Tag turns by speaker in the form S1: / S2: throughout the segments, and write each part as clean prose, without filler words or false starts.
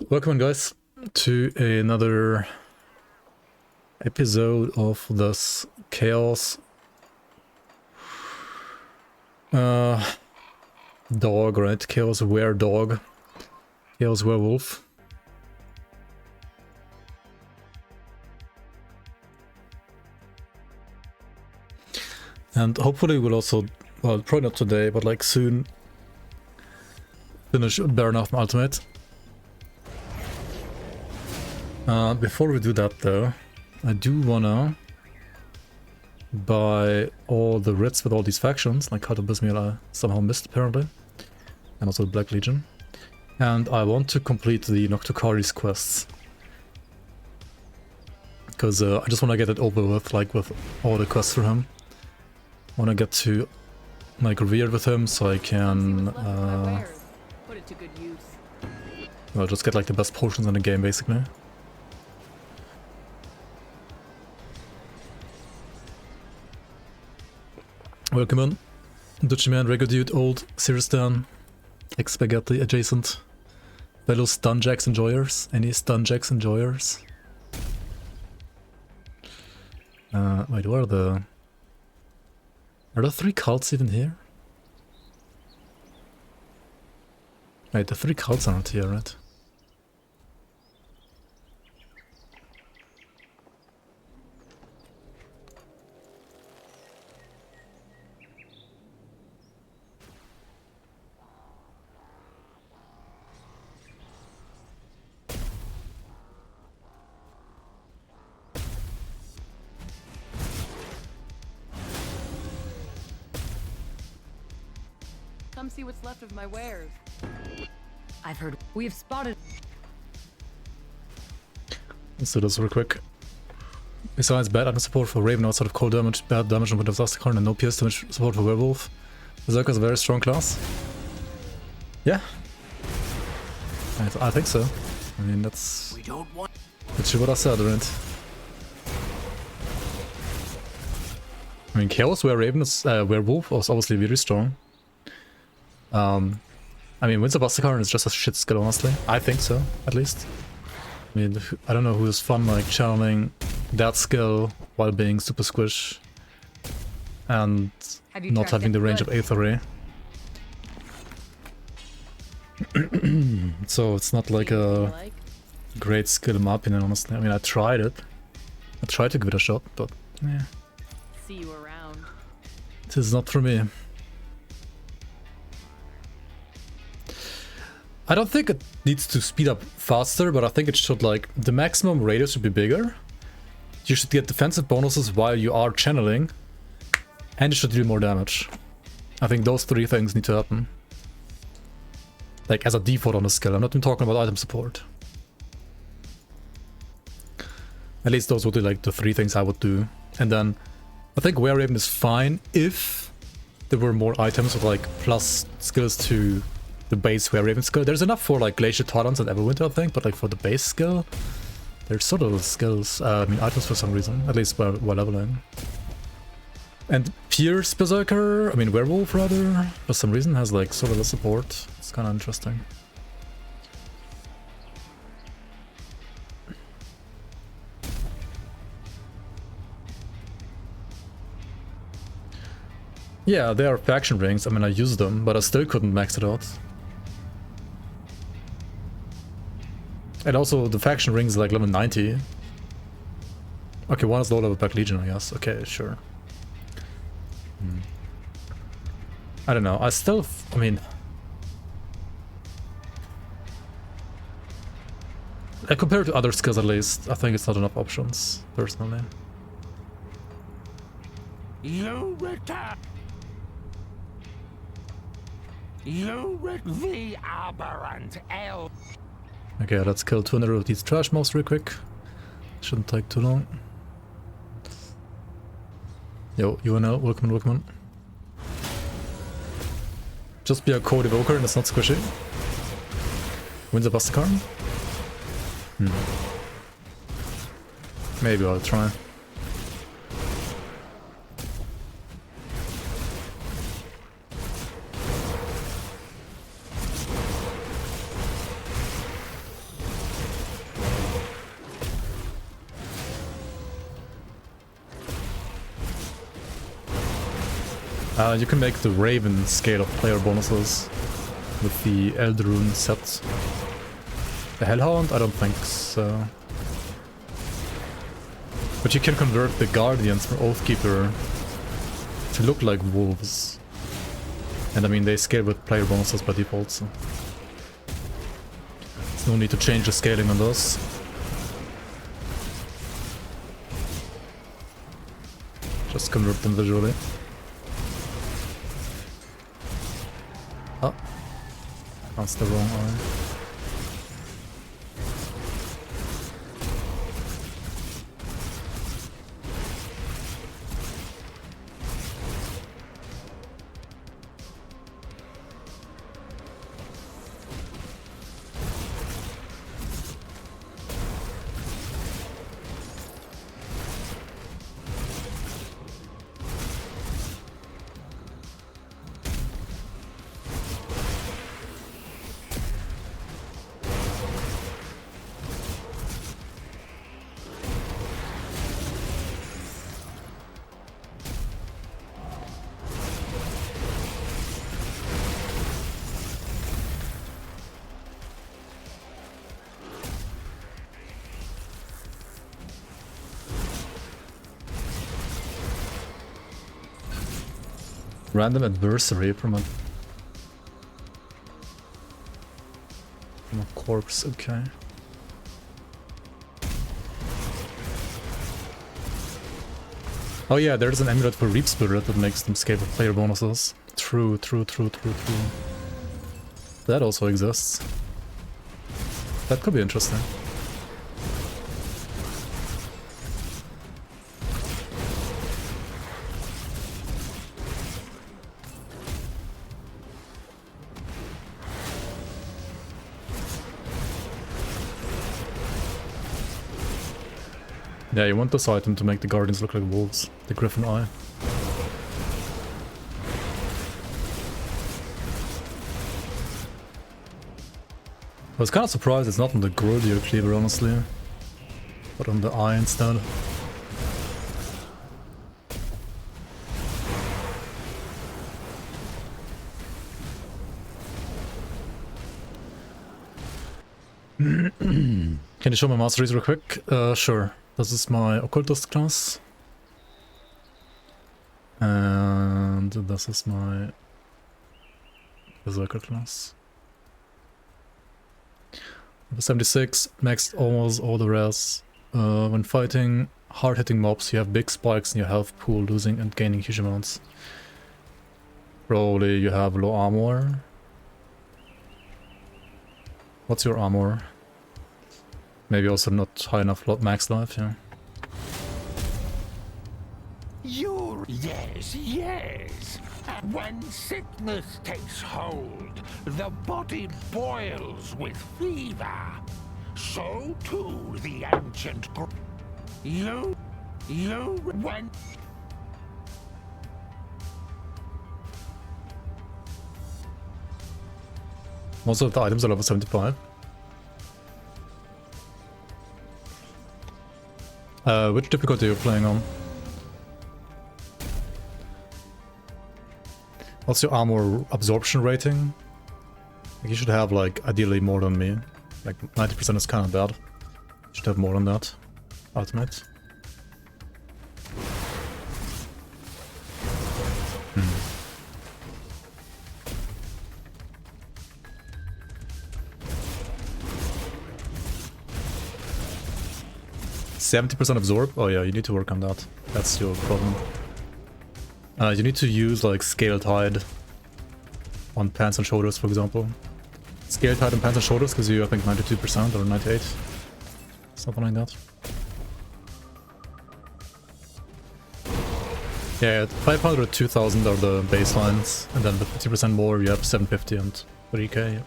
S1: Welcome guys to another episode of this Chaos dog, right? Chaos Dog, Chaos Werewolf. And hopefully we'll also, well, probably not today, but like soon finish Baron of Ultimate. Before we do that though, I do wanna buy all the writs with all these factions, like Heart of Bismael I somehow missed apparently, and also the Black Legion. And I want to complete the Noctokari's quests. Because I just want to get it over with, like with all the quests for him. I want to get to like revered with him so I can well, just get like the best potions in the game basically. Welcome in, Dutchy Man, Regular Dude, Old, Siristan, Ex-Spaghetti, Adjacent, fellow Stunjacks enjoyers, any Stunjacks enjoyers? Wait, what are the... Are there 3 cults even here? Wait, the 3 cults aren't here, right?
S2: Come see what's left of my wares.
S3: I've heard we've spotted.
S1: Let's do this real quick. Besides bad item support for Raven outside of cold damage, bad damage on Windows Asterkarn, and no pierce damage support for Werewolf, Berserker is a very strong class. Yeah. I think so. I mean, that's literally what I said, right? I mean, Chaos Werewolf was obviously really strong. I mean, Winds of Asterkarn is just a shit skill, honestly. I think so, at least. I mean, I don't know who's fun, like, channeling that skill while being super squish and not having the range of Aether Ray. So it's not like a great skill in my opinion, honestly. I mean, I tried it. I tried to give it a shot, but yeah.
S2: See you around.
S1: It is not for me. I don't think it needs to speed up faster, but I think it should, like, the maximum radius should be bigger. You should get defensive bonuses while you are channeling, and you should deal more damage. I think those 3 things need to happen. Like, as a default on the skill. I'm not even talking about item support. At least those would be, like, the 3 things I would do. And then, I think Were Raven is fine if there were more items with, like, plus skills to the base Were Raven skill. There's enough for like Glacier Titans and Everwinter, I think, but like for the base skill, there's so little skills, I mean items for some reason, at least while leveling. And Pierce Berserker, I mean Werewolf rather, for some reason has like so little support. It's kind of interesting. Yeah, they are faction rings, I mean I used them, but I still couldn't max it out. And also, the faction ring is like level 90. Okay, one is low level Black Legion, I guess. Okay, sure. I don't know. I mean... compared to other skills at least, I think it's not enough options, personally.
S4: You return. You the aberrant elf.
S1: Okay, let's kill 200 of these trash mobs real quick. Shouldn't take too long. Yo, UNL, welcome, welcome. Just be a code evoker and it's not squishy. Winds of Asterkarn? Maybe I'll try. You can make the Raven scale of player bonuses with the Elderune set. The Hellhound? I don't think so. But you can convert the Guardians from Oathkeeper to look like wolves. And I mean, they scale with player bonuses by default, so there's no need to change the scaling on those. Just convert them visually. Oh, that's the wrong eye. Random adversary from a corpse, okay. Oh yeah, there's an amulet for Reap Spirit that makes them scale with player bonuses. True. That also exists. That could be interesting. Yeah, you want this item to make the Guardians look like wolves. The Griffin Eye. I was kind of surprised it's not on the Grodio Cleaver, honestly. But on the eye instead. Can you show my masteries real quick? Sure. This is my Occultist class. And this is my Berserker class. Level 76, maxed almost all the rest. When fighting hard-hitting mobs, you have big spikes in your health pool, losing and gaining huge amounts. Probably you have low armor. What's your armor? Maybe also not high enough max life, yeah.
S4: Yes. When sickness takes hold, the body boils with fever. So too the ancient when
S1: Most of the items are level 75. Which difficulty are you playing on? What's your armor absorption rating? Like you should have like ideally more than me. Like 90% is kind of bad. You should have more than that. Ultimate. Hmm. 70% absorb? Oh yeah, you need to work on that. That's your problem. You need to use like Scaled Hide on pants and shoulders, for example. Scaled Hide on pants and shoulders gives you, I think, 92% or 98. Something like that. Yeah, 500 2000 are the baselines, and then the 50% more you have 750 and 3k.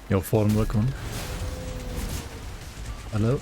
S1: Yo, form, welcome. Hello.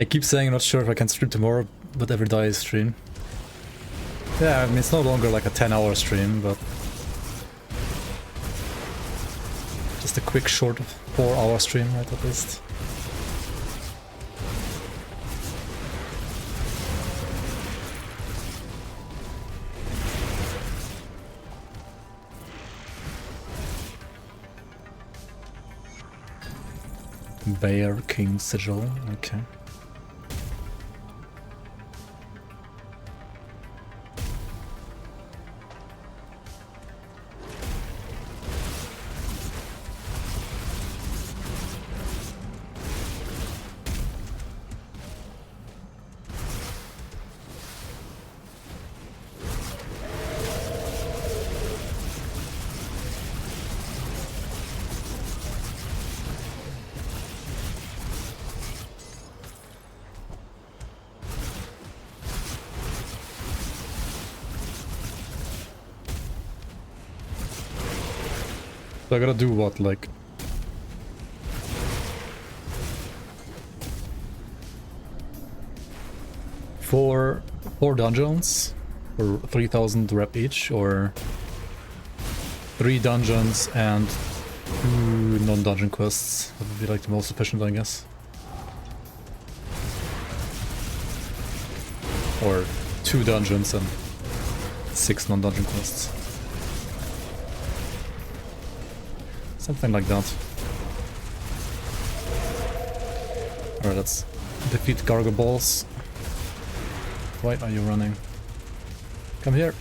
S1: I keep saying I'm not sure if I can stream tomorrow, but every day I stream. Yeah, I mean, it's no longer like a 10-hour stream, but just a quick, short 4-hour stream, right, at least. Bear King Sigil, okay. So I gotta do what, like... Four dungeons for 3,000 rep each, or 3 dungeons and 2 non-dungeon quests. That would be like the most efficient, I guess. Or 2 dungeons and 6 non-dungeon quests. Something like that. Alright, let's defeat Gargoyle Balls. Why are you running? Come here.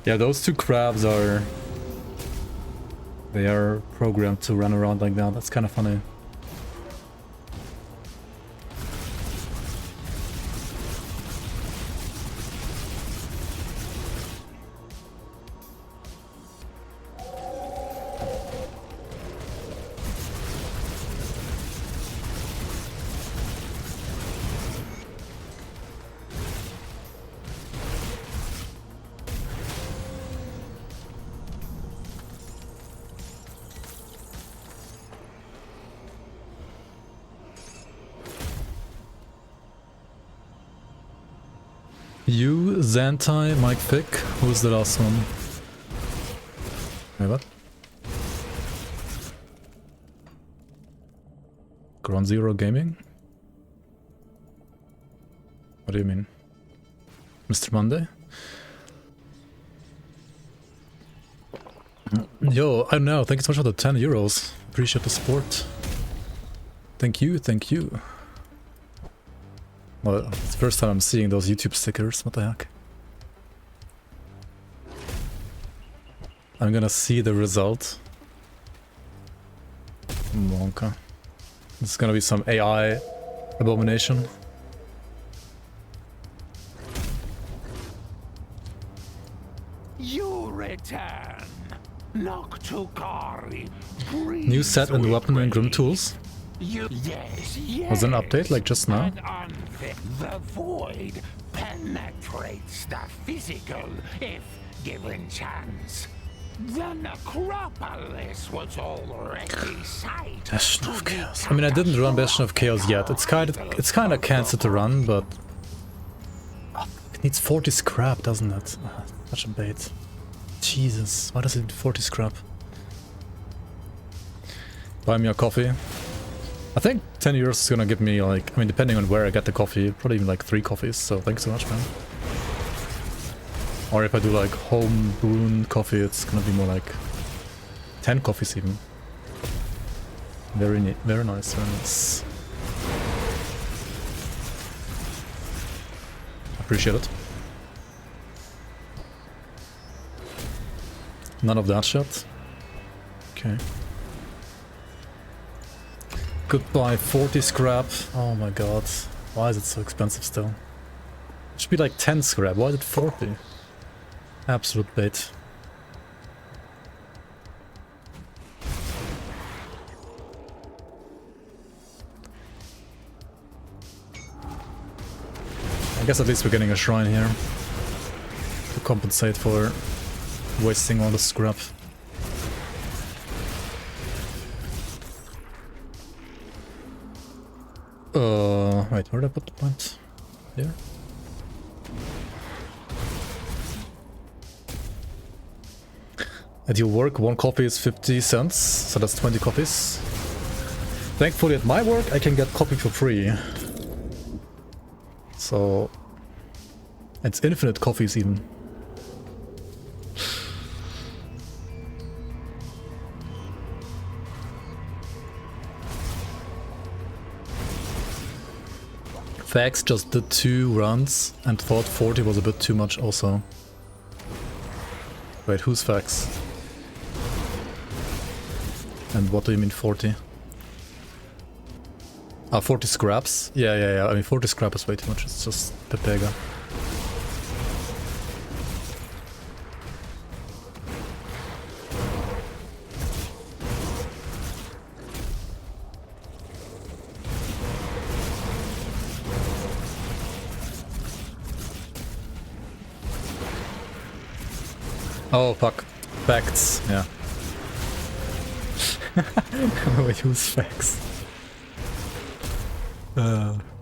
S1: Yeah, those 2 crabs are... They are programmed to run around like that. That's kind of funny. You, Zantai, Mike Fick. Who's the last one? Wait, what? Ground Zero Gaming? What do you mean? Mr. Monday? Yo, I don't know. Thank you so much for the 10 euros. Appreciate the support. Thank you, thank you. Well, it's the first time I'm seeing those YouTube stickers, what the heck. I'm gonna see the result. Monka. This is gonna be some AI abomination.
S4: You return, Noctukari.
S1: New set and weapon in Grimtools.
S4: Yes.
S1: Was there an update like just now?
S4: The void penetrates the physical if given chance. The necropolis was already sight.
S1: Bastion of Chaos. I mean, I didn't run Bastion of Chaos yet. It's kind of cancer to run, but it needs 40 scrap, doesn't it? Such a bait. Jesus, why does it need 40 scrap? Buy me a coffee. I think 10 euros is gonna give me, like, I mean, depending on where I get the coffee, probably even like 3 coffees, so thanks so much, man. Or if I do like home brewed coffee, it's gonna be more like 10 coffees even. Very nice, very nice. Appreciate it. None of that shit. Okay. Goodbye 40 scrap. Oh my god. Why is it so expensive still? It should be like 10 scrap. Why is it 40? Absolute bait. I guess at least we're getting a shrine here to compensate for wasting all the scrap. Wait, where did I put the point? Here? At your work, 1 coffee is 50 cents, so that's 20 coffees. Thankfully at my work I can get coffee for free. So it's infinite coffees even. Fangs just did 2 runs and thought 40 was a bit too much also. Wait, who's Fangs? And what do you mean 40? Ah, 40 scraps? Yeah. I mean 40 scrap is way too much, it's just Pepega. Oh fuck. Facts, yeah. Wait, who's Facts?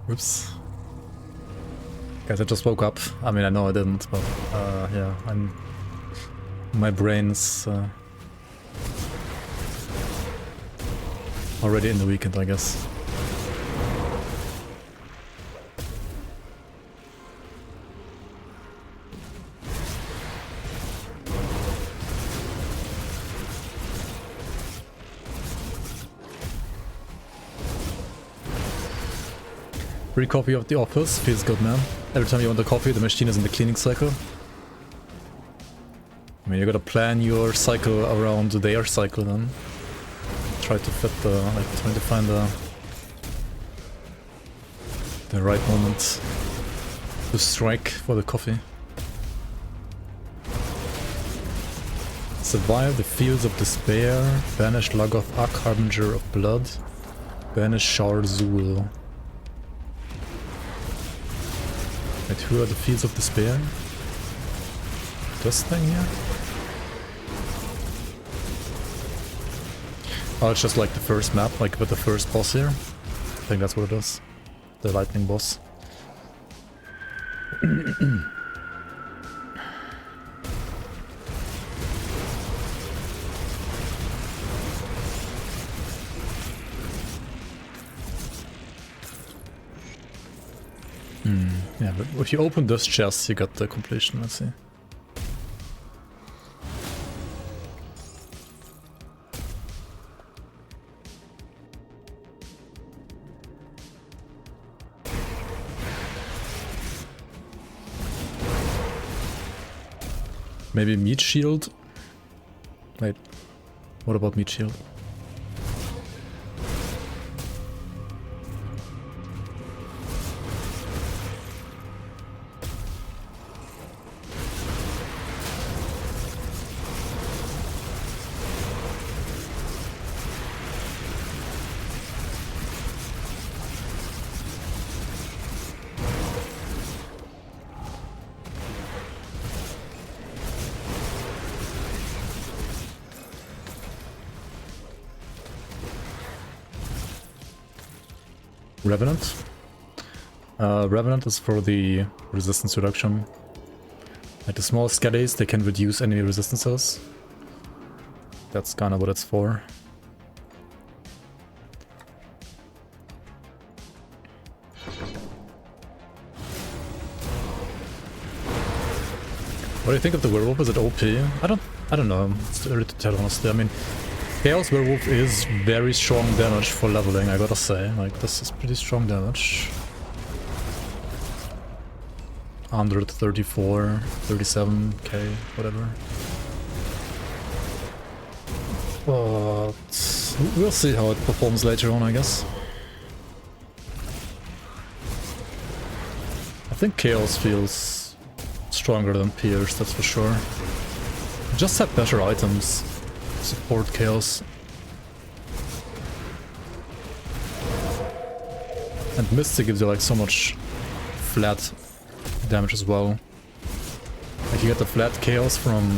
S1: Whoops. Guys, I just woke up. I mean, I know I didn't, but yeah, my brain's already in the weekend, I guess. Free coffee of the office, feels good, man. Every time you want a coffee, the machine is in the cleaning cycle. I mean, you gotta plan your cycle around their cycle then. Try to fit the, like, trying to find the right moment to strike for the coffee. Survive the fields of despair, banish Lagoth Ak, harbinger of blood, banish Shar Zul. Wait, who are the Fields of Despair? This thing here? Oh, it's just like the first map, like with the first boss here. I think that's what it is. The lightning boss. Yeah, but if you open this chest, you got the completion, let's see. Maybe meat shield? Wait, what about meat shield? Revenant? Revenant is for the resistance reduction. Like the small skellies, they can reduce enemy resistances. That's kind of what it's for. What do you think of the werewolf? Is it OP? I don't know. It's early to tell, honestly. I mean, Chaos Werewolf is very strong damage for leveling, I gotta say. Like, this is pretty strong damage. 134, 37k, whatever. But we'll see how it performs later on, I guess. I think Chaos feels stronger than Pierce, that's for sure. Just have better items. Support Chaos. And Mystic gives you like so much flat damage as well. Like you get the flat Chaos from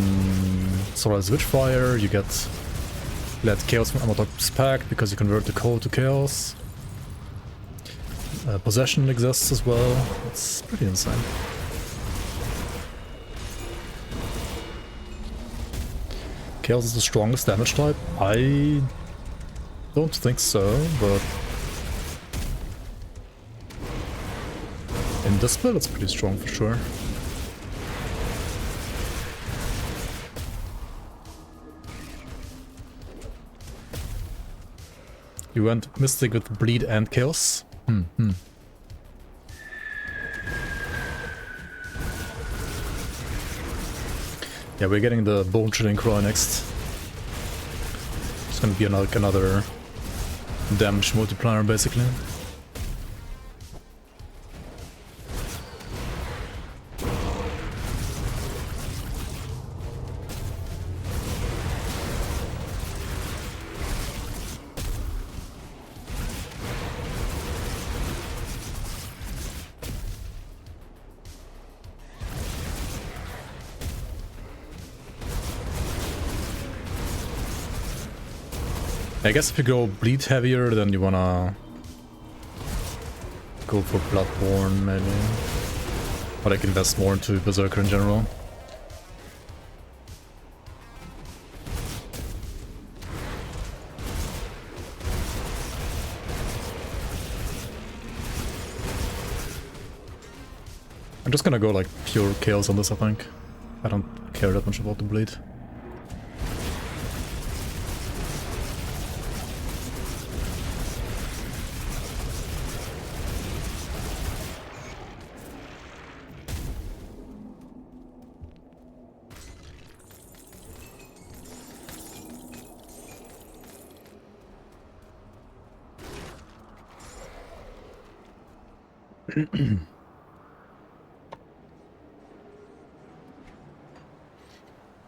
S1: Solar's Witchfire, you get flat Chaos from Amotok's Pact because you convert the cold to Chaos. Possession exists as well. It's pretty insane. Chaos is the strongest damage type? I don't think so, but in this build it's pretty strong for sure. You went Mystic with Bleed and Chaos? Yeah, we're getting the Bone Chilling Cry next. It's gonna be like another damage multiplier basically. I guess if you go bleed heavier, then you wanna go for Bloodborne maybe. Or like invest more into Berserker in general. I'm just gonna go like pure Chaos on this, I think. I don't care that much about the bleed.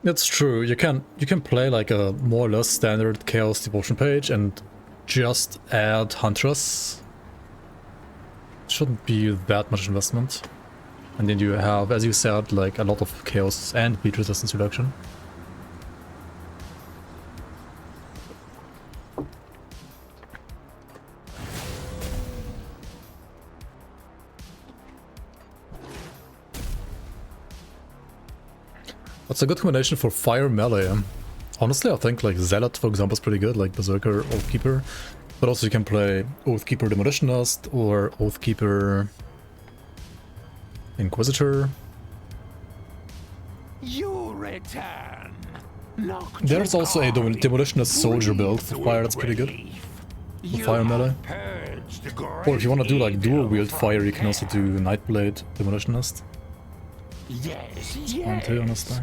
S1: It's true, you can play like a more or less standard Chaos Devotion page and just add Huntress. Shouldn't be that much investment. And then you have, as you said, like a lot of Chaos and Bleed resistance reduction. It's a good combination for fire melee. Honestly, I think like Zealot, for example, is pretty good, like Berserker, Oathkeeper. But also you can play Oathkeeper Demolitionist or Oathkeeper Inquisitor.
S4: You return.
S1: There's also a Demolitionist Soldier build for fire that's pretty good. For fire melee. Or if you want to do like dual wield fire, you can also do Nightblade Demolitionist.
S4: Yes,
S1: Fine too, honestly.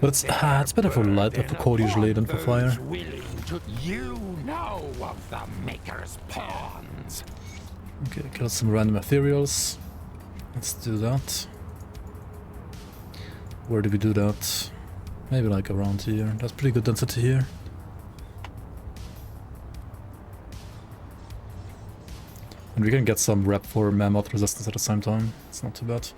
S1: But it's better for light, for cold usually than for fire.
S4: You know of the Maker's pawns.
S1: Okay, got some random ethereals. Let's do that. Where do we do that? Maybe like around here. That's pretty good density here. And we can get some rep for Mammoth resistance at the same time. It's not too bad.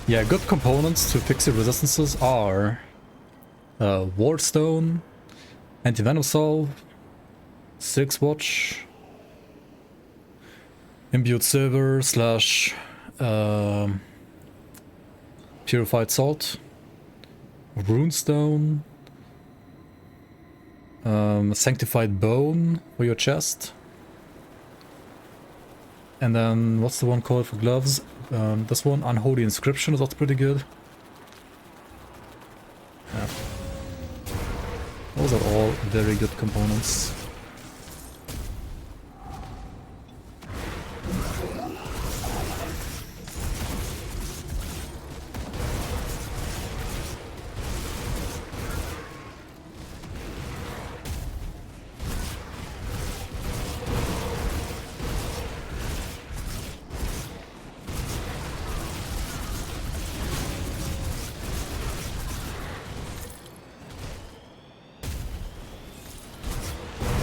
S1: Yeah, good components to fix your resistances are Wardstone, Anti-Venom Salve, Six Watch, Imbued Silver slash Purified Salt, Runestone, Sanctified Bone for your chest, And then, what's the one called for gloves? This one, Unholy Inscription, that's pretty good. Yeah. Those are all very good components.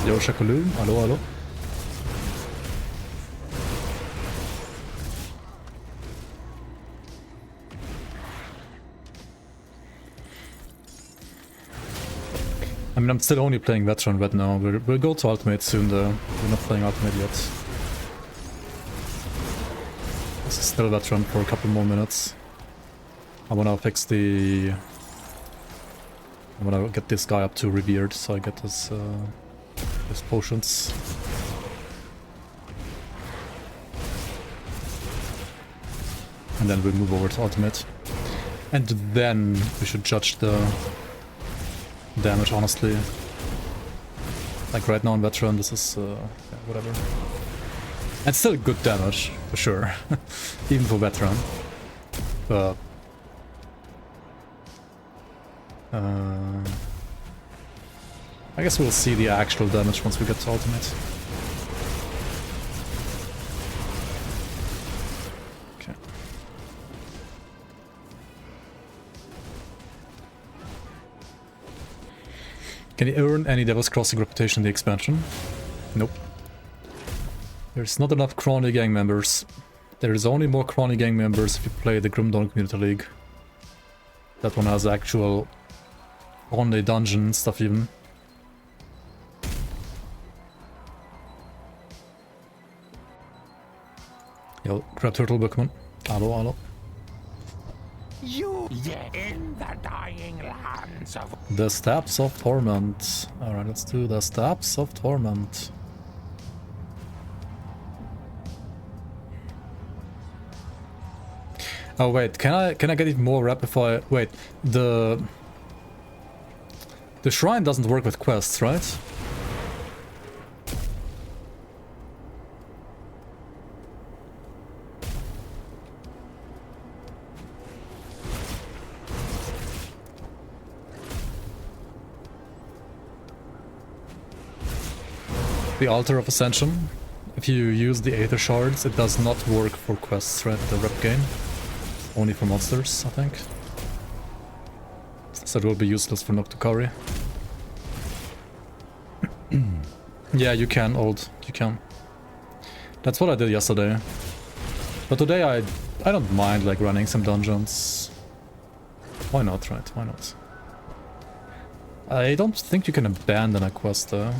S1: Yo, Shakaloo, hallo, hallo. I mean, I'm still only playing Veteran right now. We'll go to Ultimate soon though. We're not playing Ultimate yet. This is still Veteran for a couple more minutes. I wanna fix the... I wanna get this guy up to Revered so I get his potions. And then we'll move over to Ultimate. And then we should judge the damage, honestly. Like right now in Veteran, this is, yeah, whatever. And still good damage, for sure. Even for Veteran. But... I guess we'll see the actual damage once we get to Ultimate. Okay. Can you earn any Devil's Crossing reputation in the expansion? Nope. There's not enough Crony gang members. There is only more Crony gang members if you play the Grimtools Community League. That one has actual on-day dungeon stuff even. Yo, grab turtle Bookman. Hello, hello.
S4: You in the dying lands of
S1: The Steps of Torment. Alright, let's do the Steps of Torment. Oh wait, can I get even more rep if I wait, the shrine doesn't work with quests, right? The Altar of Ascension. If you use the Aether Shards, it does not work for quests, right? The rep gain. Only for monsters, I think. So it will be useless for Noctukari. Yeah, you can, old. You can. That's what I did yesterday. But today I don't mind like running some dungeons. Why not, right? Why not? I don't think you can abandon a quest though.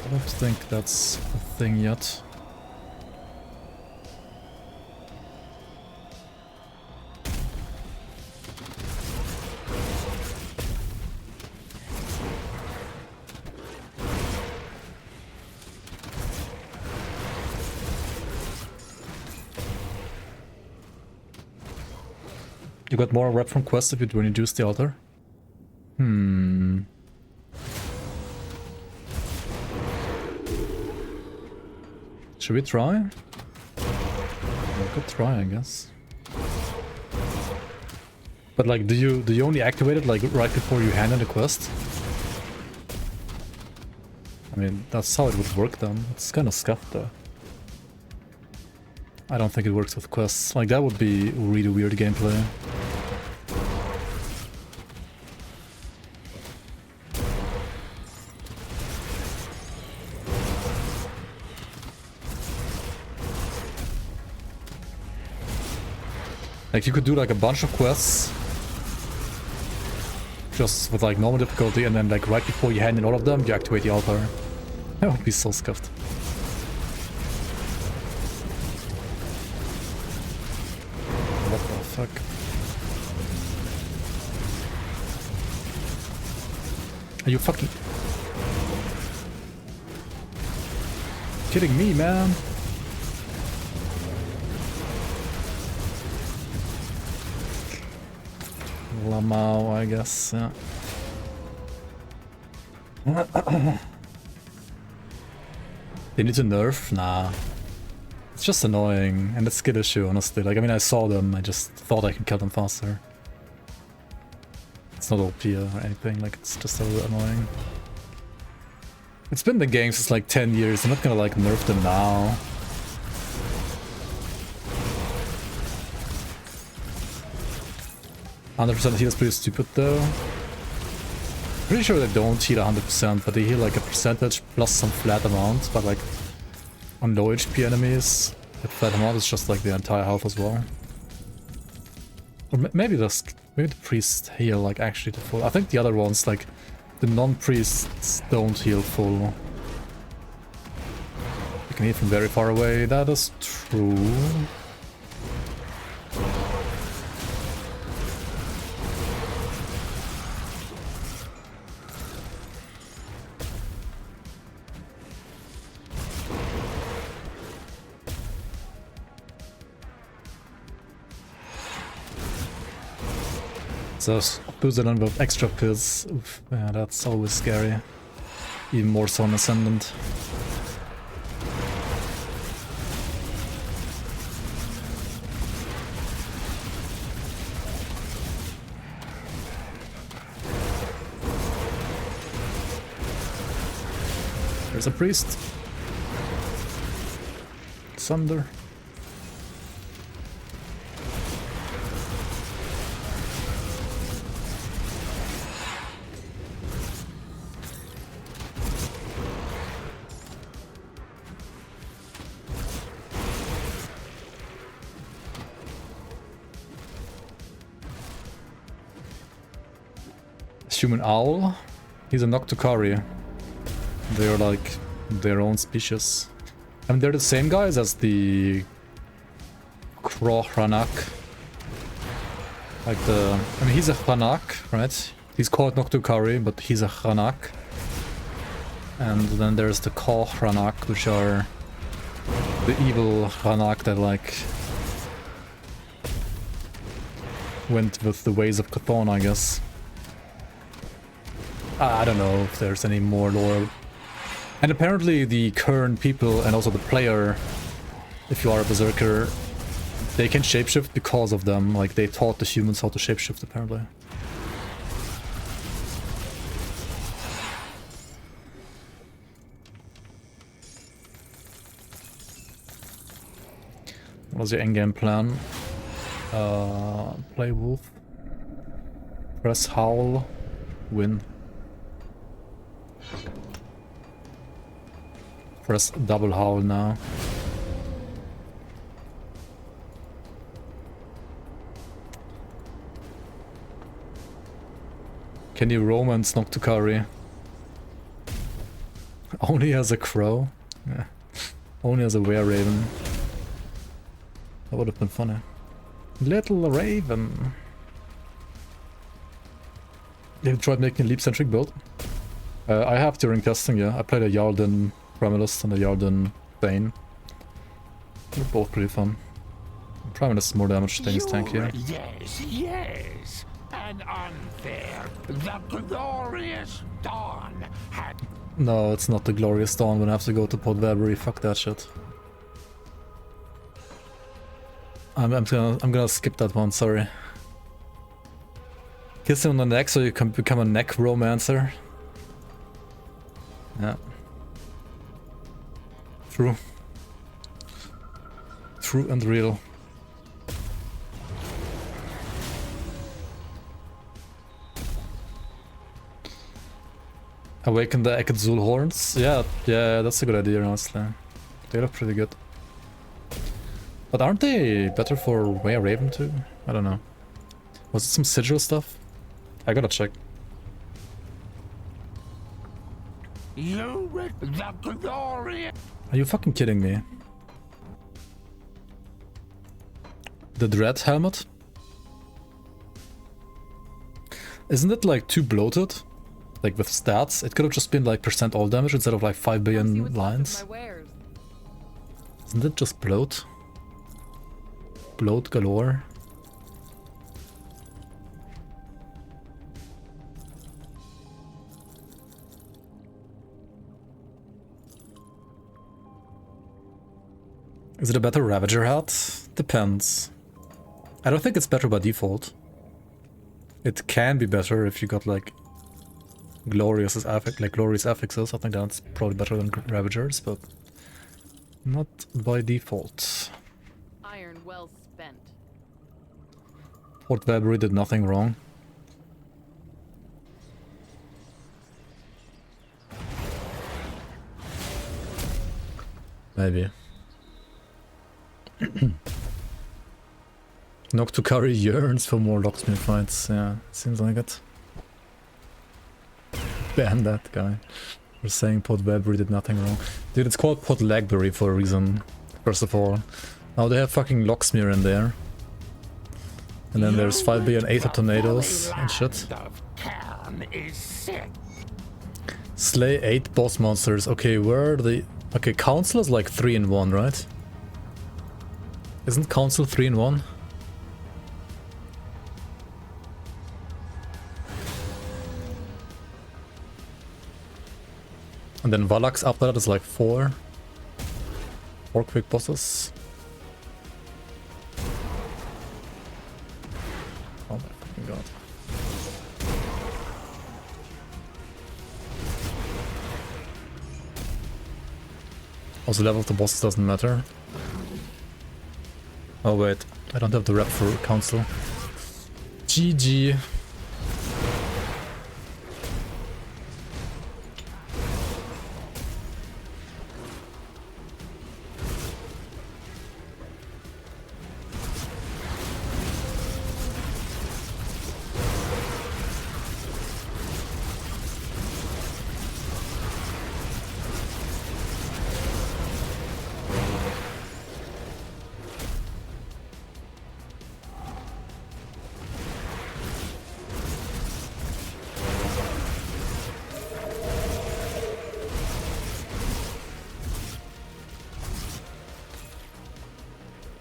S1: I don't think that's a thing yet. You got more rep from quests if you reduce the altar? Should we try? We could try, I guess. But like, do you only activate it like right before you hand in the quest? I mean, that's how it would work then. It's kind of scuffed though. I don't think it works with quests. Like, that would be really weird gameplay. Like, you could do like a bunch of quests just with like normal difficulty, and then like right before you hand in all of them, you activate the altar. That would be so scuffed. What the fuck? Are you fucking... Kidding me, man. Lamau, I guess, yeah. They need to nerf? Nah. It's just annoying, and it's a skill issue, honestly. Like, I mean, I saw them, I just thought I could kill them faster. It's not OP or anything, like, it's just a little annoying. It's been the game since like 10 years, I'm not gonna like nerf them now. %100% heal is pretty stupid though. Pretty sure they don't heal 100%, but they heal like a percentage plus some flat amount, but like on low HP enemies, the flat amount is just like the entire health as well. Or maybe the priests heal like actually to full. I think the other ones, like the non-priests, don't heal full. You can heal from very far away, that is true. So boost the number of extra pills. Oof, yeah, that's always scary. Even more so on Ascendant. There's a priest. Sunder. Human owl. He's a Noctukari. They're like their own species. I mean, they're the same guys as the Krohranak. Like I mean, he's a Hranak, right? He's called Noctukari, but he's a Hranak. And then there's the Krohranak, which are the evil Hranak that like went with the ways of Chthon, I guess. I don't know if there's any more lore. And apparently the current people and also the player, if you are a berserker, they can shapeshift because of them. Like, they taught the humans how to shapeshift, apparently. What was your endgame plan? Play Wolf. Press Howl. Win. Press double howl now. Can you romance Noctukari? Only as a crow? Yeah. Only as a were-raven. That would have been funny. Little raven. You tried making a leap-centric build? I have during testing, yeah. I played a Yarden Primalist and a Yarden Bane. They're both pretty fun. Primalist is more damage than his tank here.
S4: Yes, yes. And unfair. The glorious dawn had...
S1: No, it's not the glorious dawn when I have to go to Podvebury. Fuck that shit. I'm gonna skip that one, sorry. Kiss him on the neck so you can become a neck romancer. Yeah. True. True and real. Awaken the Ekadzul horns? Yeah, that's a good idea, honestly. They look pretty good. But aren't they better for Were Raven too? I don't know. Was it some sigil stuff? I gotta check.
S4: The glorious...
S1: Are you fucking kidding me? The Dread helmet? Isn't it like too bloated? Like with stats? It could have just been like % all damage instead of like 5 billion lines. Isn't it just bloat? Bloat galore. Is it a better Ravager hat? Depends. I don't think it's better by default. It can be better if you got like glorious affixes. I think that's probably better than Ravagers, but not by default.
S2: Iron well spent.
S1: Port Weathery did nothing wrong. Maybe. Noctukari yearns for more locksmith fights. Yeah, seems like it. Ban that guy. We're saying Pod Webberry did nothing wrong. Dude, it's called Pod Lagberry for a reason, first of all. Now they have fucking Locksmere in there. And then there's 5 billion Aether Tornadoes and shit. Slay 8 boss monsters. Okay, where are the... Okay, Council is like 3 in 1, right? Isn't Council 3 in 1? And then Valax after that is like 4. 4 quick bosses. Oh my fucking god. Also, level of the bosses doesn't matter. Oh wait, I don't have the rep for Council. GG.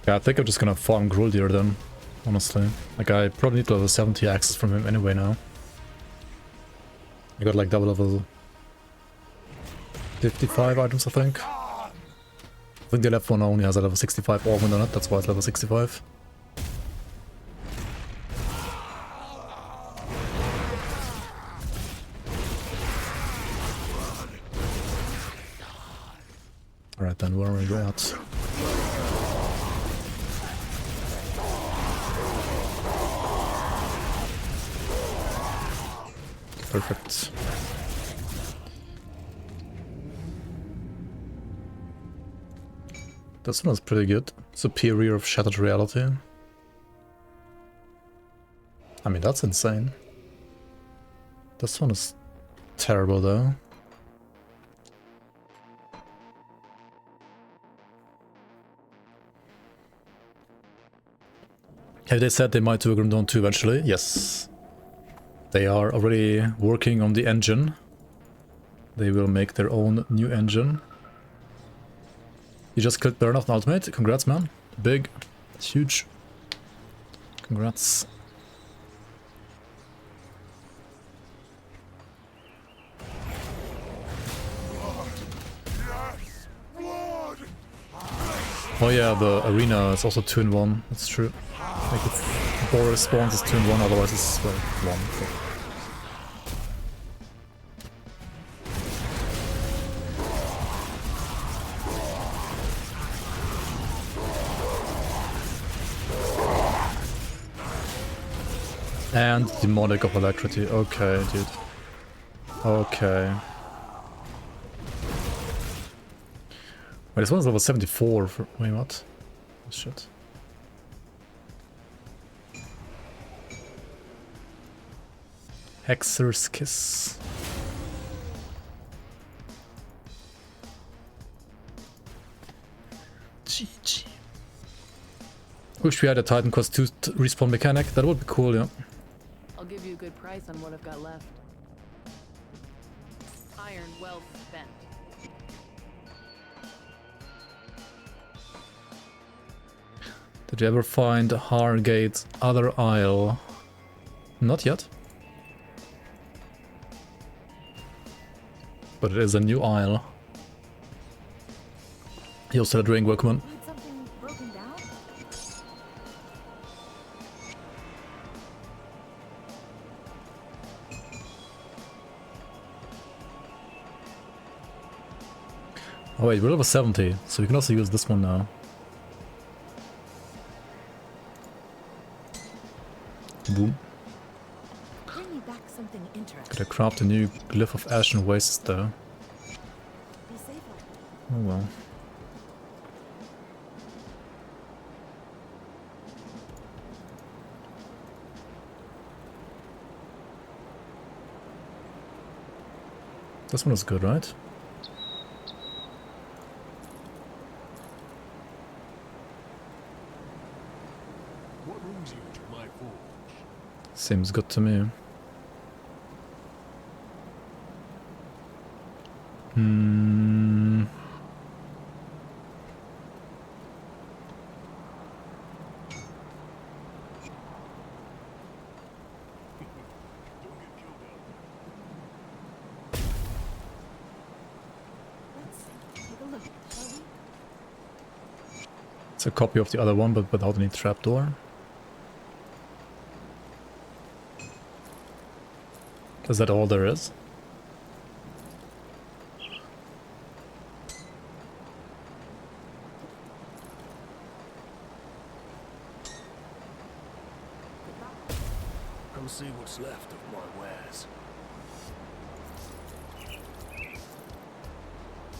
S1: Yeah, I think I'm just gonna farm Gruldir then, honestly. Like, I probably need level 70 access from him anyway now. I got like double level 55 items, I think. I think the left one only has a level 65 Organ on it, that's why it's level 65. Alright then, where are we at? Perfect. This one is pretty good. Superior of Shattered Reality. I mean, that's insane. This one is terrible though. Have they said they might do a Grim Dawn 2 eventually? Yes. They are already working on the engine. They will make their own new engine. You just killed Burnout Ultimate. Congrats, man. Big. Huge. Congrats. Oh yeah, the arena is also 2 in 1. That's true. Like it's Boris spawns is 2 in 1, otherwise it's like 1. And Demonic of Electricity. Okay, dude. Okay. Wait, this one's level 74 for... Wait, what? Oh, shit. Hexer's Kiss. GG. Wish we had a Titan Quest 2 respawn mechanic. That would be cool, yeah.
S2: I'll give you a good price on what I've got left. Iron well spent.
S1: Did you ever find Hargate's other isle? Not yet. But it is a new isle. You'll still drink, Workman.
S3: Need something broken down?
S1: Oh wait, we're level 70, so we can also use this one now. Boom.
S3: Bring me back something interesting.
S1: Gotta craft a new glyph of Ashen Wastes though.
S3: Be safe.
S1: Oh well. This one is good, right?
S4: What brings you to my forge?
S1: Seems good to me. Hmm.
S3: Let's take a look, shall we?
S1: It's a copy of the other one, but without any trapdoor. Is that all there is?
S4: Come see what's left of my wares.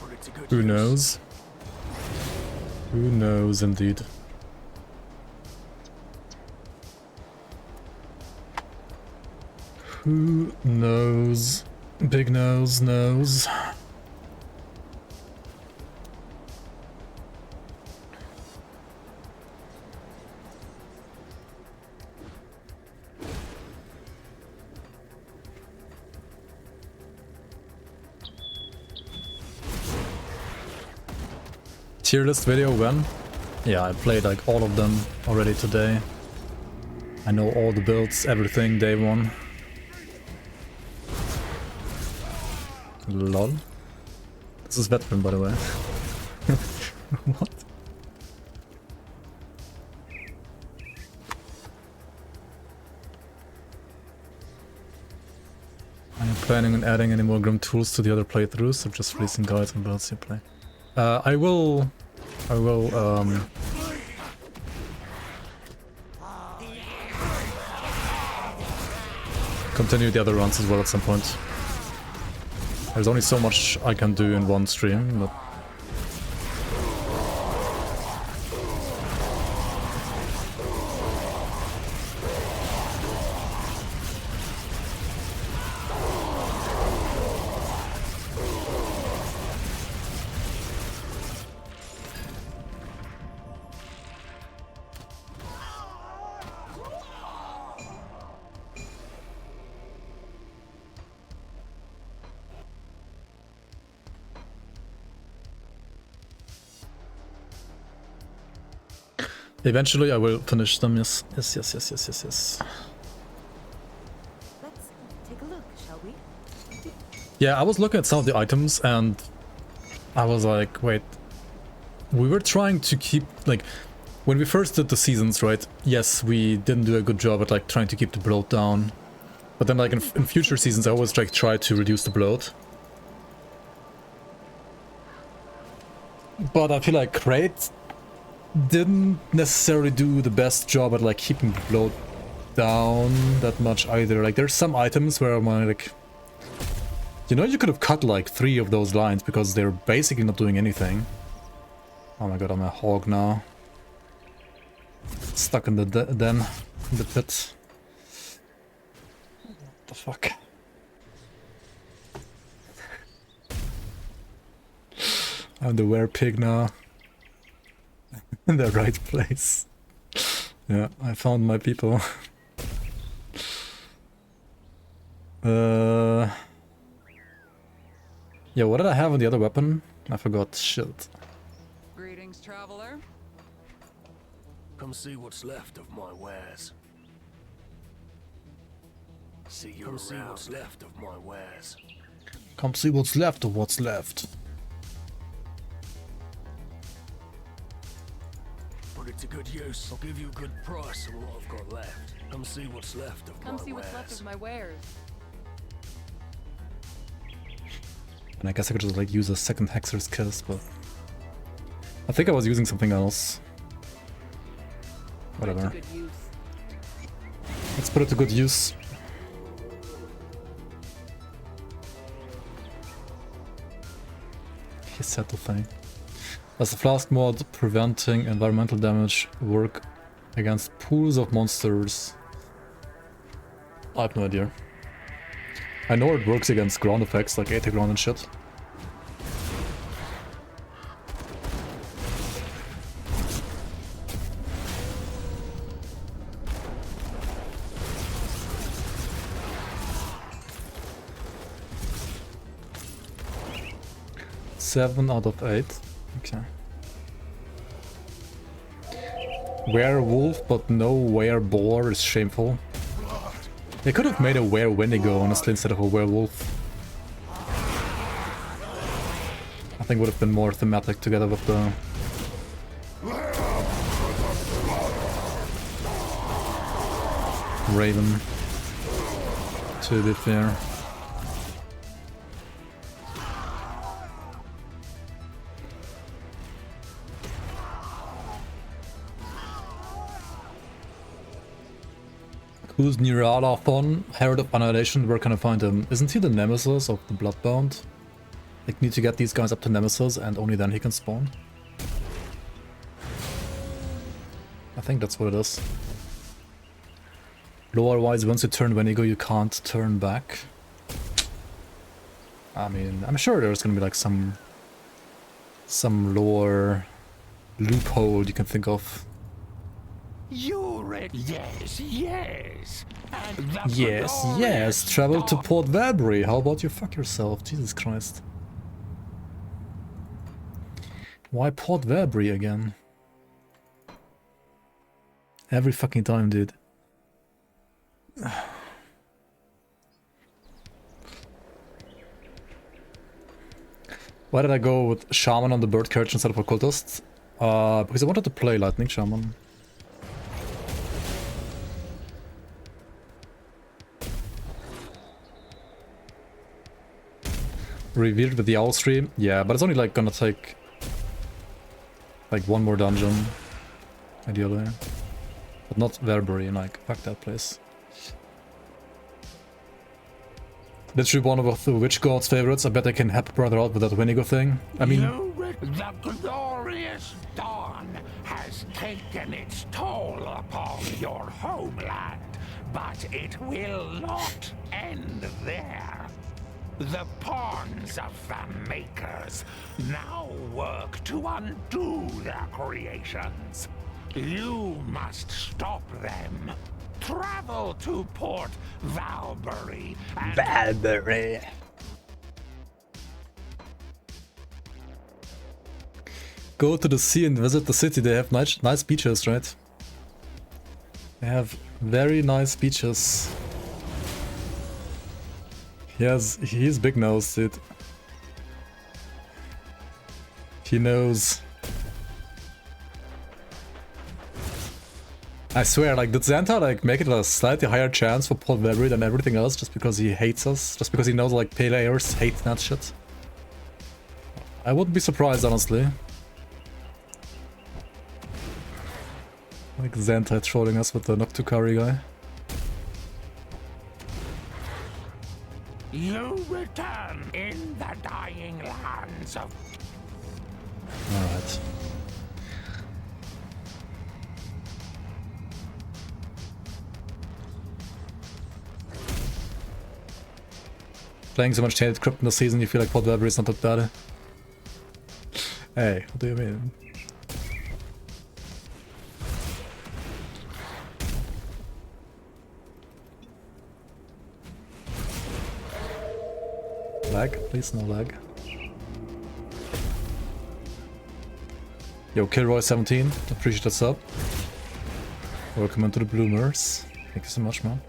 S4: Put it to good
S1: Who
S4: use.
S1: knows? Who knows indeed. Who knows? Big nose knows. Tier list video when? Yeah, I played like all of them already today. I know all the builds, everything, day one. Lol. This is veteran, by the way. What? Are you planning on adding any more Grimtools to the other playthroughs, or just releasing guides and builds you play? I will continue the other runs as well at some point. There's only so much I can do in one stream, but eventually I will finish them, yes. Yes.
S3: Let's take a look, shall we?
S1: Yeah, I was looking at some of the items and I was like, wait, we were trying to keep, like, when we first did the seasons, right? Yes, we didn't do a good job at, like, trying to keep the bloat down. But then, like, in future seasons, I always, like, try to reduce the bloat. But I feel like Crate didn't necessarily do the best job at, like, keeping the bloat down that much either. Like, there's some items where I'm like, you know, you could have cut like 3 of those lines because they're basically not doing anything. Oh my god, I'm a hog now. Stuck in the den, in the pit. What the fuck? I'm the werepig now. In the right place. Yeah, I found my people. Yeah, what did I have on the other weapon? I forgot. Shit.
S5: Greetings, traveler.
S4: Come see what's left of my wares. Come see what's left of my wares.
S1: Come see what's left of what's left.
S4: Put it to good use. I'll give you a good price on what I've got left. Come see what's left of
S2: Come
S4: my
S2: see
S4: wares.
S2: what's left of my wares.
S1: And I guess I could just like use a second Hexer's Kiss, but I think I was using something else.
S2: Put it to
S1: Whatever.
S2: good use.
S1: Let's put it to good use. He said the thing. Does the flask mod preventing environmental damage work against pools of monsters? I have no idea. I know it works against ground effects like 80 ground and shit. Seven out of 8. Okay. Werewolf, but no wereboar is shameful. They could have made a were-wendigo, honestly, instead of a werewolf. I think would have been more thematic together with the... Raven, to be fair. Who's Niralathon? Herald of Annihilation, where can I find him? Isn't he the nemesis of the Bloodbound? Like, need to get these guys up to nemesis and only then he can spawn? I think that's what it is. Lore-wise, once you turn Wendigo, you can't turn back. I mean, I'm sure there's gonna be like some lore loophole you can think of.
S5: Yes, yes. And the
S1: Yes,
S5: glorious
S1: yes, travel to
S5: dawn.
S1: Port Vabry. How about you fuck yourself? Jesus Christ. Why Port Vabry again? Every fucking time, dude. Why did I go with Shaman on the bird carriage instead of Occultist? Because I wanted to play Lightning Shaman. Revealed with the Owl Stream? Yeah, but it's only like gonna take like one more dungeon, ideally. But not Verbury, like, fuck that place. Literally one of the Witch God's favorites. I bet I can help brother out with that Wendigo thing. I mean...
S5: The glorious dawn has taken its toll upon your homeland, but it will not end there. The pawns of the Makers now work to undo their creations. You must stop them. Travel to Port Valbury and...
S1: Valbury. Go to the sea and visit the city. They have nice beaches, right? They have very nice beaches. He's big nose, dude. He knows. I swear, like, did Xanta like make it a slightly higher chance for Port Vabry than everything else just because he hates us? Just because he knows like players hate that shit? I wouldn't be surprised, honestly. Like Xanta trolling us with the Noctukari guy.
S5: You return in the dying lands of...
S1: Alright. Playing so much Tainted Crypt in the season, you feel like Port Vabry is not that bad. Hey, what do you mean? Lag? Please no lag. Yo, Kilroy17, appreciate that sub. Welcome into the Bloomers. Thank you so much, man.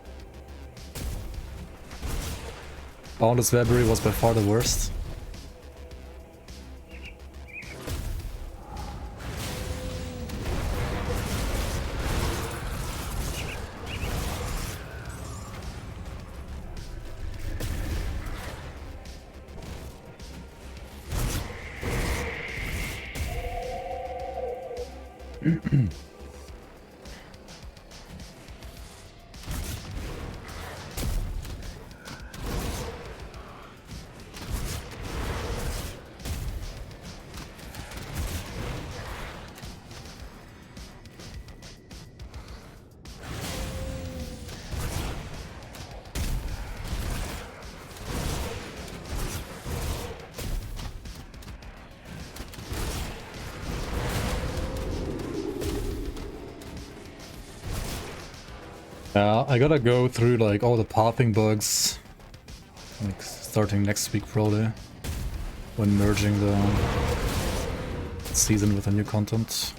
S1: Boundless Weaponry was by far the worst. Yeah, I gotta go through like all the pathing bugs, like starting next week probably, when merging the season with the new content.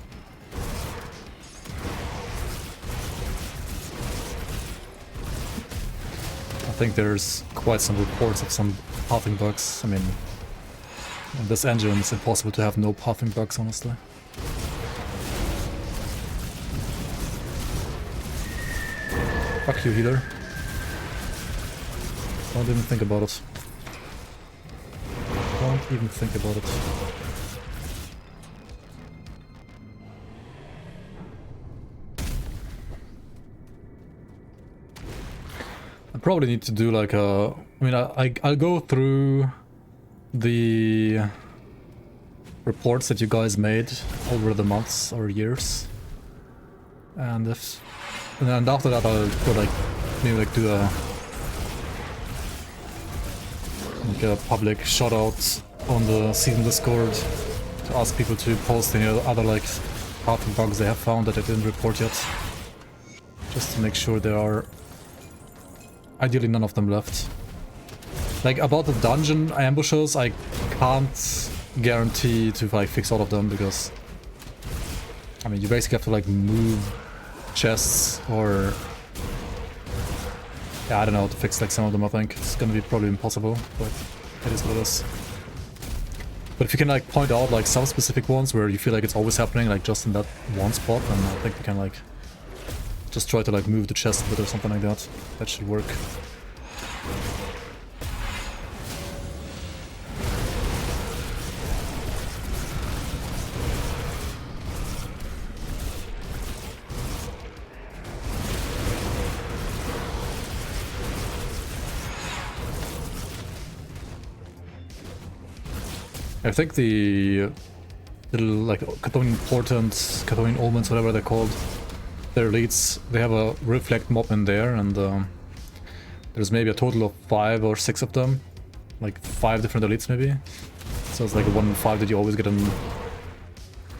S1: I think there's quite some reports of some pathing bugs. I mean, in this engine it's impossible to have no pathing bugs, honestly. Fuck you, healer. Don't even think about it. Don't even think about it. I probably need to do like a... I mean, I'll go through the reports that you guys made over the months or years. And if... And then after that I'll go like, maybe like do a public shout out on the season Discord to ask people to post any other like pathing bugs they have found that they didn't report yet. Just to make sure there are ideally none of them left. Like about the dungeon ambushes, I can't guarantee to like fix all of them because I mean you basically have to like move chests or yeah, I don't know how to fix like some of them. I think it's gonna be probably impossible, but it is what it is. But if you can like point out like some specific ones where you feel like it's always happening like just in that one spot, then I think we can like just try to like move the chest a bit or something like that. That should work. I think the little like Chthonian portents, Chthonian omens, whatever they're called, their elites, they have a reflect mob in there, and there's maybe a total of 5 or 6 of them, like 5 different elites maybe. So it's like a 1 in 5 that you always get a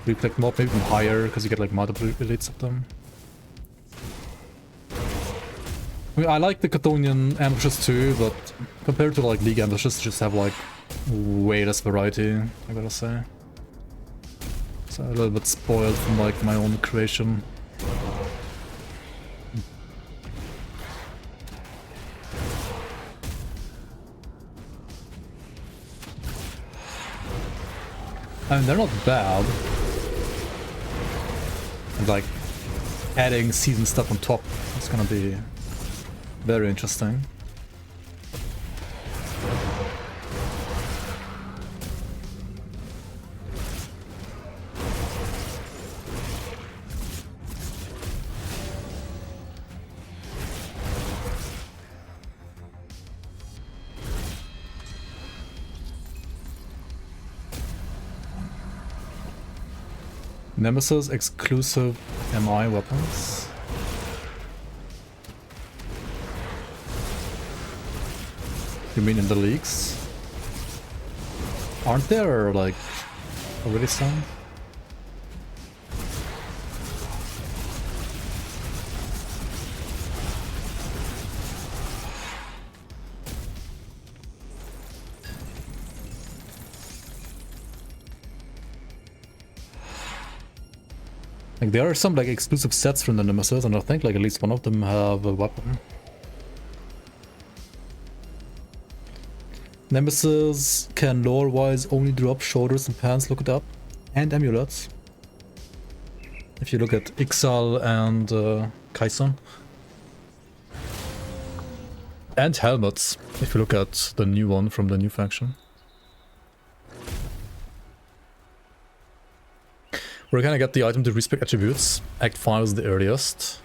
S1: reflect mob, maybe even higher because you get like multiple elites of them. I mean, I like the Chthonian ambushes too, but compared to like League ambushes, they just have like way less variety, I gotta say. So a little bit spoiled from like my own creation. I mean, they're not bad. And like adding season stuff on top is gonna be very interesting. Nemesis exclusive MI weapons. You mean in the leaks? Aren't there like already some? Like there are some like exclusive sets from the Nemesis, and I think like at least one of them have a weapon. Nemesis can lore-wise only drop shoulders and pants, look it up, and amulets. If you look at Ixal and Kaison. And helmets, if you look at the new one from the new faction. We're gonna get the item to respec attributes. Act 5 is the earliest.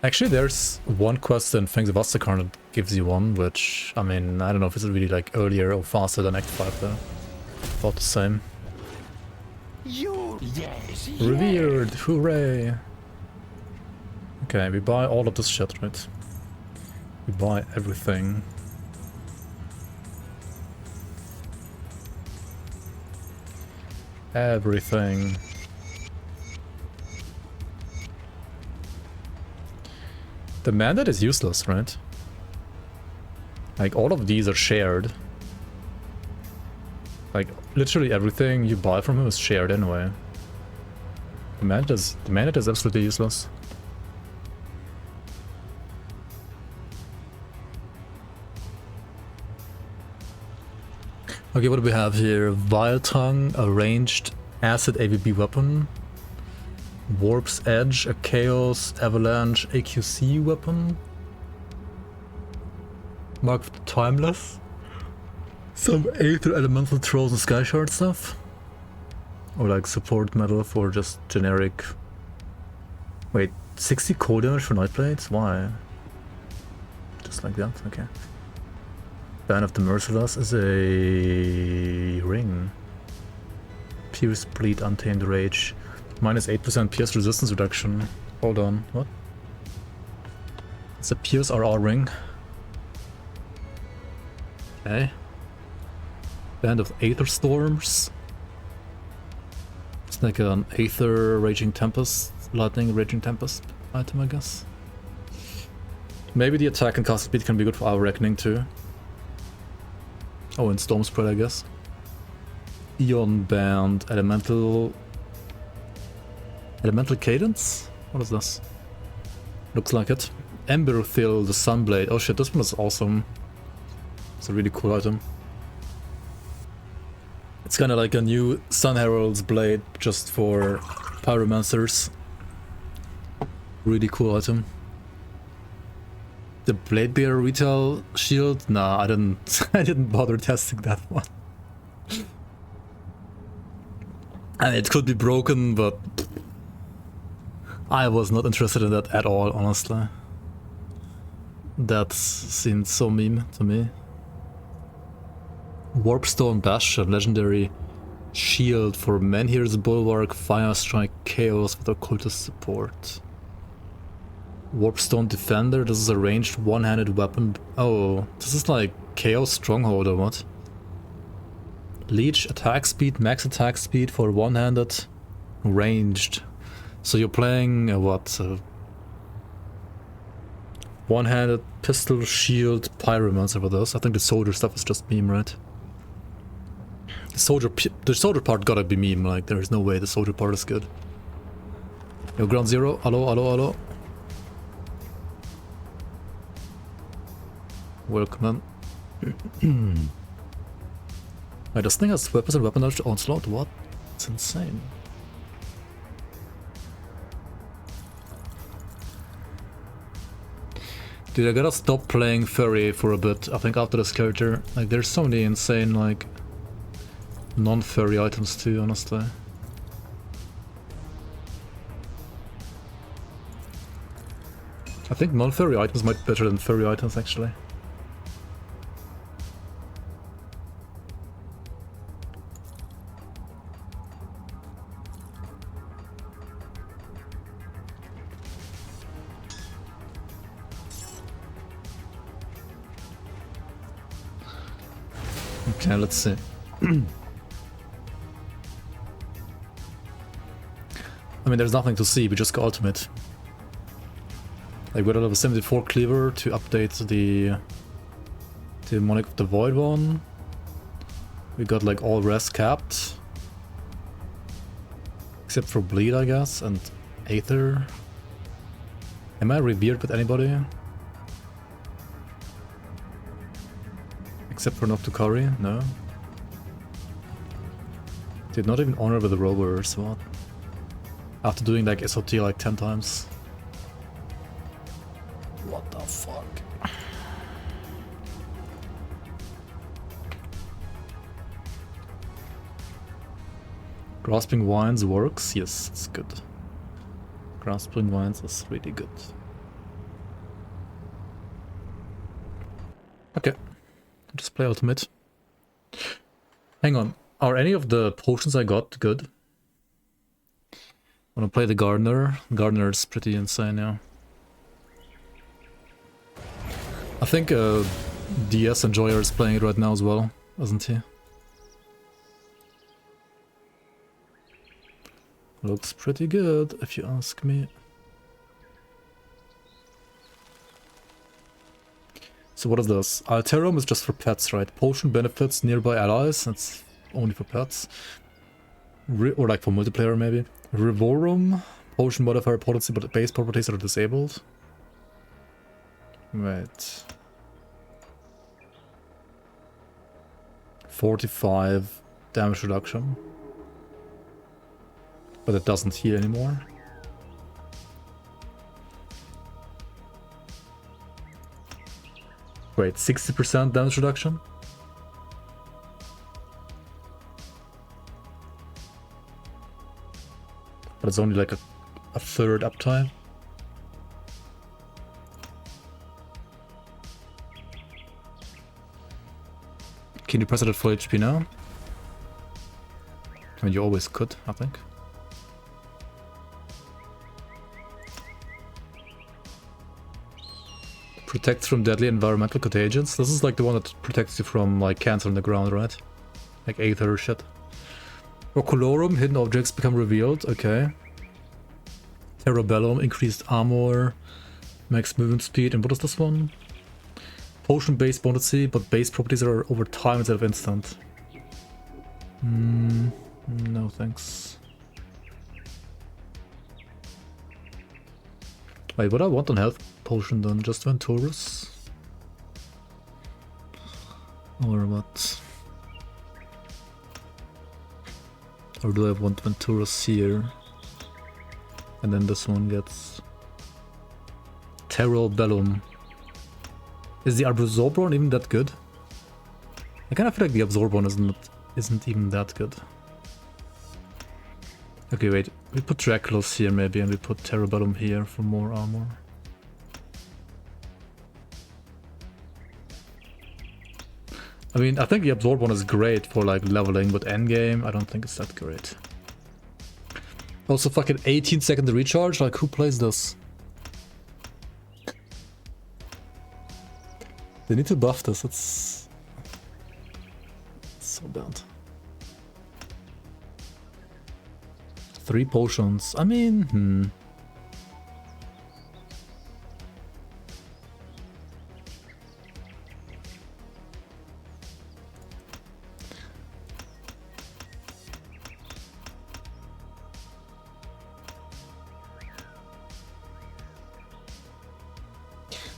S1: Actually, there's one quest in Fangs of Asterkarn that gives you one, which, I mean, I don't know if it's really like earlier or faster than Act 5 though. Thought the same.
S5: Yes.
S1: Revered! Hooray! Okay, we buy all of this shit, right? We buy everything. Everything. The mandate is useless, right? Like, all of these are shared. Like, literally everything you buy from him is shared anyway. The mandate is absolutely useless. Okay, what do we have here? Vile Tongue, a ranged acid AVB weapon. Warp's Edge, a Chaos Avalanche AQC weapon. Mark of the Timeless. Some Aether Elemental Trolls and Sky Shard stuff. Or like support metal for just generic... Wait, 60 cold damage for Nightblades? Why? Just like that? Okay. Band of the Merciless is a ring. Pierce, Bleed, Untamed Rage. Minus 8% Pierce resistance reduction. Hold on, what? It's a Pierce RR ring. Okay. Band of Aether Storms. It's like an Aether Raging Tempest, Lightning Raging Tempest item, I guess. Maybe the attack and cast speed can be good for our Reckoning too. Oh, and Storm Spread, I guess. Eon Band, Elemental Cadence? What is this? Looks like it. Emberthil, the Sunblade. Oh shit, this one is awesome. It's a really cool item. It's kind of like a new Sun Herald's blade just for pyromancers. Really cool item. The Blade Bearer retail shield? Nah, I didn't bother testing that one. And it could be broken, but I was not interested in that at all, honestly. That seemed so meme to me. Warpstone Bastion, legendary shield for Menhir's Bulwark, Fire Strike, Chaos with occultist support. Warpstone Defender, this is a ranged one-handed weapon. Oh, this is like Chaos Stronghold or what? Leech attack speed, max attack speed for one-handed, ranged. So you're playing what? One-handed pistol, shield, pyromancer for this. I think the soldier stuff is just meme, right? The soldier part gotta be meme, like there is no way the soldier part is good. Yo, Ground Zero, hello, hello, hello. Welcome in. Wait, this thing has weapons and weapon damage to onslaught? What? It's insane. Dude, I gotta stop playing furry for a bit, I think, after this character. Like, there's so many insane, like, non-furry items too, honestly. I think non-furry items might be better than furry items, actually. Okay, let's see. I mean, there's nothing to see, we just got ultimate. Like, we got a 74 cleaver to update the Demonic of the Void one. We got like all rest capped. Except for Bleed, I guess, and Aether. Am I revered with anybody? Except for Noctukari? No. Did not even honor with the rovers, what? After doing like SOT like 10 times. What the fuck? Grasping Wines works? Yes, it's good. Grasping Wines is really good. Okay. Just play Ultimate. Hang on. Are any of the potions I got good? Wanna play the Gardener? Gardener's pretty insane, yeah. I think DS Enjoyer is playing it right now as well, isn't he? Looks pretty good, if you ask me. So what is this? Alterum is just for pets, right? Potion benefits nearby allies, that's only for pets. Or like for multiplayer maybe. Revorum, potion modifier potency but base properties are disabled. Right. 45 damage reduction. But it doesn't heal anymore. Wait, 60% damage reduction? But it's only like a third uptime. Can you press it at full HP now? I mean, you always could, I think. Protects from deadly environmental contagions. This is like the one that protects you from like cancer in the ground, right? Like Aether shit. Ocolorum, hidden objects become revealed. Okay. Terrabellum, increased armor, max movement speed, and what is this one? Potion base potency, but base properties are over time instead of instant. No thanks. Wait, what I want on health potion then? Just Venturus? Or what? Or do I want Venturus here? And then this one gets Terrabellum. Is the Absorbon even that good? I kind of feel like the Absorbon isn't even that good. Okay, wait. We put Draculus here maybe, and we put Terrabellum here for more armor. I mean, I think the Absorbon is great for like leveling, but endgame, I don't think it's that great. Also fucking 18-second recharge, like who plays this? They need to buff this, it's so bad. 3 potions, I mean,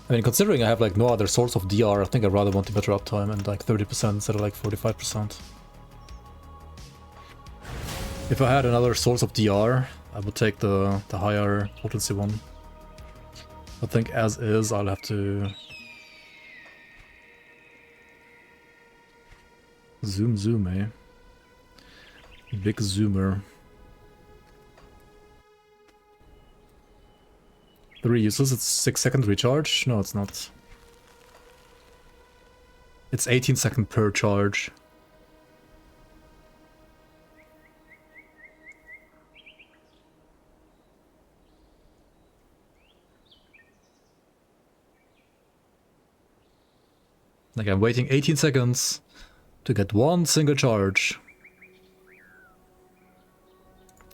S1: I mean, considering I have like no other source of DR, I think I'd rather want the better uptime and like 30% instead of like 45%. If I had another source of DR, I would take the higher potency one. I think as is, I'll have to zoom, eh? Big zoomer. 3 uses, it's 6-second recharge? No, it's not. It's 18-second per charge. Like I'm waiting 18 seconds to get 1 single charge.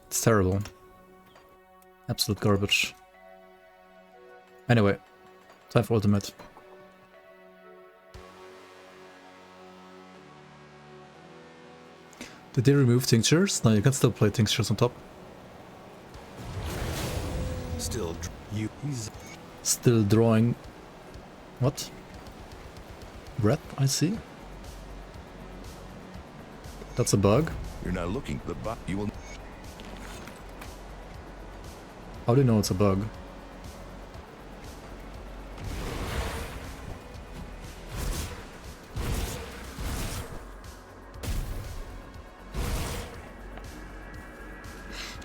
S1: It's terrible. Absolute garbage. Anyway, time for ultimate. Did they remove tinctures? No, you can still play tinctures on top. He's still drawing. What? Breath, I see. That's a bug.
S6: You're not looking for the bug. You will.
S1: How do you know it's a bug?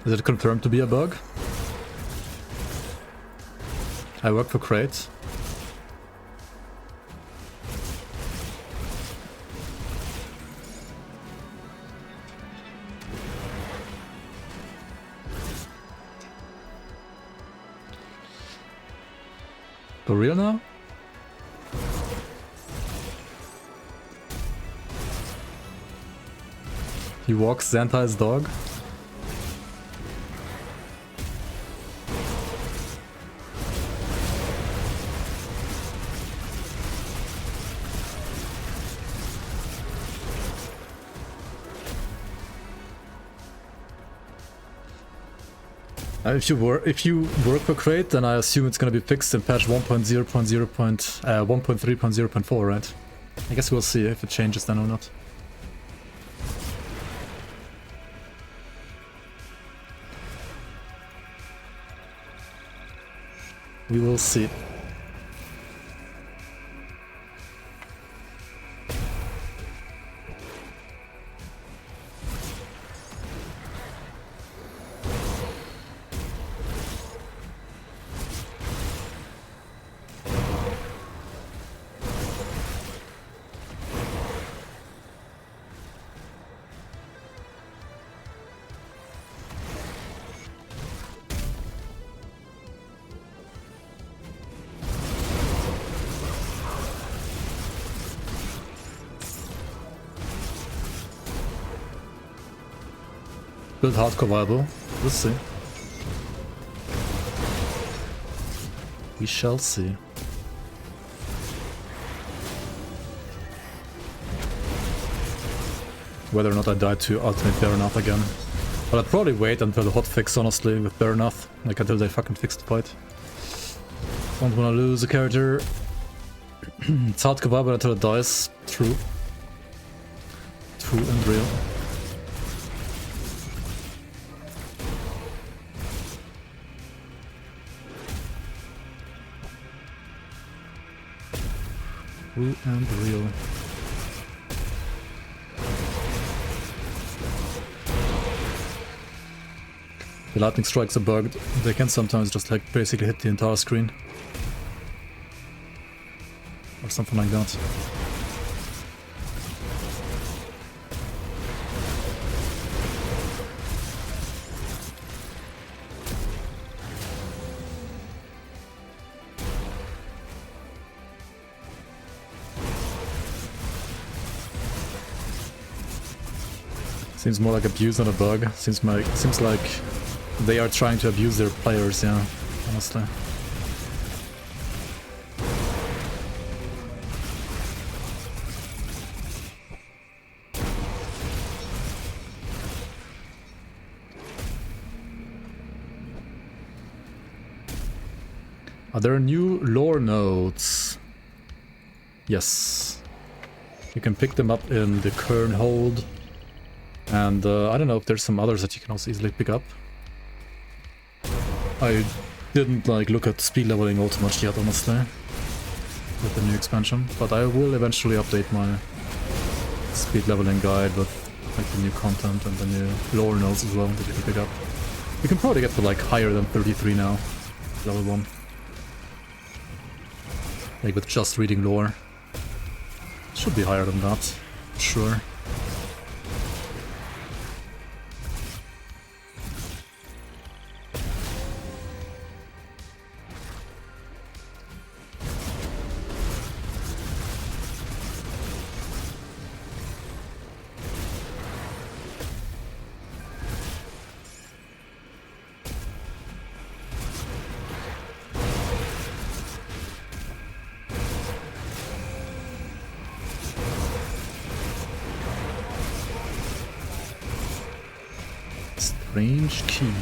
S1: Is it confirmed to be a bug? I work for Crate. For real now? He walks Xantai's dog? If you work for Crate, then I assume it's gonna be fixed in patch 1.3.0.4, right? I guess we'll see if it changes then or not. We will see. Build hardcore viable. We'll see. We shall see. Whether or not I die to alternate Baronath again. But I'd probably wait until the hotfix, honestly, with Baronath. Like until they fucking fix the fight. Don't wanna lose a character. It's hardcore viable until it dies. True. True and real. True and real. The lightning strikes are bugged. They can sometimes just like basically hit the entire screen. Or something like that. Seems more like abuse than a bug. Seems like they are trying to abuse their players, yeah, honestly. Are there new lore nodes? Yes. You can pick them up in the Kern hold. And I don't know if there's some others that you can also easily pick up. I didn't like look at speed leveling all too much yet, honestly, with the new expansion, but I will eventually update my speed leveling guide with like the new content and the new lore nodes as well that you can pick up. You can probably get to like higher than 33 now, level 1. Like with just reading lore. Should be higher than that, sure. Strange key.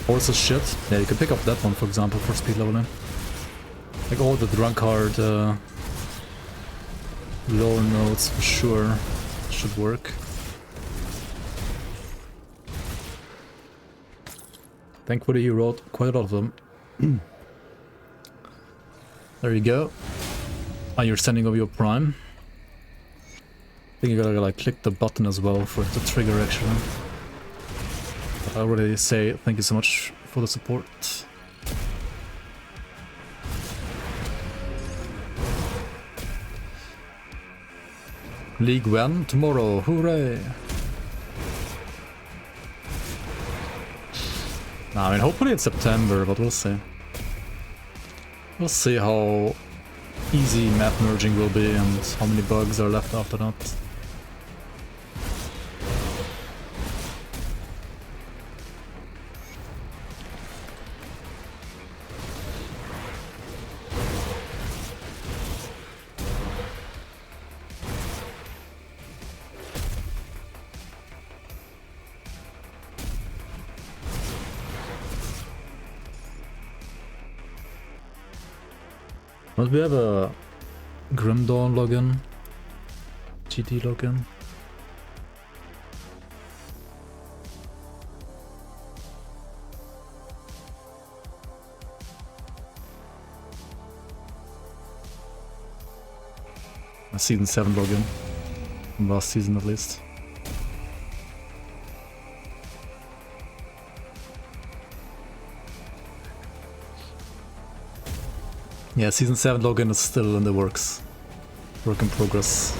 S1: Horse is shit. Yeah, you can pick up that one, for example, for speed leveling. Like all the drunkard lower notes for sure should work. Thankfully he wrote quite a lot of them. There you go. And you're sending over your prime. I think you gotta like click the button as well for it to trigger actually. I already say thank you so much for the support. League when? Tomorrow, hooray! Nah, I mean hopefully it's September, but we'll see. We'll see how easy map merging will be and how many bugs are left after that. Don't we have a Grim Dawn login? GT login? A season 7 login. From last season at least. Yeah, season 7 login is still in the works. Work in progress.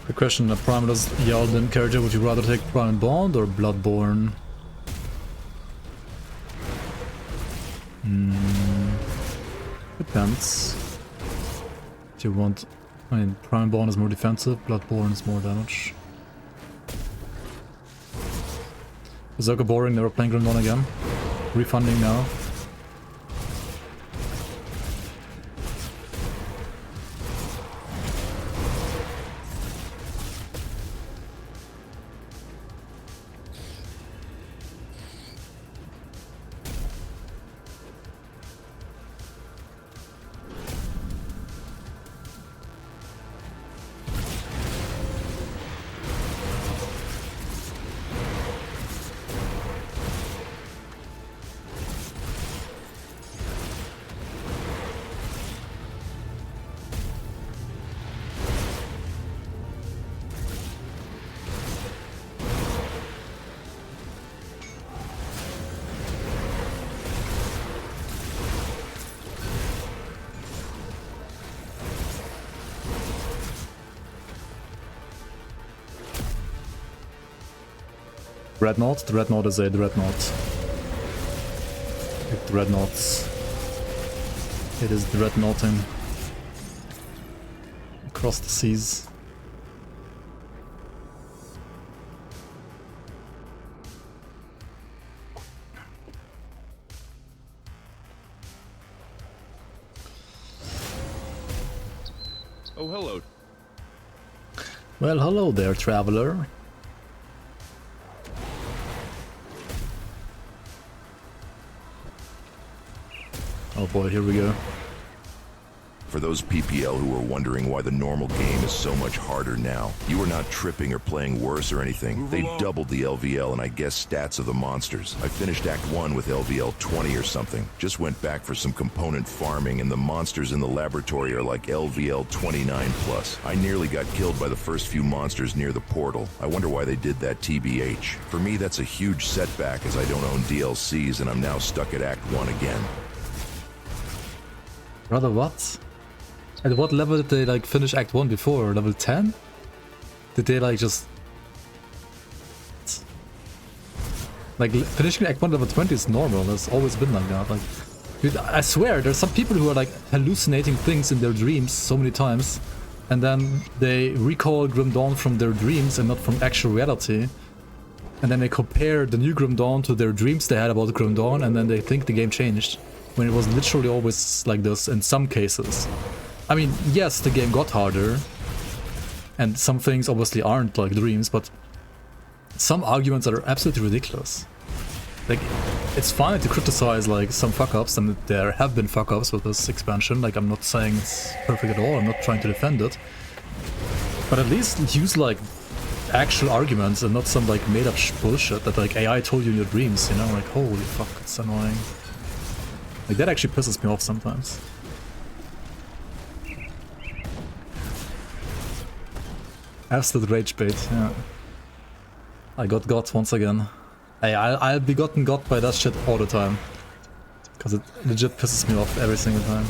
S1: The question of Primal's Yalden character, would you rather take Prime Bond or Bloodborne? Depends. Do you want... I mean, Prime Bond is more defensive, Bloodborne is more damage. Berserker boring, never playing Grim Dawn again. Refunding now. Dreadnought? The Dreadnought is a Dreadnought. Pick Dreadnoughts. It is Dreadnoughting. Across the seas.
S6: Oh, hello.
S1: Well, hello there, traveler. Oh boy, here we go.
S6: For those PPL who are wondering why the normal game is so much harder now, you are not tripping or playing worse or anything. They doubled the LVL and I guess stats of the monsters. I finished Act 1 with LVL 20 or something. Just went back for some component farming and the monsters in the laboratory are like LVL 29 plus. I nearly got killed by the first few monsters near the portal. I wonder why they did that TBH. For me, that's a huge setback as I don't own DLCs and I'm now stuck at Act 1 again.
S1: Brother, what? At what level did they like finish Act 1 before? Level 10? Did they like just... Like finishing Act 1 level 20 is normal, that's always been like that. Like Dude, I swear, there's some people who are like hallucinating things in their dreams so many times, and then they recall Grim Dawn from their dreams and not from actual reality. And then they compare the new Grim Dawn to their dreams they had about Grim Dawn, and then they think the game changed. When it was literally always like this in some cases. I mean, yes, the game got harder, and some things obviously aren't like dreams, but some arguments are absolutely ridiculous. Like, it's fine to criticize like some fuck-ups, and there have been fuck-ups with this expansion. Like, I'm not saying it's perfect at all, I'm not trying to defend it. But at least use like actual arguments and not some like made-up bullshit that like AI told you in your dreams, you know? Like, holy fuck, it's annoying. Like, that actually pisses me off sometimes. Absolute rage bait, yeah. I got once again. Hey, I'll be gotten got by that shit all the time. Because it legit pisses me off every single time.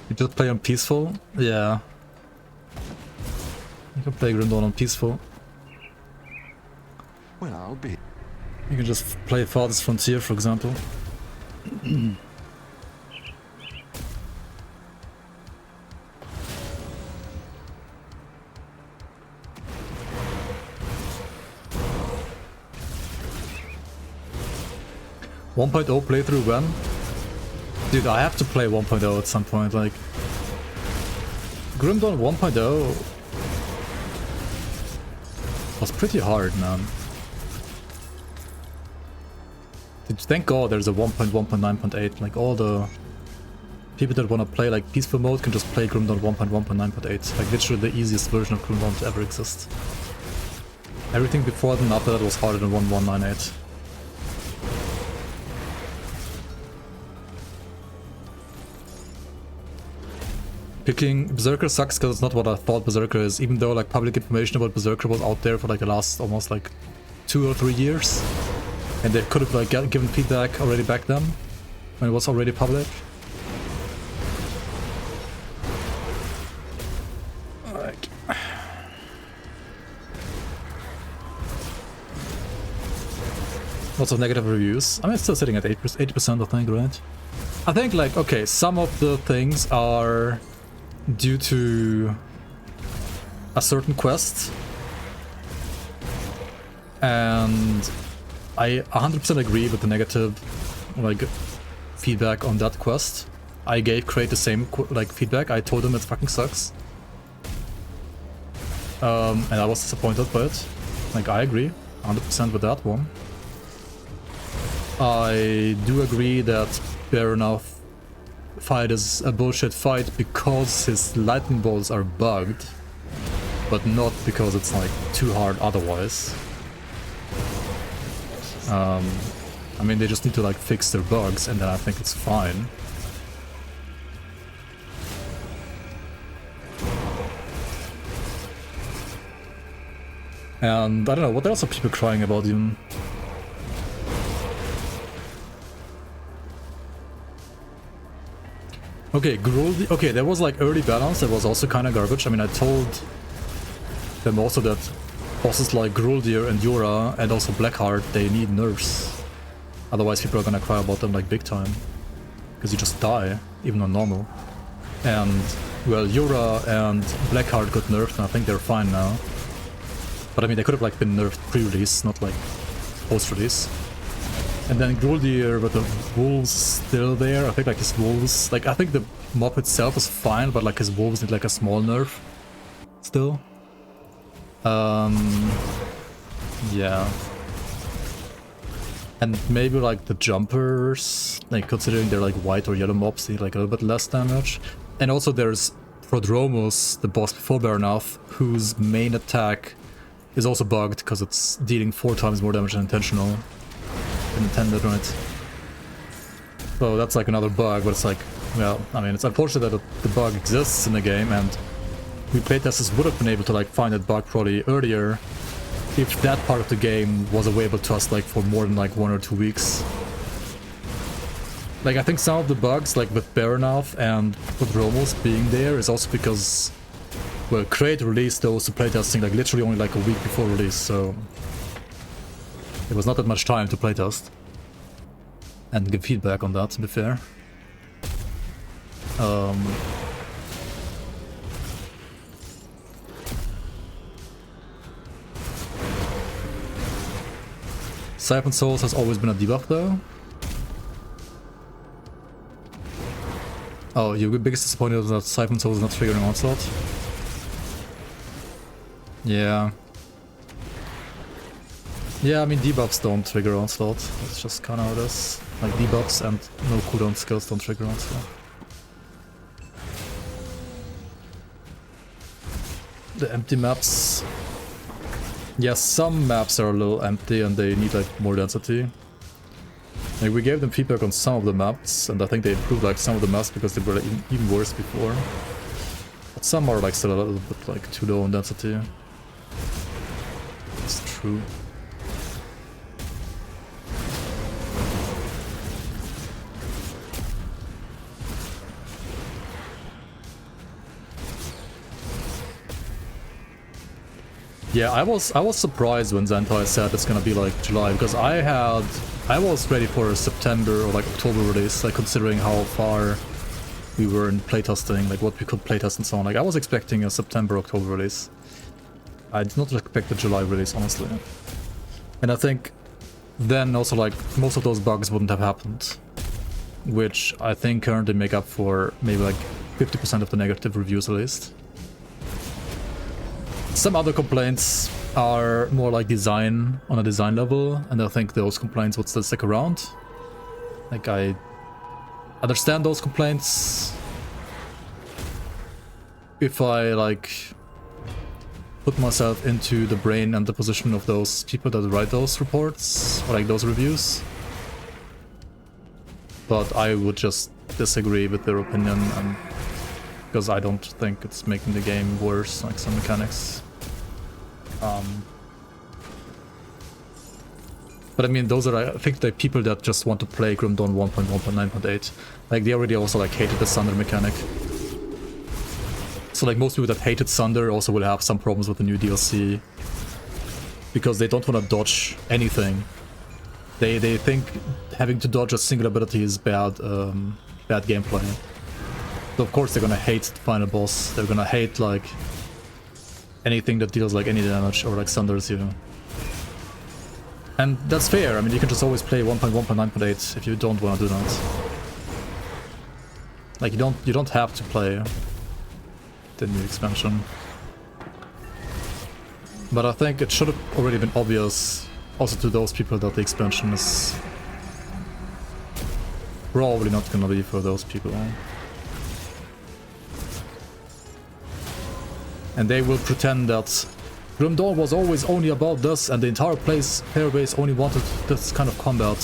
S1: You just play on peaceful? Yeah. You can play Grim Dawn on peaceful.
S7: Well, I'll be.
S1: You can just play Farthest Frontier, for example. .1.0 playthrough when? Dude, I have to play 1.0 at some point, like... Grim Dawn 1.0 was pretty hard, man. Thank God there's a 1.1.9.8, like all the people that want to play like peaceful mode can just play Grim Dawn 1.1.9.8, like literally the easiest version of Grim Dawn to ever exist. Everything before that and after that was harder than 1.1.9.8. Picking Berserker sucks because it's not what I thought Berserker is, even though like public information about Berserker was out there for like the last almost like 2 or 3 years. And they could have like given feedback already back then, when it was already public. Like... Lots of negative reviews. I mean, it's still sitting at 80%, I think, right? I think like, okay, some of the things are due to a certain quest, and I 100% agree with the negative like feedback on that quest. I gave Crate the same like feedback. I told him it fucking sucks, and I was disappointed by it. Like, I agree 100% with that one. I do agree that fair enough fight is a bullshit fight because his lightning bolts are bugged, but not because it's like too hard otherwise. I mean, they just need to like fix their bugs, and then I think it's fine. And I don't know, what else are people crying about even? Okay, Gruul, okay, there was like early balance that was also kind of garbage. I mean, I told them also that bosses like Gruldir and Yura and also Blackheart, they need nerfs. Otherwise people are gonna cry about them like big time. Because you just die, even on normal. And, well, Yura and Blackheart got nerfed and I think they're fine now. But I mean, they could have like been nerfed pre-release, not like post-release. And then Gruldir with the wolves still there. I think like his wolves, like I think the mob itself is fine, but like his wolves need like a small nerf still. Yeah. And maybe like the jumpers, like considering they're like white or yellow mobs, need like a little bit less damage. And also there's Prodromus, the boss before Baronath, whose main attack is also bugged because it's dealing 4 times more damage than intentional. Intended, right? So that's like another bug, but it's like, well, I mean, it's unfortunate that the bug exists in the game, and we playtesters would have been able to like find that bug probably earlier if that part of the game was available to us like for more than like 1 or 2 weeks. Like, I think some of the bugs, like with Baronath and with Romos being there, is also because, well, Crate released those to playtesting like literally only like a week before release, so it was not that much time to playtest and give feedback on that, to be fair. Siphon Souls has always been a debuff though. Oh, your biggest disappointment is that Siphon Souls is not triggering Onslaught? Yeah. Yeah, I mean debuffs don't trigger Onslaught. That's just kinda how it is. Like debuffs and no cooldown skills don't trigger Onslaught. The empty maps. Yeah, some maps are a little empty and they need like more density. Like we gave them feedback on some of the maps and I think they improved like some of the maps because they were like, even worse before. But some are like still a little bit like too low in density. It's true. Yeah, I was surprised when Zentai said it's gonna be like July, because I was ready for a September or like October release, like considering how far we were in playtesting, like what we could playtest and so on. Like I was expecting a September, October release. I did not expect a July release, honestly. And I think then also like most of those bugs wouldn't have happened, which I think currently make up for maybe like 50% of the negative reviews at least. Some other complaints are more like design, on a design level, and I think those complaints would still stick around. Like, I understand those complaints if I, like, put myself into the brain and the position of those people that write those reports, or like those reviews. But I would just disagree with their opinion, and because I don't think it's making the game worse, like some mechanics. But I mean, those are, I think, the people that just want to play Grim Dawn 1.1.9.8. Like, they already also, like, hated the Sunder mechanic. So, like, most people that hated Sunder also will have some problems with the new DLC. Because they don't want to dodge anything. They think having to dodge a single ability is bad, bad gameplay. So, of course, they're gonna hate the final boss. They're gonna hate, like, anything that deals, like, any damage or, like, Sunders you. And that's fair. I mean, you can just always play 1.1.9.8 if you don't want to do that. Like, you don't have to play the new expansion. But I think it should have already been obvious also to those people that the expansion is probably not gonna be for those people. And they will pretend that Grim Dawn was always only about this and the entire player base only wanted this kind of combat.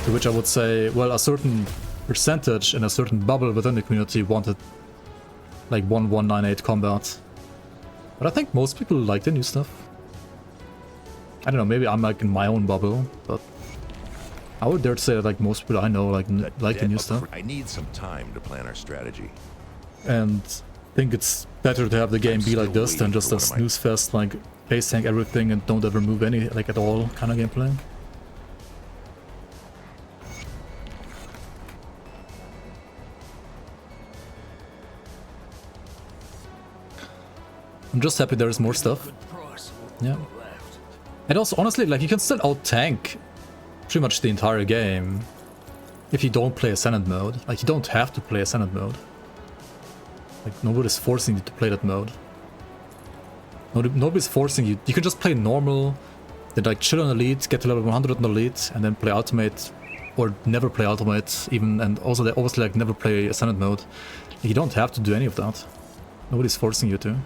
S1: To which I would say, well, a certain percentage in a certain bubble within the community wanted like 1198 combat. But I think most people like the new stuff. I don't know, maybe I'm like in my own bubble, but I would dare to say that like most people I know like the new stuff.
S6: I need some time to plan our strategy.
S1: And I think it's better to have the game be like this than just a snooze fest, like base tank everything and don't ever move any, like at all kind of gameplay. I'm just happy there's more stuff. Yeah. And also, honestly, like you can still out-tank pretty much the entire game if you don't play Ascendant mode. Like you don't have to play Ascendant mode. Like, nobody's forcing you to play that mode. Nobody's forcing you. You can just play normal, then like chill on Elite, get to level 100 on Elite, and then play Ultimate, or never play Ultimate, even, and also they obviously like never play Ascendant mode. Like, you don't have to do any of that. Nobody's forcing you to.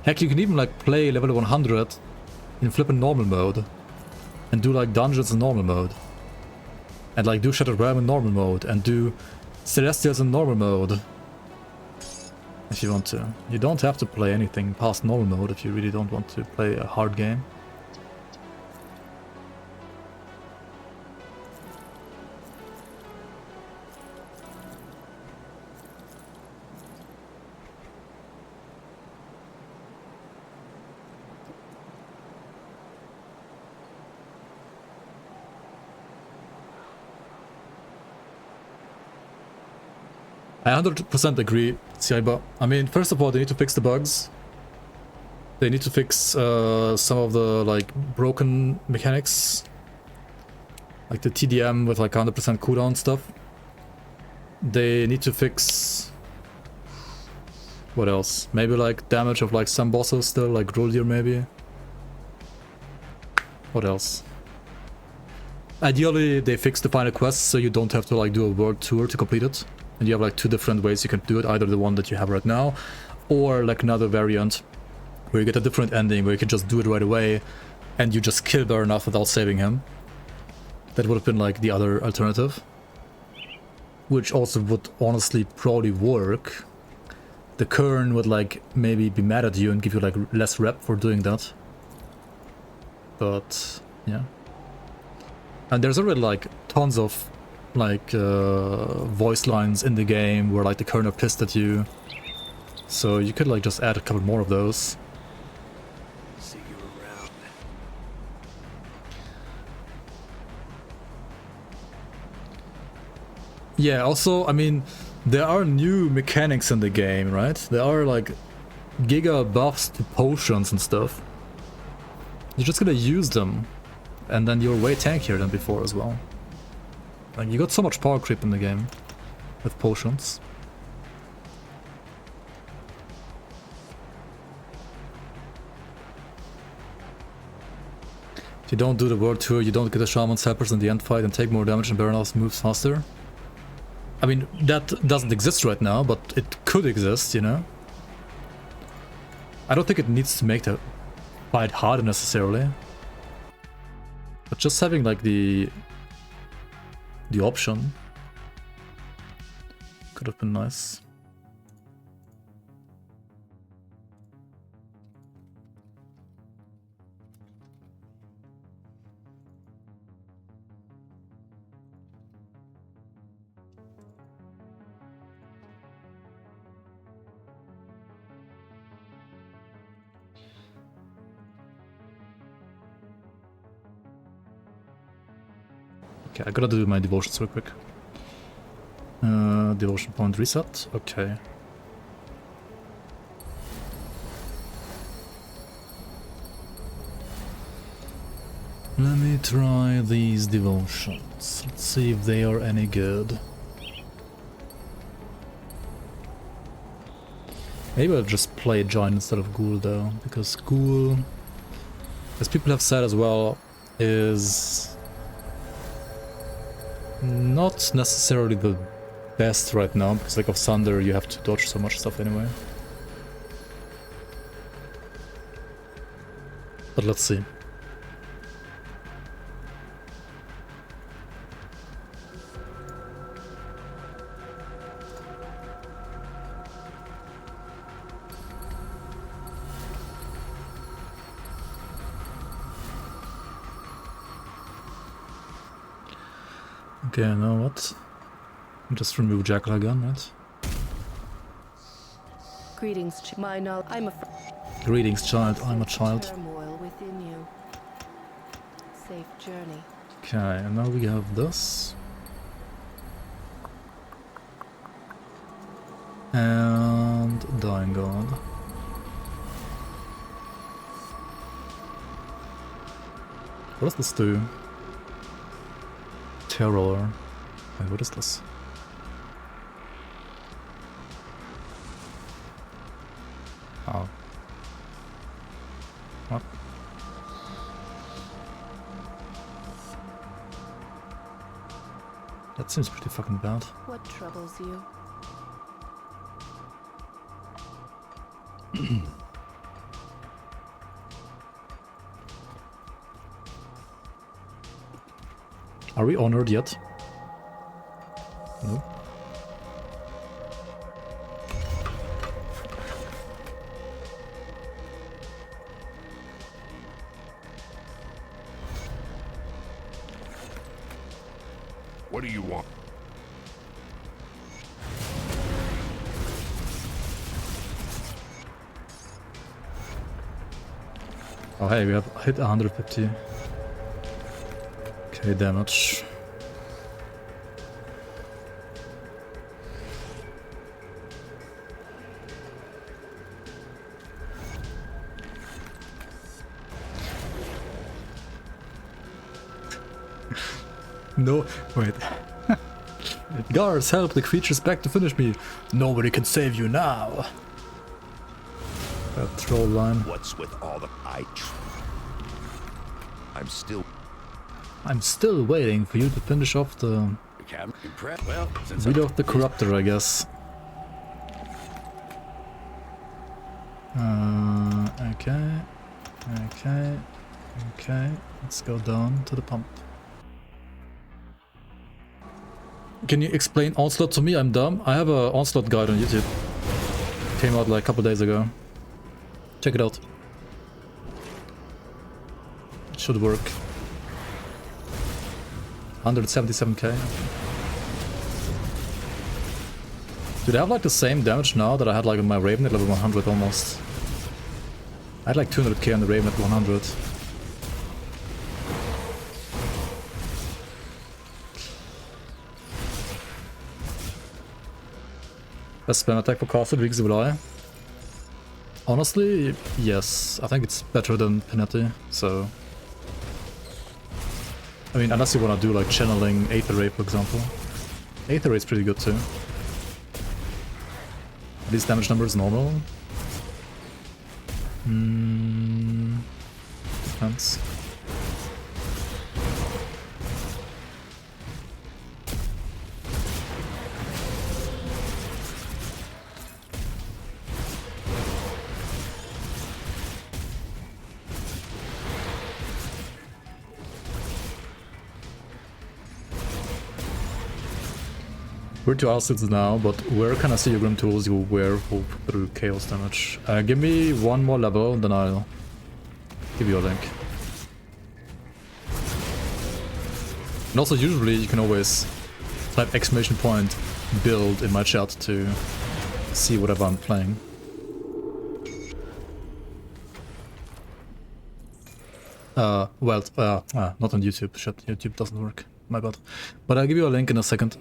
S1: Heck, you can even like play level 100 in flippin' normal mode, and do like dungeons in normal mode. And like do Shattered Realm in normal mode, and do Celestials in normal mode, if you want to. You don't have to play anything past normal mode if you really don't want to play a hard game. I 100% agree, Siaiba. I mean, first of all, they need to fix the bugs. They need to fix some of the like broken mechanics, like the TDM with like 100% cooldown stuff. They need to fix what else? Maybe like damage of like some bosses still, like Roldir maybe. What else? Ideally, they fix the final quest so you don't have to like do a world tour to complete it. And you have like 2 different ways you can do it, either the one that you have right now, or like another variant where you get a different ending where you can just do it right away and you just kill Burnoff without saving him. That would have been like the other alternative, which also would honestly probably work. The Kern would like maybe be mad at you and give you like less rep for doing that. But yeah. And there's already like tons of like voice lines in the game where like the Kern are pissed at you. So you could like just add a couple more of those.
S4: See you around.
S1: Yeah, also, I mean, there are new mechanics in the game, right? There are like giga buffs to potions and stuff. You're just gonna use them, and then you're way tankier than before as well. Like, you got so much power creep in the game with potions. If you don't do the world tour, you don't get the Shaman's Helpers in the end fight and take more damage and Baronoff's moves faster. I mean, that doesn't exist right now, but it could exist, you know? I don't think it needs to make the fight harder necessarily. But just having like the option could have been nice. Okay, I gotta do my devotions real quick. Devotion point reset. Okay. Let me try these devotions. Let's see if they are any good. Maybe I'll just play Giant instead of Ghoul though, because Ghoul, as people have said as well, is not necessarily the best right now, because like of Thunder you have to dodge so much stuff anyway. But let's see. Okay, I know what. Just remove Jackal again, right?
S3: Greetings, I'm a
S1: Greetings, child. I'm a child.
S3: turmoil within you. Safe journey.
S1: Okay, and now we have this. And Dying God. What does this do? Terror. Wait, what is this? Oh. What? That seems pretty fucking bad.
S3: What troubles you?
S1: Are we honored yet? No.
S6: What do you want?
S1: Oh hey, we have hit 150. Okay, damage. No, wait. Guards, help the creature's back to finish me. Nobody can save you now. That troll line.
S6: What's with all the
S1: I'm still waiting for you to finish off the
S4: Well, since
S1: Read off the Corruptor, I guess. Okay. Let's go down to the pump. Can you explain Onslaught to me? I'm dumb. I have a Onslaught guide on YouTube. Came out like a couple days ago. Check it out. It should work. 177k. Dude, I have like the same damage now that I had like on my Raven at level 100 almost. I had like 200k on the Raven at 100. Best spam attack for Castle, Weeks of Eye. Honestly, yes. I think it's better than Pinetti, so... I mean, unless you want to do like channeling Aether Ray, for example. Aether Ray is pretty good too. Are these damage numbers normal? Depends. We're 2 assets now, but where can I see your Grimtools, you Werewolf through chaos damage? Give me one more level, then I'll give you a link. And also usually you can always type exclamation point build in my chat to see whatever I'm playing. Not on YouTube. Shit, YouTube doesn't work. My bad. But I'll give you a link in a second.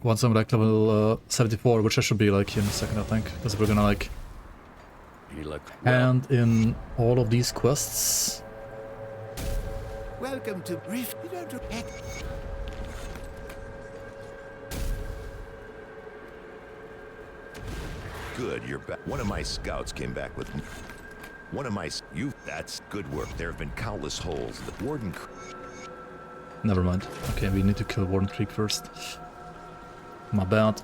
S1: Once I'm like level 74, which I should be like in a second, I think, because we're gonna like hand in all of these quests.
S5: Welcome to Rift. You don't
S6: Good, you're back. One of my scouts came back with that's good work. There have been countless holes. The Warden...
S1: Never mind. Okay, we need to kill Warden Creek first. My bad.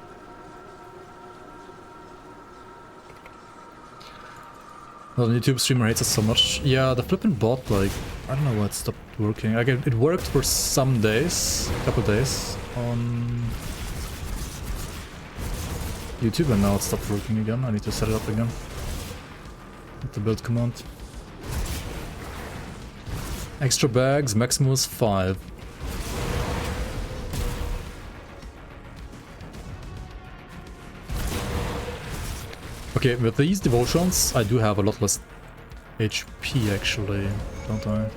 S1: Well, the YouTube streamer hates us so much. Yeah, the flippin' bot, like, I don't know why it stopped working. Like, it worked for some days, a couple days on YouTube, and now it stopped working again. I need to set it up again with the build command. Extra bags, maximum is 5. Okay, with these devotions, I do have a lot less HP actually, don't I?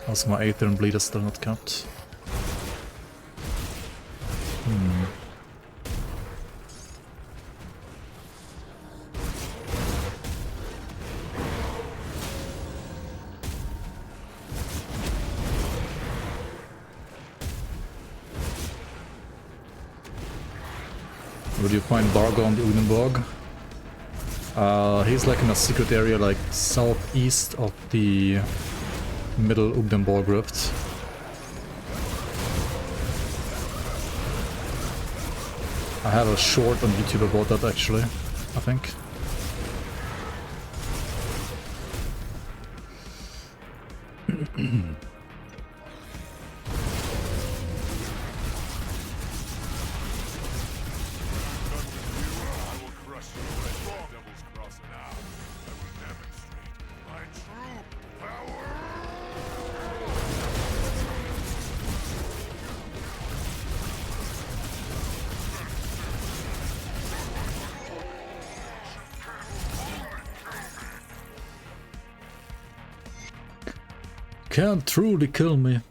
S1: Also my Aether and Bleed is still not capped. Where do you find Bargo on the Udenborg? He's like in a secret area like southeast of the middle Udenborg rift. I have a short on YouTube about that actually, I think. Can't truly kill me.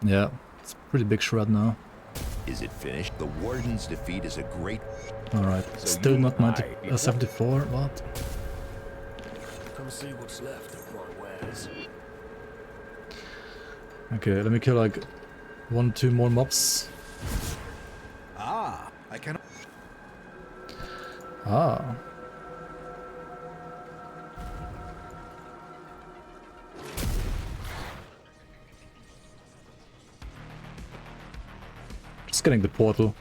S1: Yeah, it's a pretty big shred now.
S6: Is it finished? The Warden's defeat is a great...
S1: Alright, still not 74, what?
S4: Come see what's left of my wares.
S1: Okay, let me kill like 1-2 more mobs.
S7: Ah, I cannot.
S1: Ah. Just getting the portal.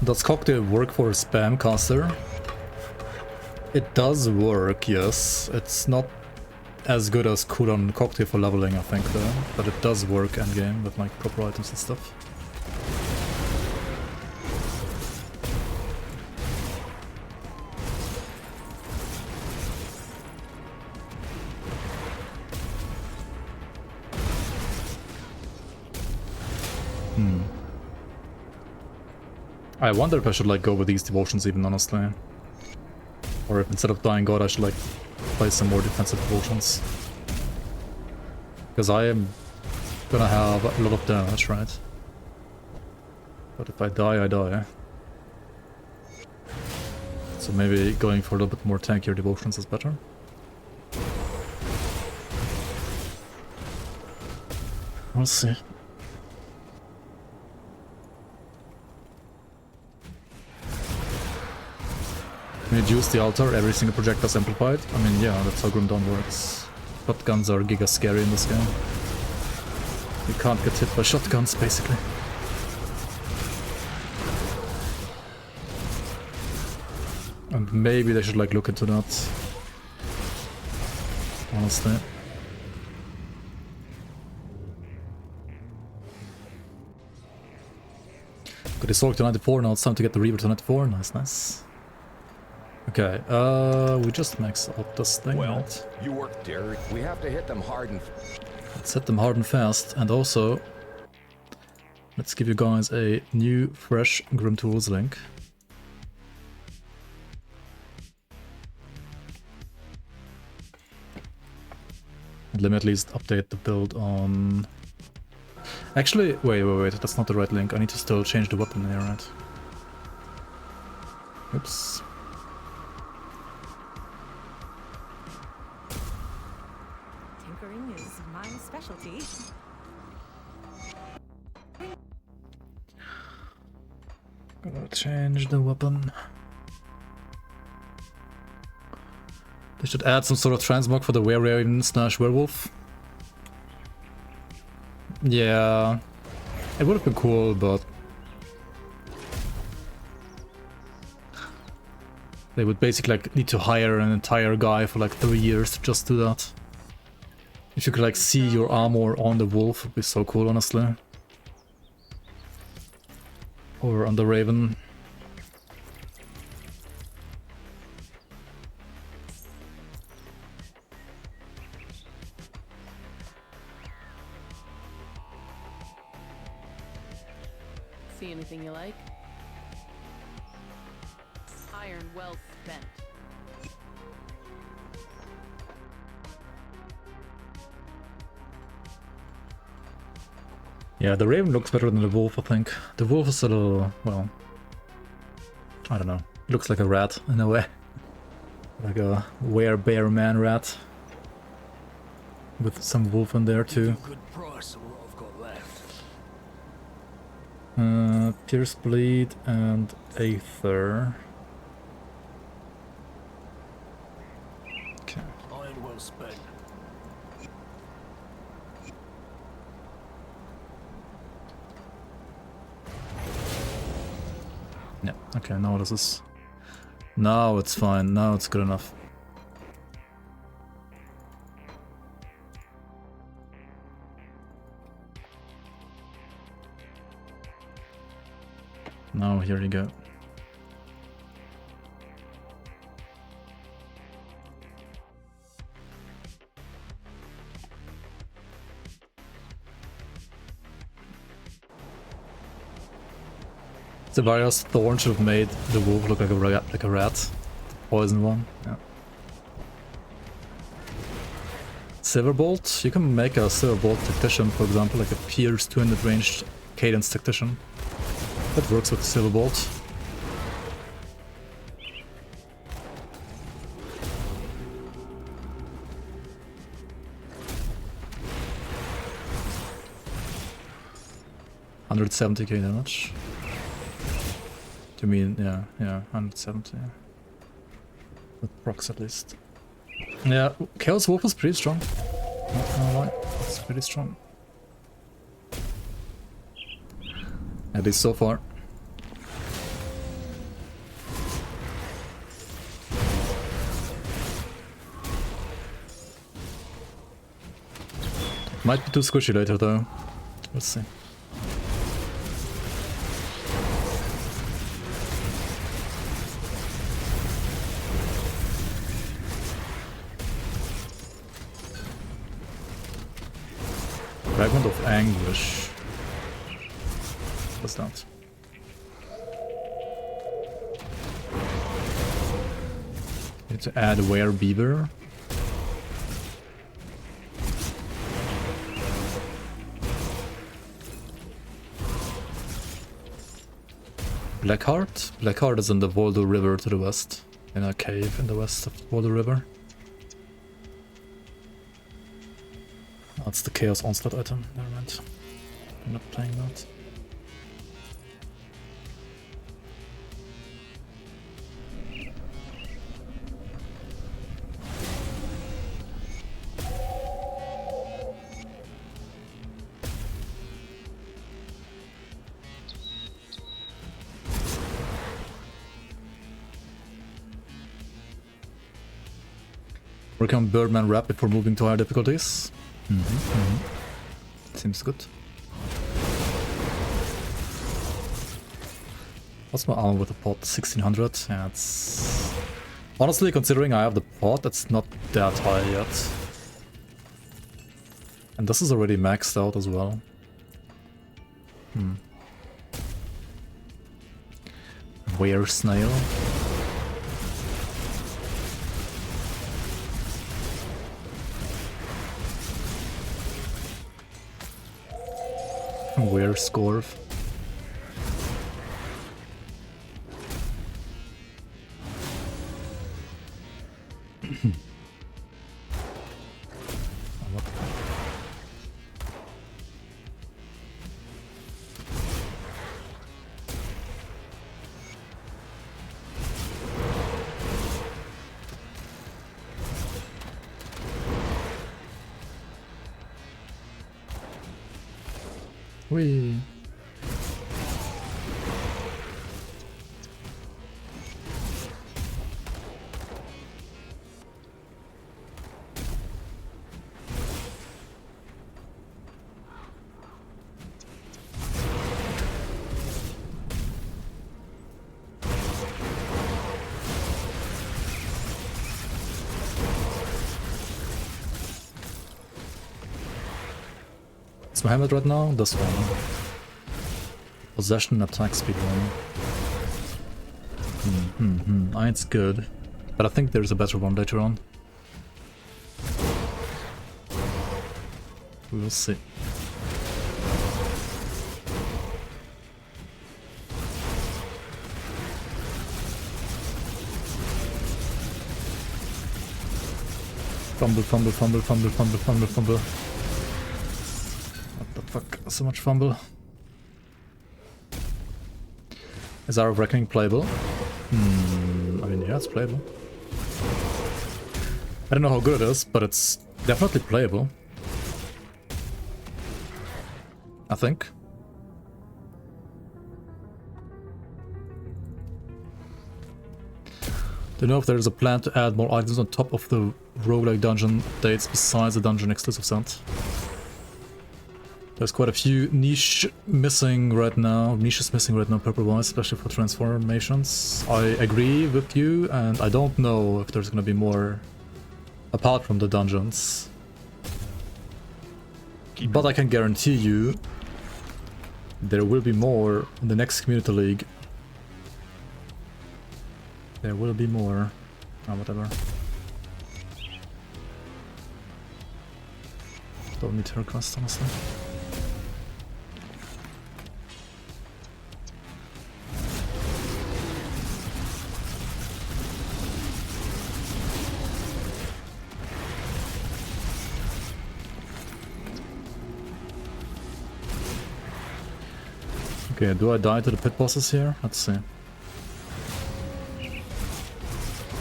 S1: Does cocktail work for a spam caster? It does work, yes. It's not as good as cooldown cocktail for leveling, I think, though. But it does work endgame with like proper items and stuff. I wonder if I should like go with these devotions even, honestly. Or if instead of Dying God I should like play some more defensive devotions. Because I am gonna have a lot of damage, right? But if I die, I die. So maybe going for a little bit more tankier devotions is better. We'll see. Reduce the altar, every single projectile is amplified. I mean, yeah, that's how Grimtools works. Shotguns are giga scary in this game. You can't get hit by shotguns, basically. And maybe they should like look into that. Honestly. Got the Sork to 94, now it's time to get the Reaver to 94. Nice, nice. Okay, we just max out this thing, right?
S5: You work, Derek. We have to hit them hard and...
S1: Let's hit them hard and fast, and also... Let's give you guys a new, fresh Grimtools link. And let me at least update the build on... Actually, wait, that's not the right link. I need to still change the weapon here, right? Oops.
S8: Tinkering is my specialty.
S1: Gonna change the weapon. They should add some sort of transmog for the Werewolf/Werewolf. Yeah, it would have been cool, but they would basically like need to hire an entire guy for like 3 years to just do that. If you could like see your armor on the wolf, it would be so cool, honestly. Or on the Raven.
S2: See anything you like? Iron well spent.
S1: Yeah, the Raven looks better than the wolf, I think. The wolf is a little, well, I don't know. It looks like a rat in a way. Like a bear man rat. With some wolf in there too.
S4: Good price on what I've got left.
S1: Pierce Bleed and Aether. Okay.
S4: Iron well spent.
S1: Yeah, okay, now this is... Now it's fine, now it's good enough. Now here you go. Zavaria's thorn should have made the wolf look like a rat. The poison one, yeah. Silverbolt? You can make a Silverbolt tactician, for example, like a Pierce 200 ranged cadence tactician. That works with Silverbolt. 170k damage. Do you mean, yeah, 170, yeah. With procs at least. Yeah, Chaos Wolf is pretty strong. Not gonna lie, it's pretty strong. At least so far. Might be too squishy later though. Let's see. Fragment of Anguish. What's that? Need to add Werebeaver. Blackheart? Blackheart is in the Voldo River to the west. In a cave in the west of the Voldo River. That's the Chaos Onslaught item. Never mind. I'm not playing that. Working on Birdman Wrap before moving to higher difficulties. Seems good. What's my armor with the pot? 1600? Yeah, it's... Honestly, considering I have the pot, it's not that high yet. And this is already maxed out as well. Were Snail. Were Scorf. Whee. What's my helmet right now? This one. Possession attack speed one. It's good. But I think there's a better one later on. We will see. Fumble, fumble, fumble, fumble, fumble, fumble, fumble. What the fuck? So much fumble. Is Hour of Reckoning playable? I mean, yeah, it's playable. I don't know how good it is, but it's definitely playable. I think. Do you know if there's a plan to add more items on top of the roguelike dungeon updates besides the dungeon exclusive set? There's quite a few niches missing right now, purple-wise, especially for transformations. I agree with you, and I don't know if there's gonna be more apart from the dungeons. But I can guarantee you there will be more in the next community league. There will be more. Oh, whatever. Don't need to request, honestly. Okay, do I die to the pit bosses here? Let's see.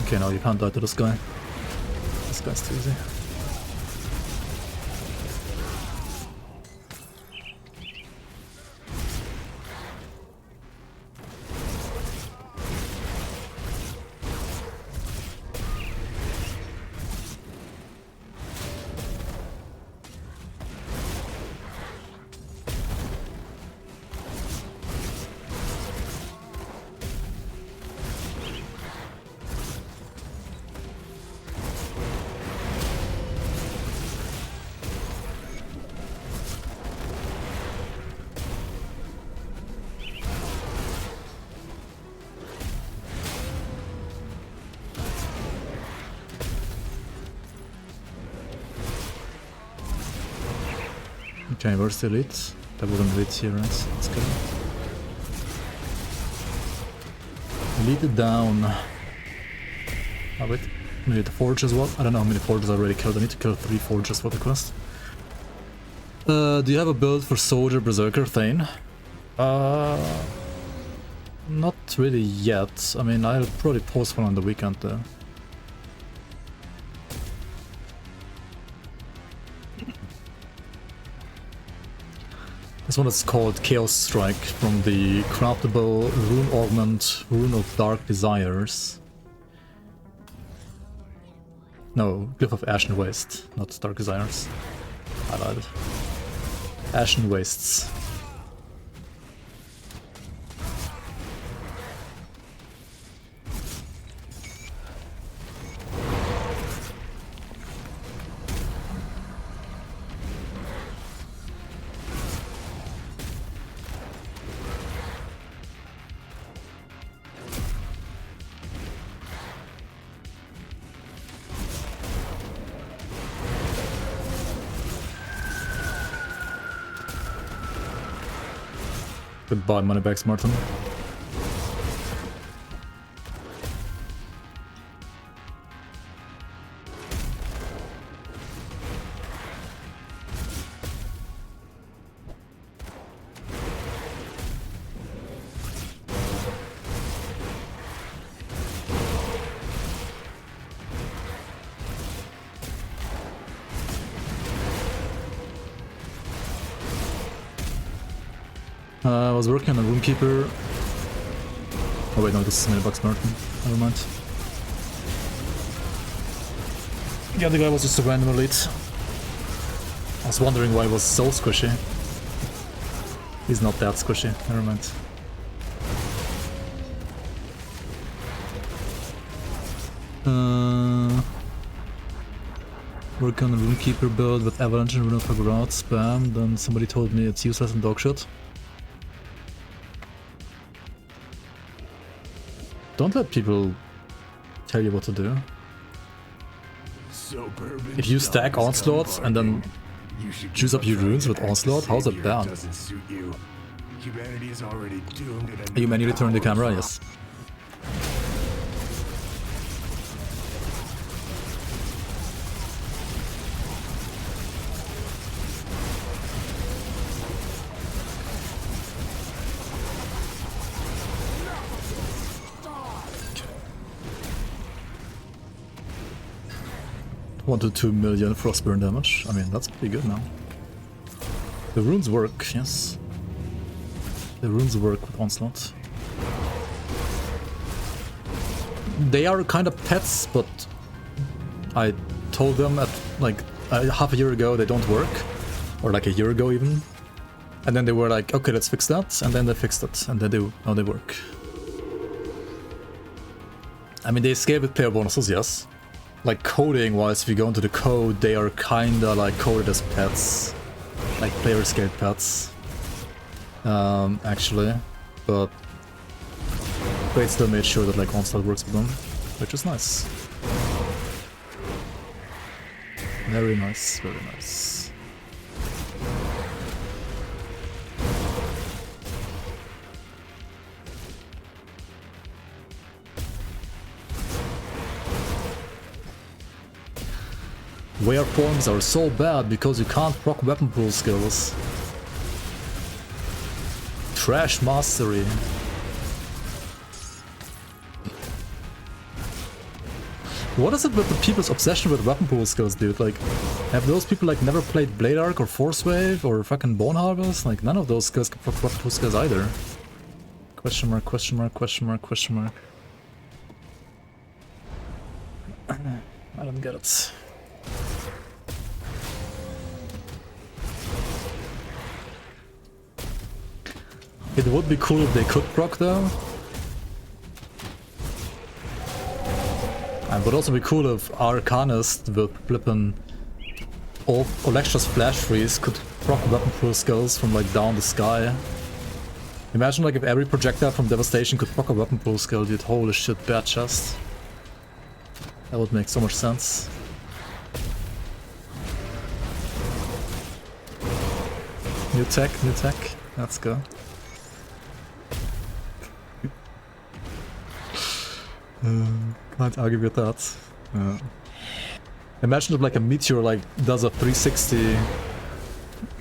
S1: Okay, no, you can't die to this guy. This guy's too easy. Okay, where's the elite? That wasn't elite here, right? Let's go. Lead it down. Oh wait, maybe the forge as well? I don't know how many forges I already killed. I need to kill 3 forges for the quest. Do you have a build for Soldier, Berserker, Thane? Not really yet. I mean, I'll probably post one on the weekend though. This one is called Chaos Strike from the craftable rune augment, Rune of Dark Desires. No, Glyph of Ashen Waste, not Dark Desires. I lied. Ashen Wastes. Goodbye, moneybags, Martin. I was working on a Runekeeper. Oh wait, no, this is Moneybags Martin. Never mind. Yeah, the guy was just a random elite. I was wondering why he was so squishy. He's not that squishy, never mind. Work on a Runekeeper build with Avalanche and Rune of Haggarad spam, then somebody told me it's useless and dogshit. Don't let people tell you what to do. If you stack Onslaught and then choose up your runes with Onslaught, how's that bad? You manually turn the camera? Yes. $1 to 2 million frostburn damage. I mean, that's pretty good now. The runes work, yes. The runes work with Onslaught. They are kind of pets, but I told them at like half a year ago they don't work, or like a year ago even. And then they were like, okay, let's fix that, and then they fixed it, and then now they work. I mean, they scale with player bonuses, yes. Like coding wise, if you go into the code, they are kinda like coded as pets. Like player scaled pets. Actually. But it still made sure that like Onslaught works with them. Which is nice. Very nice, very nice. Wareforms are so bad because you can't proc weapon pool skills. trash mastery. What is it with the people's obsession with weapon pool skills, dude? Like, have those people like never played Blade Arc or Force Wave or fucking Bone Harvest? Like, none of those skills can proc weapon pool skills either. Question mark, question mark, question mark, question mark. I don't get it. It would be cool if they could proc though. And would also be cool if Arcanist with flippin' or Electra's Flash Freeze could proc weapon pool skills from like down the sky. Imagine like if every projectile from Devastation could proc a weapon pool skill, dude. Holy shit, bad chest. That would make so much sense. New tech, new tech. Let's go. Can't argue with that. Imagine if like a meteor like does a 360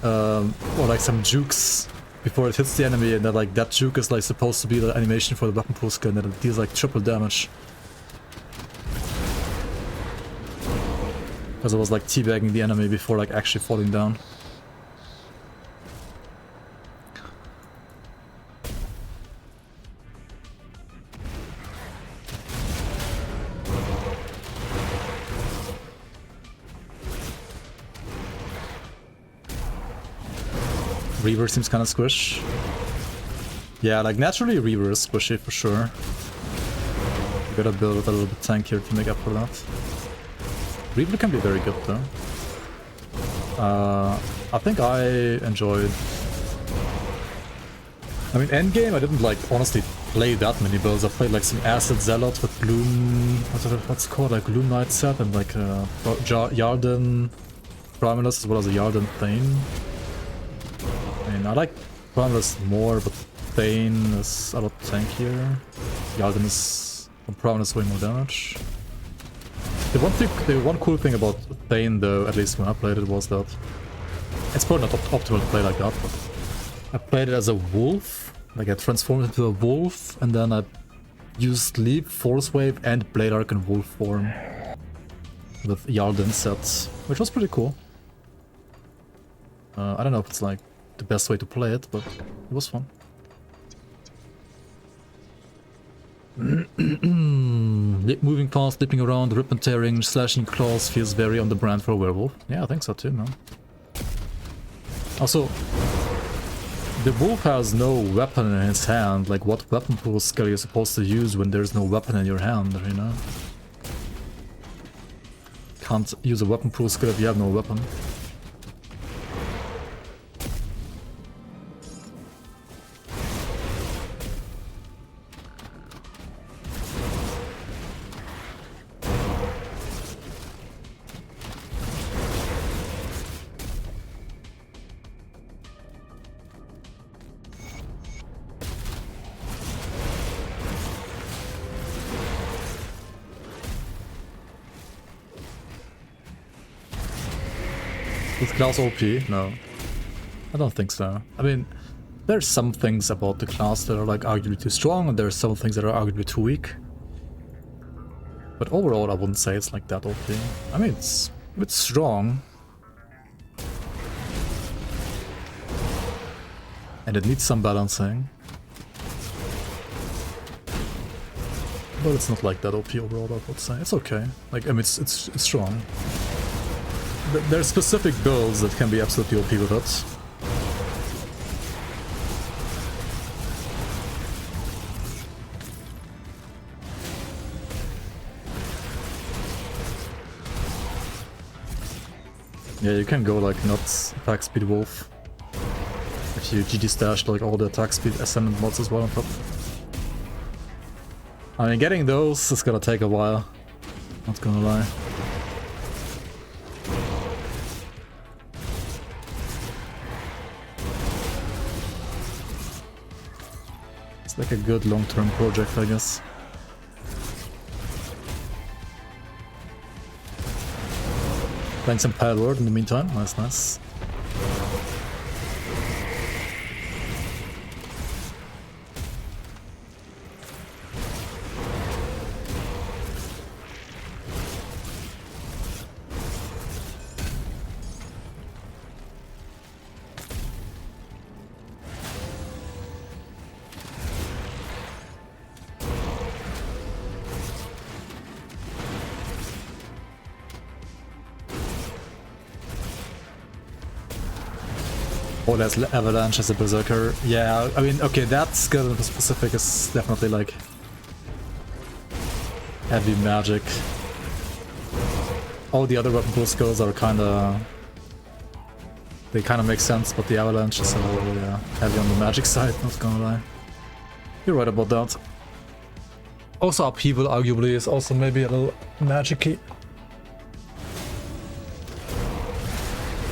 S1: or like some jukes before it hits the enemy, and that like that juke is like supposed to be the animation for the weapon pool skill, and then it deals like triple damage. Because it was like teabagging the enemy before like actually falling down. Reaver seems kind of squish. Yeah, like naturally Reaver is squishy for sure. You gotta build it a little bit tankier to make up for that. Reaver can be very good though. I think I enjoyed... I mean, endgame I didn't like honestly play that many builds. I played like some Acid Zealot with Gloom... what's it called? Like Gloom Knight set and like Yarden Primalist as well as a Yarden Thane. I mean, I like Primalist more, but Thane is a lot tankier. Yarden is... Primalist way more damage. The one cool thing about Thane though, at least when I played it, was that it's probably not optimal to play like that, but I played it as a wolf. Like I transformed into a wolf, and then I used Leap, Force Wave, and Blade Arc in wolf form with Yarden sets, which was pretty cool. I don't know if it's like the best way to play it, but it was fun. Moving fast, dipping around, rip and tearing, slashing claws feels very on the brand for a werewolf. Yeah, I think so too, man. Also, the wolf has no weapon in his hand. Like, what weapon pool skill you're supposed to use when there's no weapon in your hand, you know? Can't use a weapon pool skill if you have no weapon. Is class OP? No. I don't think so. I mean, there's some things about the class that are like arguably too strong, and there's some things that are arguably too weak. But overall, I wouldn't say it's like that OP. I mean, it's strong. And it needs some balancing. But it's not like that OP overall, I would say. It's okay. Like, I mean, it's strong. There's specific builds that can be absolutely OP with it. Yeah, you can go like nuts attack speed wolf. If you GG stashed like all the attack speed ascendant mods as well on top. I mean, getting those is gonna take a while. Not gonna lie. It's like a good long-term project, I guess. Playing some Pile Word in the meantime. Nice, nice. Oh, there's Avalanche as a Berserker. Yeah, I mean, okay, that skill in specific is definitely like heavy magic. All the other weapon pool skills are kinda... They kinda make sense, but the Avalanche is a little, yeah, heavy on the magic side, not gonna lie. You're right about that. Also Upheaval arguably is also maybe a little magic-y.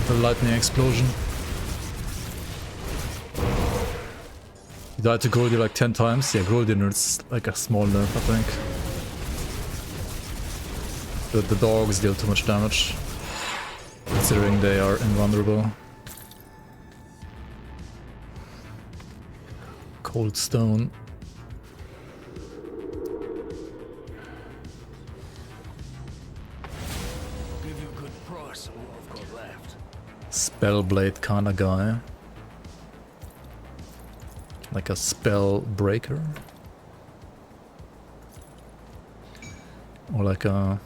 S1: The lightning explosion. You died to Groldir like 10 times? Yeah, Groldir is like a small nerf, I think. The dogs deal too much damage, considering they are invulnerable. Cold Stone.
S4: I'll give you a good price on what I've got left.
S1: Spellblade kinda guy. Like a spell breaker. Or like a...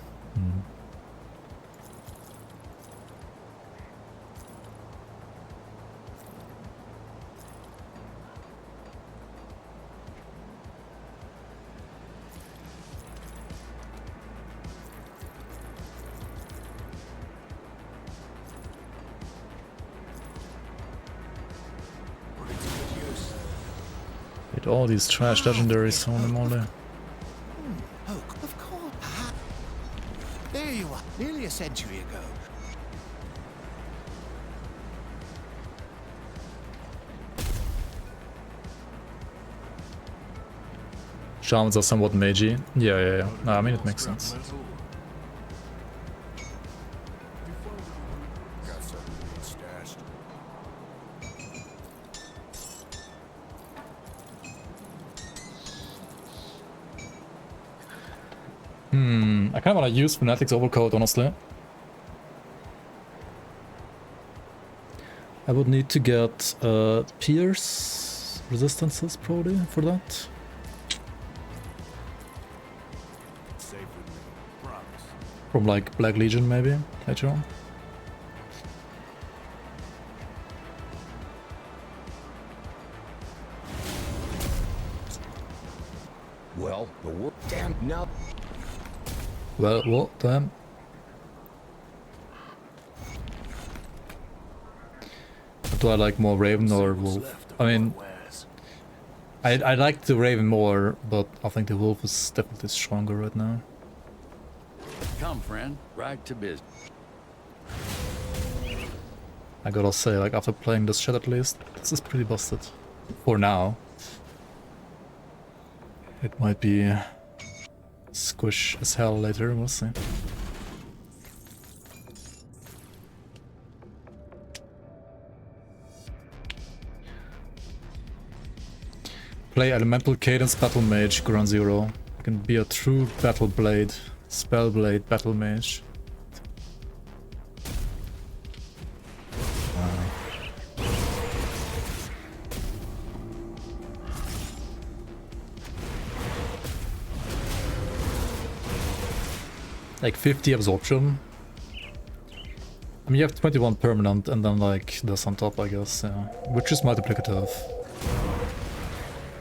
S4: Put it to good use.
S1: Get all these trash legendaries on them all there.
S9: Oh, of course. There you are, nearly a century ago.
S1: Shamans are somewhat magey. Yeah. No, I mean, it makes sense.
S9: Got something stashed.
S1: I kind of want to use Fanatics Overcoat, honestly. I would need to get Pierce resistances probably for that.
S9: Safe with me, promise.
S1: From like Black Legion maybe later on.
S9: Well, the work. Damn, no.
S1: Well, what? Damn. Do I like more Raven or Wolf? I mean, I like the Raven more, but I think the Wolf is definitely stronger right now.
S5: Come, friend, right to business.
S1: I gotta say, like, after playing this shit at least, this is pretty busted. For now. It might be squish as hell later, we'll see. Play Elemental Cadence Battle Mage, Ground Zero. You can be a true Battle Blade, Spellblade Battle Mage. Like 50 absorption. I mean, you have 21 permanent and then like this on top, I guess, yeah. Which is multiplicative.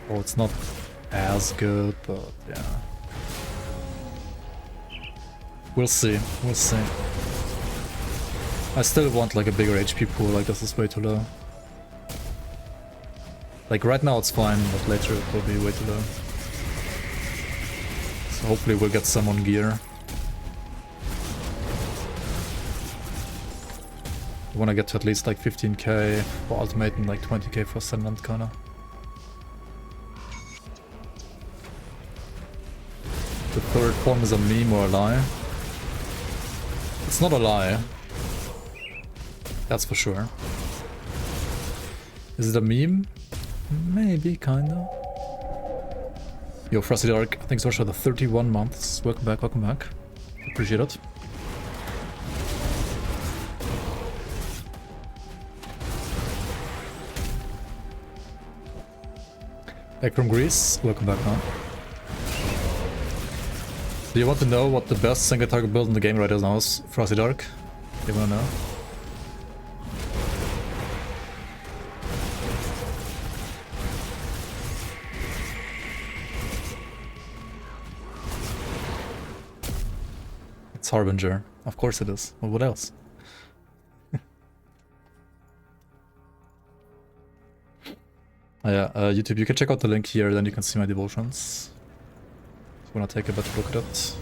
S1: Oh, it's not as good, but yeah. We'll see, we'll see. I still want like a bigger HP pool, like this is way too low. Like right now it's fine, but later it will be way too low. So hopefully we'll get some on gear. I wanna get to at least like 15k for ultimate and like 20k for ascendant kinda. The third form is a meme or a lie? It's not a lie. That's for sure. Is it a meme? Maybe, kinda. Yo, Frosty Dark, thanks for the 31 months. Welcome back, welcome back. Appreciate it. Back from Greece, welcome back, man. Do you want to know what the best single target build in the game right now is, Frosty Dark? Do you wanna know? Harbinger. Of course it is. Well, what else? Yeah, YouTube, you can check out the link here, then you can see my devotions. If you wanna take a better look at it.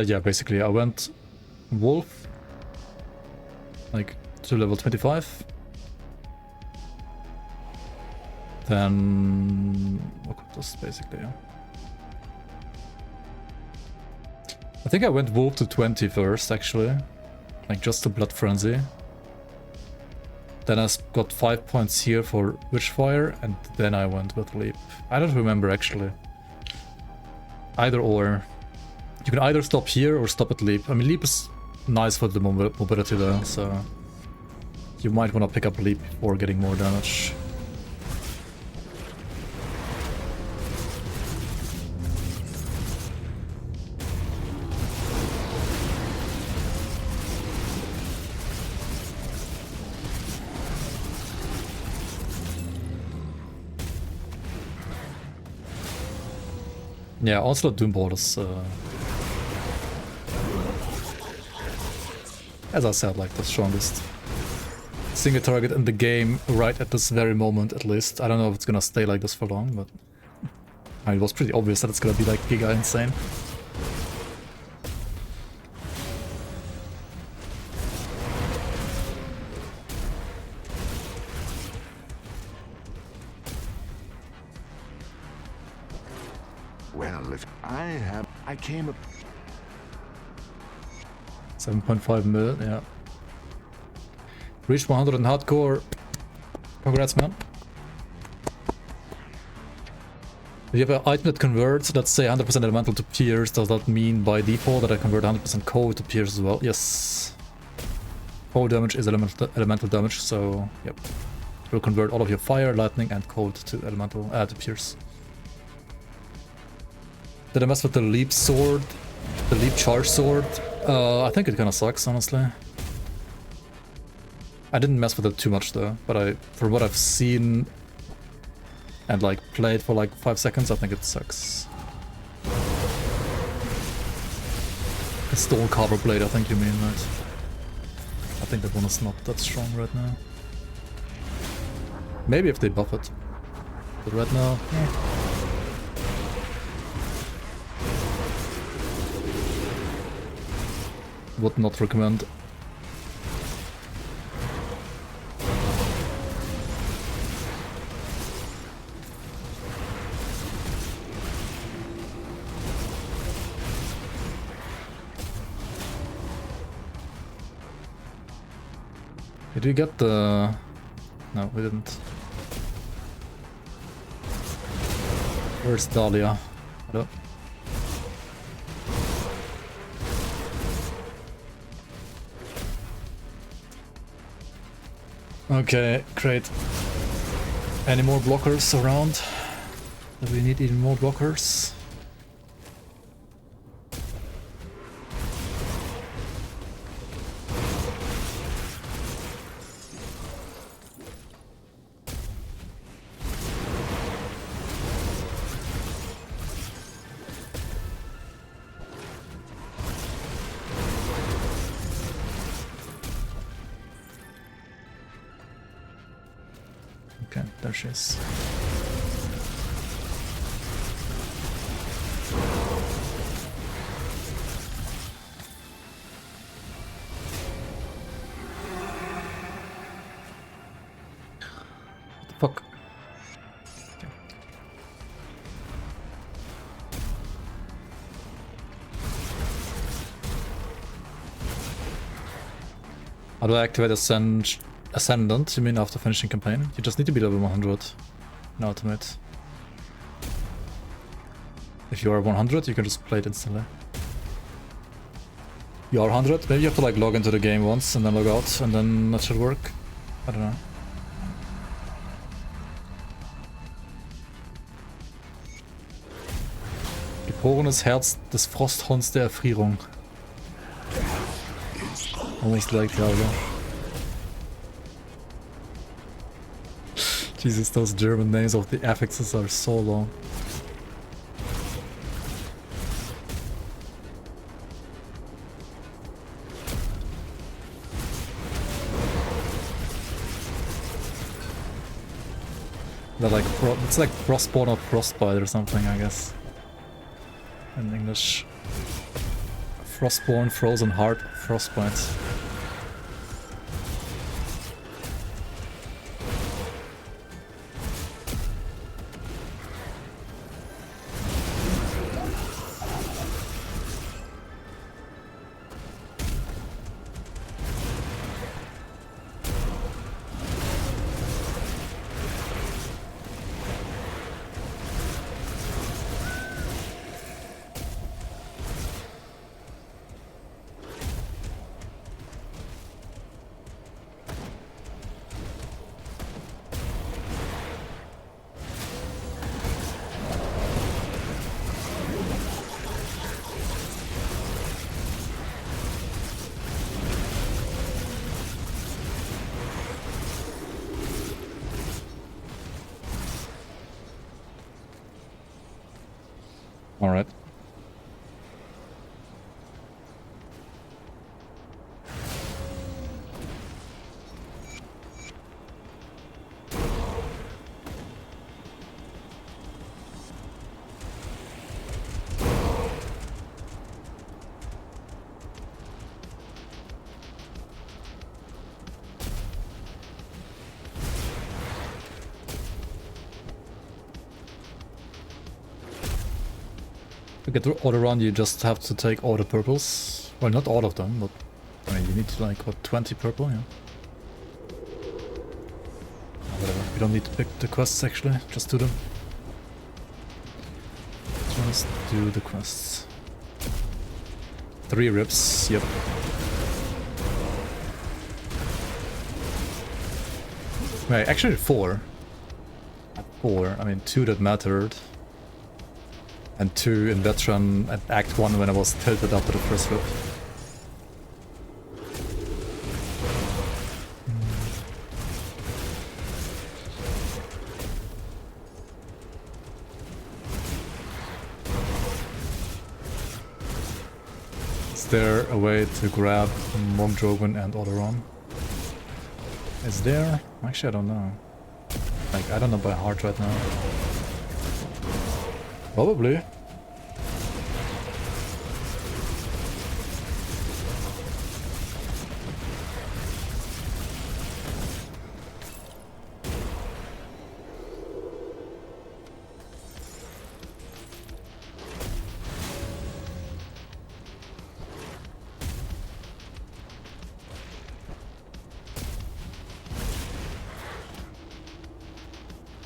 S1: Yeah, basically I went Wolf, like to level 25. Then what was basically, yeah. I think I went Wolf to 20 first, actually, like just to Blood Frenzy. Then I got 5 points here for Witchfire, and then I went with Leap. I don't remember actually. Either or. You can either stop here or stop at Leap. I mean, Leap is nice for the mobility though, so you might want to pick up Leap before getting more damage. Yeah, also Doomball is, as I said, like the strongest single target in the game right at this very moment, at least. I don't know if it's gonna stay like this for long, but I mean, it was pretty obvious that it's gonna be like giga insane.
S9: Well, if I came up.
S1: 7.5 mil, yeah. Reached 100 in hardcore. Congrats, man. If you have an item that converts, let's say 100% elemental to pierce, does that mean by default that I convert 100% cold to pierce as well? Yes. Cold damage is elemental damage, so yep. It will convert all of your fire, lightning, and cold to elemental, to pierce. Did I mess with the leap sword? The leap charge sword? I think it kinda sucks, honestly. I didn't mess with it too much though, but from what I've seen and like played for like 5 seconds, I think it sucks. A stone carver blade, I think you mean, right? I think that one is not that strong right now. Maybe if they buff it. But right now, yeah. Would not recommend. Did we get the... No, we didn't. Where's Dahlia? Hello? Okay, great. Any more blockers around? Do we need even more blockers? Okay, there she is. What the fuck? Okay. How do I activate Ascendant, you mean after finishing campaign? You just need to be level 100 in Ultimate. If you are 100, you can just play it instantly. You are 100? Maybe you have to like log into the game once and then log out and then that should work. I don't know. Geborenes Herz des Frosthunds der Erfrierung. Almost like Diablo. Jesus, those German names of the affixes are so long. They're like it's like frostborn or frostbite or something, I guess. In English. Frostborn, frozen heart, frostbite. All right. To get all around, you just have to take all the purples. Well, not all of them, but I mean, you need like what, 20 purple, yeah. Whatever. You don't need to pick the quests actually, just do them. Just do the quests. 3 rips, yep. Wait, actually 4. 4, I mean 2 that mattered. And 2 in Veteran at Act 1 when I was tilted after the first rip. Is there a way to grab Monk Drogon and Odoron? Is there? Actually, I don't know. Like, I don't know by heart right now. Probably.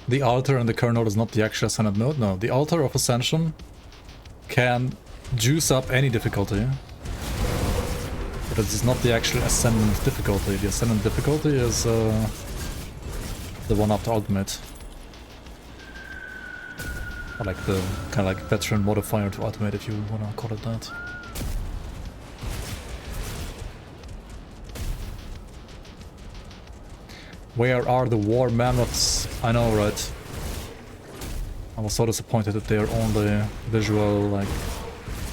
S1: The altar in the current node is not the actual ascendant node. No, the altar of ascension can juice up any difficulty. But it is not the actual ascendant difficulty. The ascendant difficulty is the one after ultimate. Or like the kind of like veteran modifier to ultimate, if you wanna call it that. Where are the war mammoths? I know, right? I was so disappointed that they are only visual, like,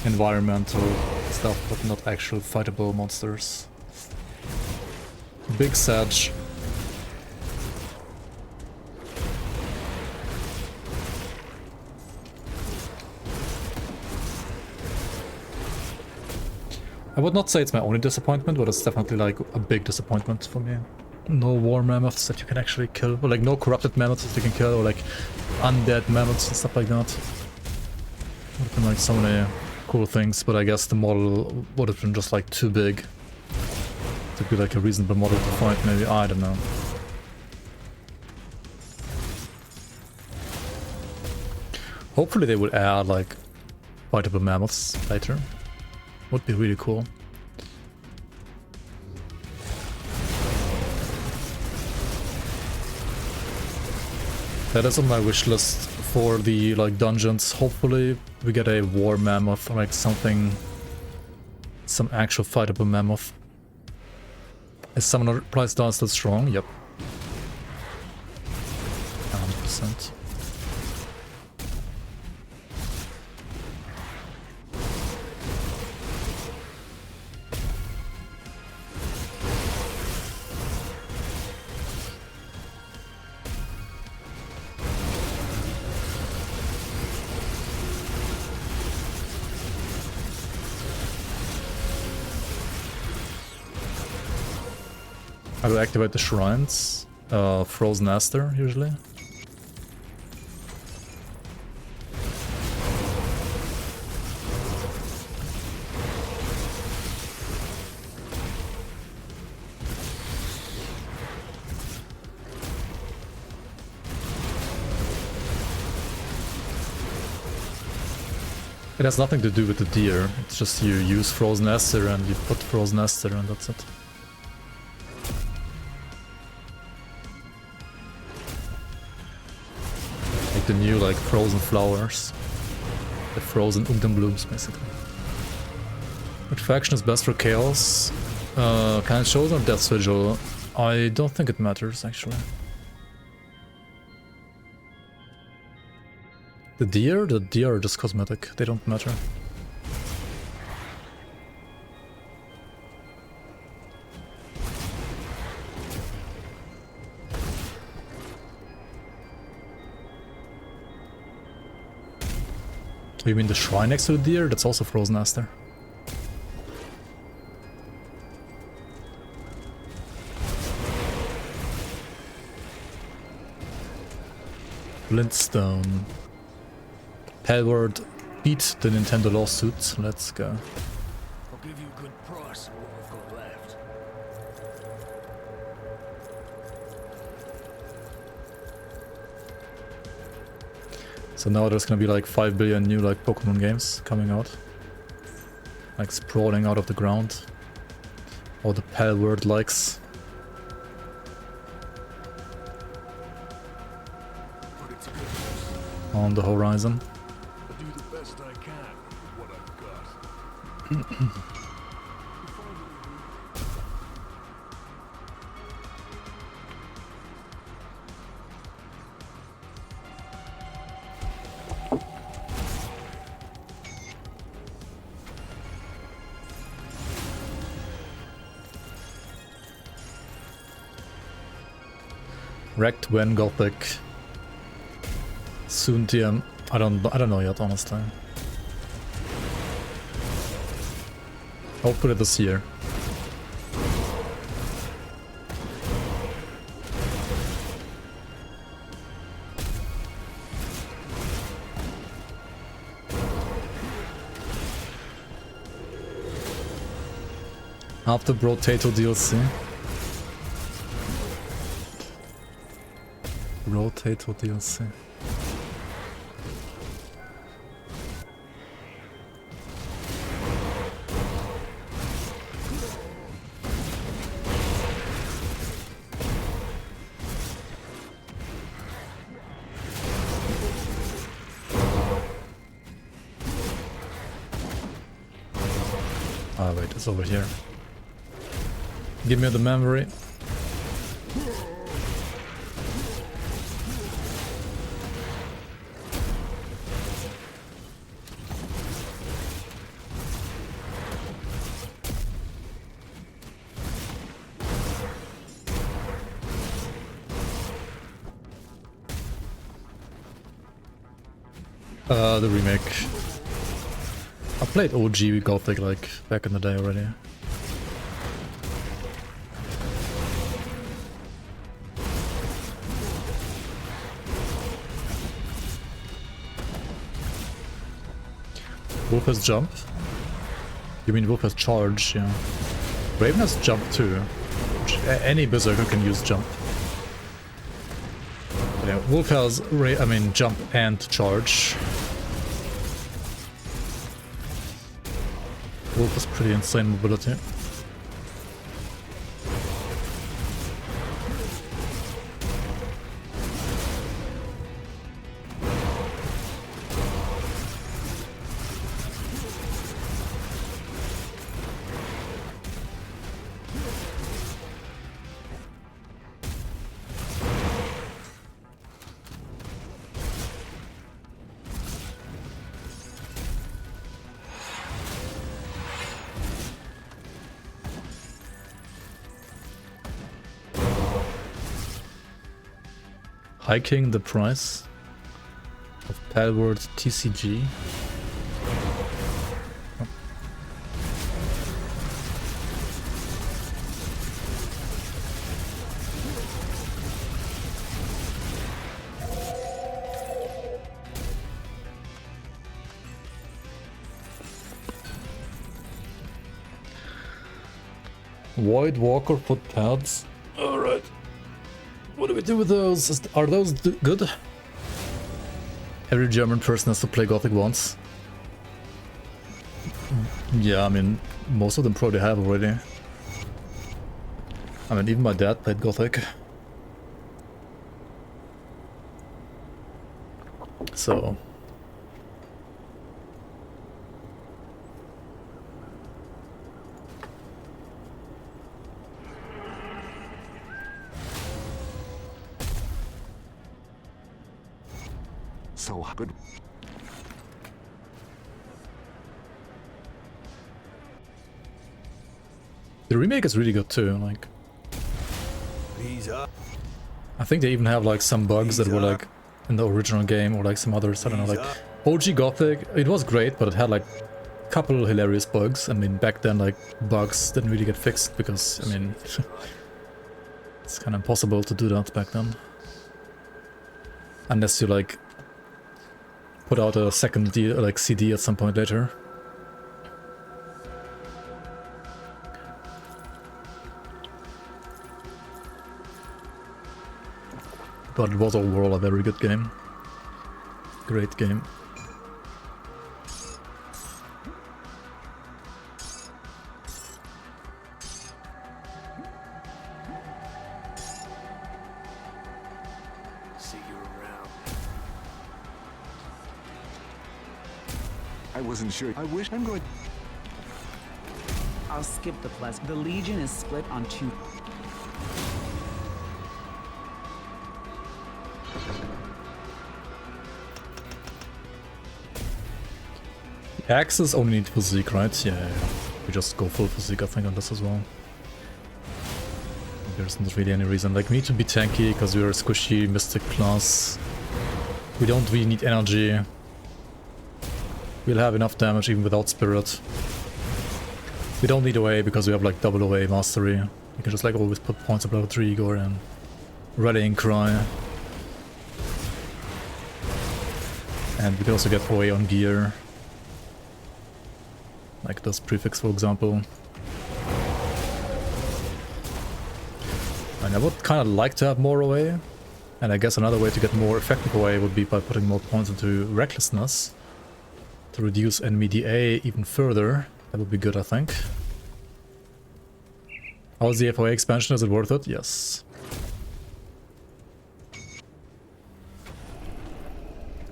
S1: environmental stuff, but not actual fightable monsters. Big Sag. I would not say it's my only disappointment, but it's definitely like a big disappointment for me. No war mammoths that you can actually kill, or like no corrupted mammoths that you can kill, or like undead mammoths and stuff like that. Would have been like so many cool things, but I guess the model would have been just like too big to be like a reasonable model to fight, maybe, I don't know. Hopefully they would add like fightable mammoths later. Would be really cool. That is on my wish list for the like dungeons. Hopefully we get a war mammoth or like something, some actual fightable mammoth. Is summoner price down still strong? Yep. 100%. How do I activate the shrines? Frozen Aster, usually. It has nothing to do with the deer, it's just you use Frozen Aster and you put Frozen Aster and that's it. The new like frozen flowers, the frozen blooms basically. Which faction is best for chaos? Can it show on Death's Vigil? I don't think it matters actually. The deer are just cosmetic, they don't matter. You mean the shrine next to the deer? That's also Frozen Aster. Flintstone. Palward beat the Nintendo lawsuit. Let's go.
S4: I'll give you a good price for what I've got left.
S1: So now there's gonna be like 5 billion new like Pokemon games coming out. Like sprawling out of the ground. All the Palward likes. On the horizon.
S4: I'll do the best I can with what I've got.
S1: Wrecked when Gothic. Soon TM. I don't know yet, honestly. Hopefully this year. After Brotato DLC. Brotato DLC. Ah, wait, it's over here. Give me the memory. The remake. I played OG Gothic like back in the day already. Wolf has jump? You mean Wolf has charge, yeah. Raven has jump too. Any berserker can use jump. But yeah, Wolf has jump and charge. Wolf has pretty insane mobility. hiking the price of Palward TCG. Void Walker foot pads. Alright. What do we do with those? Are those good? Every German person has to play Gothic once. Yeah, I mean, most of them probably have already. I mean, even my dad played Gothic. So...
S9: So good.
S1: The remake is really good too, like...
S7: These are.
S1: I think they even have like some bugs that were like in the original game or like some others, I don't know, like... OG Gothic, it was great, but it had like a couple hilarious bugs. I mean, back then like bugs didn't really get fixed because, I mean... it's kind of impossible to do that back then. Unless you like... put out a second like CD at some point later. But it was overall a very good game. Great game.
S4: See you around.
S9: I wasn't sure. I wish I'm going.
S10: I'll skip the plus. The Legion is split on two.
S1: Axes only need physique, right? Yeah. We just go full physique, I think, on this as well. There's not really any reason. Like, we need to be tanky because we're a squishy mystic class. We don't really need energy. We'll have enough damage even without spirit. We don't need OA because we have like double OA mastery. We can just like always put points of level 3 Igor and rallying cry. And we can also get OA on gear. Like this prefix, for example. And I would kind of like to have more OA. And I guess another way to get more effective OA would be by putting more points into recklessness. To reduce enemy DA even further. That would be good, I think. How's the FOA expansion? Is it worth it? Yes.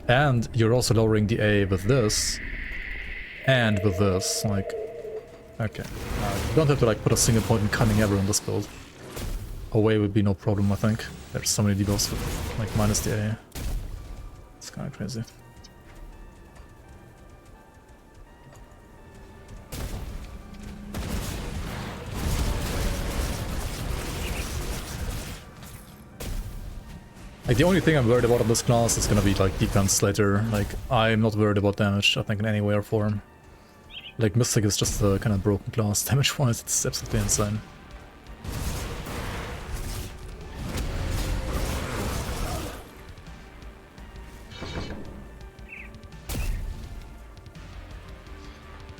S1: And you're also lowering DA with this. And with this, like... Okay. You don't have to like put a single point in cunning ever in this build. Away would be no problem, I think. There's so many debuffs with like minus DA. It's kind of crazy. Like, the only thing I'm worried about in this class is gonna be, like, defense later. Like, I'm not worried about damage, I think, in any way or form. Like, Mystic is just a kind of broken class. Damage-wise, it's absolutely insane.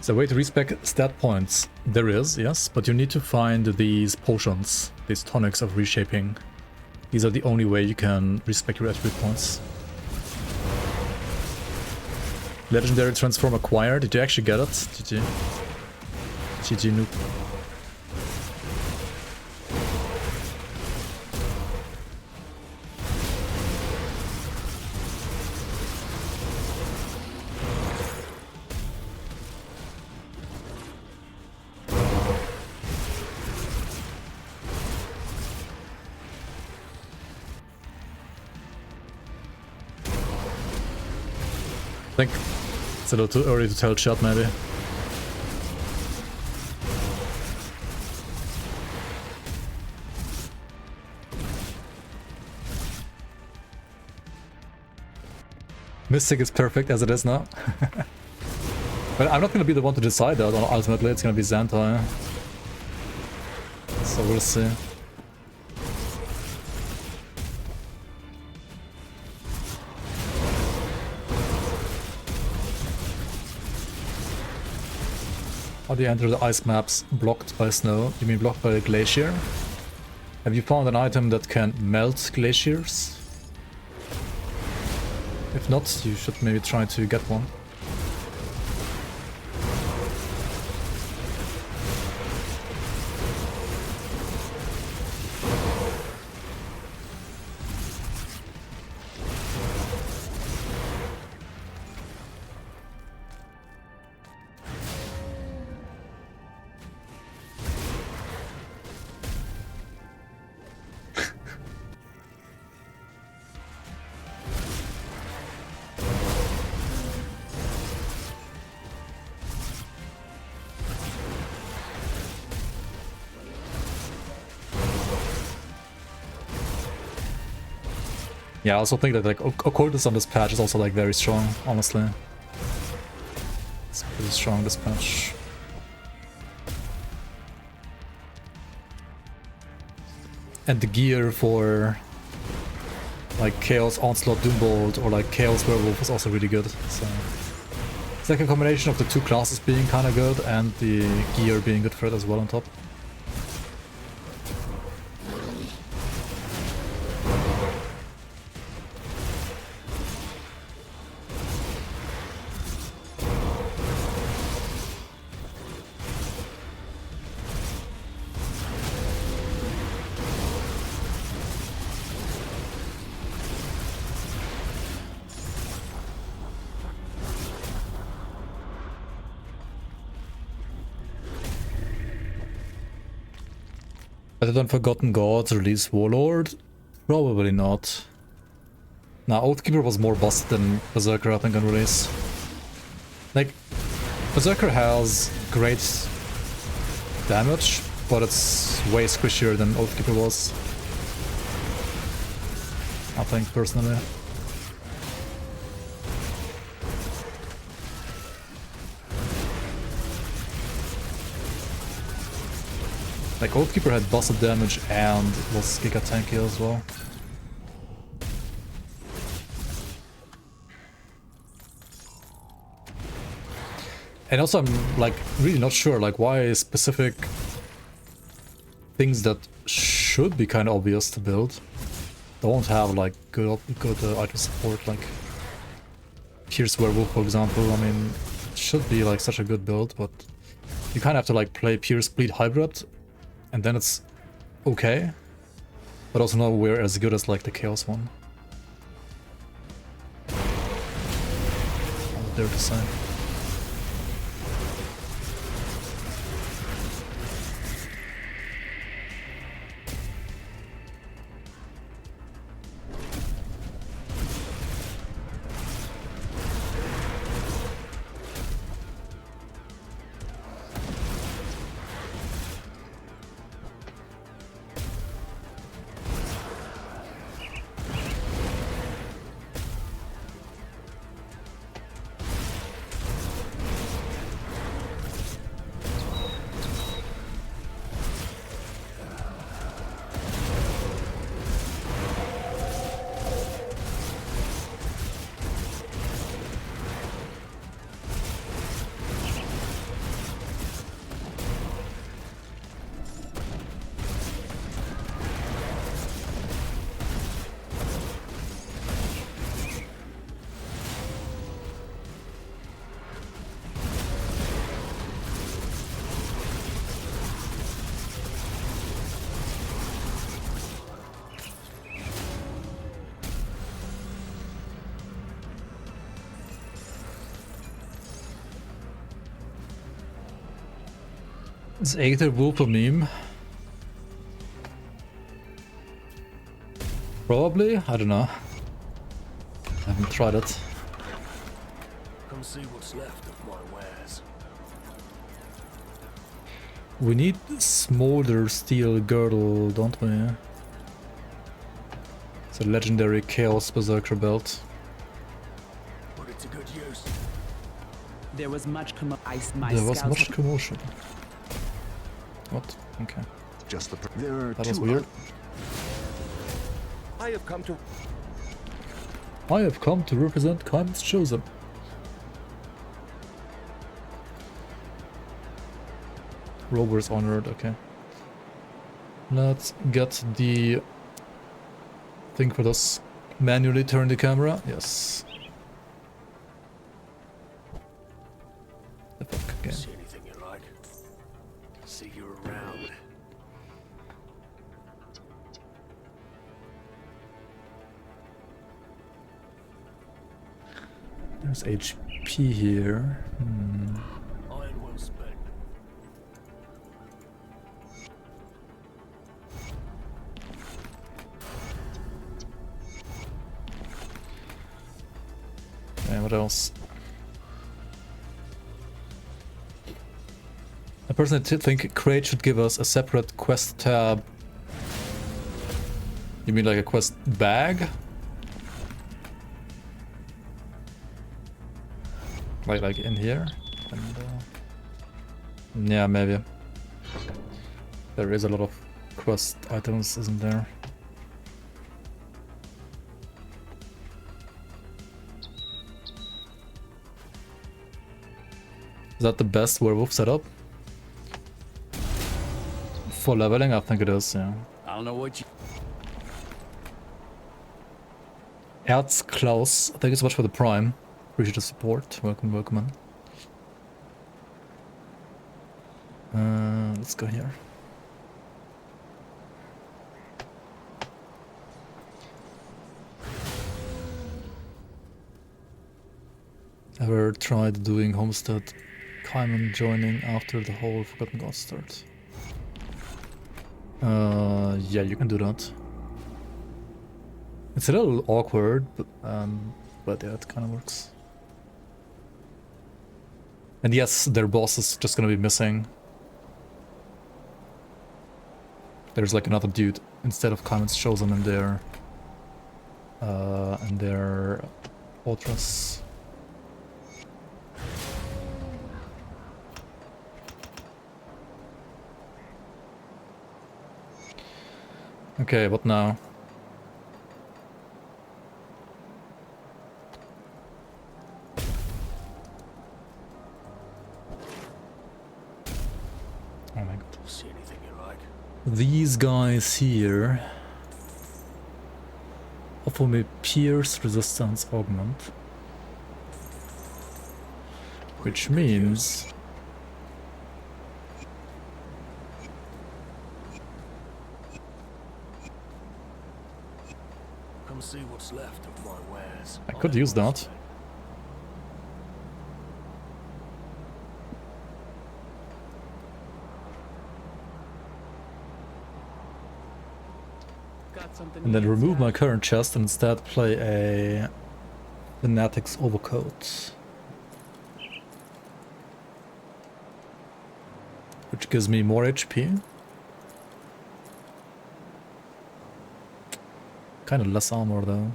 S1: Is there a way to respec stat points? There is, yes, but you need to find these potions, these tonics of reshaping. These are the only way you can respec your attribute points. Legendary transform acquired. Did you actually get it? GG. GG noob. I think it's a little too early to tell chat, maybe. Mystic is perfect as it is now. But I'm not gonna be the one to decide that. Ultimately, it's gonna be Xantai. So we'll see. How do you enter the ice maps blocked by snow? You mean blocked by a glacier? Have you found an item that can melt glaciers? If not, you should maybe try to get one. Yeah, I also think that like Occultist on this patch is also like very strong, honestly. It's pretty strong this patch. And the gear for like Chaos Onslaught Doombolt or like Chaos Werewolf is also really good. So it's like a combination of the two classes being kind of good and the gear being good for it as well on top. Better than Forgotten Gods release Warlord? Probably not. Nah, Oathkeeper was more busted than Berserker, I think, on release. Like, Berserker has great damage, but it's way squishier than Oathkeeper was. I think, personally. Like, Oathkeeper had busted damage and was giga tanky as well. And also I'm like really not sure like why specific things that should be kind of obvious to build don't have like good item support, like Pierce Werewolf for example. I mean, it should be like such a good build, but you kind of have to like play Pierce Bleed Hybrid and then it's okay, but also nowhere as good as like the Chaos one. I dare to say. Is Aether Wolf a meme? Probably? I don't know. I haven't tried it.
S4: Come see what's left of my wares.
S1: We need Smolder Steel Girdle, don't we? It's a legendary Chaos Berserker belt.
S4: good use.
S10: There was much
S1: There was much commotion. What? Okay.
S9: Just the. There are
S1: That was
S9: two
S1: weird.
S9: I have come to.
S1: I have come to represent Kaiman's Chosen. Rovers honored, okay. Let's get the thing for this. Manually turn the camera, yes. The fuck, okay.
S4: See anything you like? See you around.
S1: There's HP here.
S4: Iron well spent.
S1: Okay, what else? I personally think Crate should give us a separate quest tab. You mean like a quest bag? Like in here? And, yeah, maybe. There is a lot of quest items, isn't there? Is that the best werewolf setup? For leveling, I think it is, yeah.
S4: I don't know what you.
S1: Klaus, thank you so much for the prime. Appreciate the support. Welcome, welcome on. Let's go here. Ever tried doing Homestead Kaiman joining after the whole Forgotten Gods start? Yeah, you can do that. It's a little awkward, but yeah, it kind of works. And yes, their boss is just gonna be missing. There's like another dude instead of Kaiman's Chosen in their fortress. Okay, what now? Oh my god.
S4: See anything you like?
S1: These guys here offer me Pierce Resistance Augment. Which means
S4: Come see what's left of my wares.
S1: I could use that.
S2: Got something.
S1: And then
S2: you
S1: remove my
S2: stash?
S1: current chest and instead play a Fanatics Overcoat. Which gives me more HP. Kind of less armor though.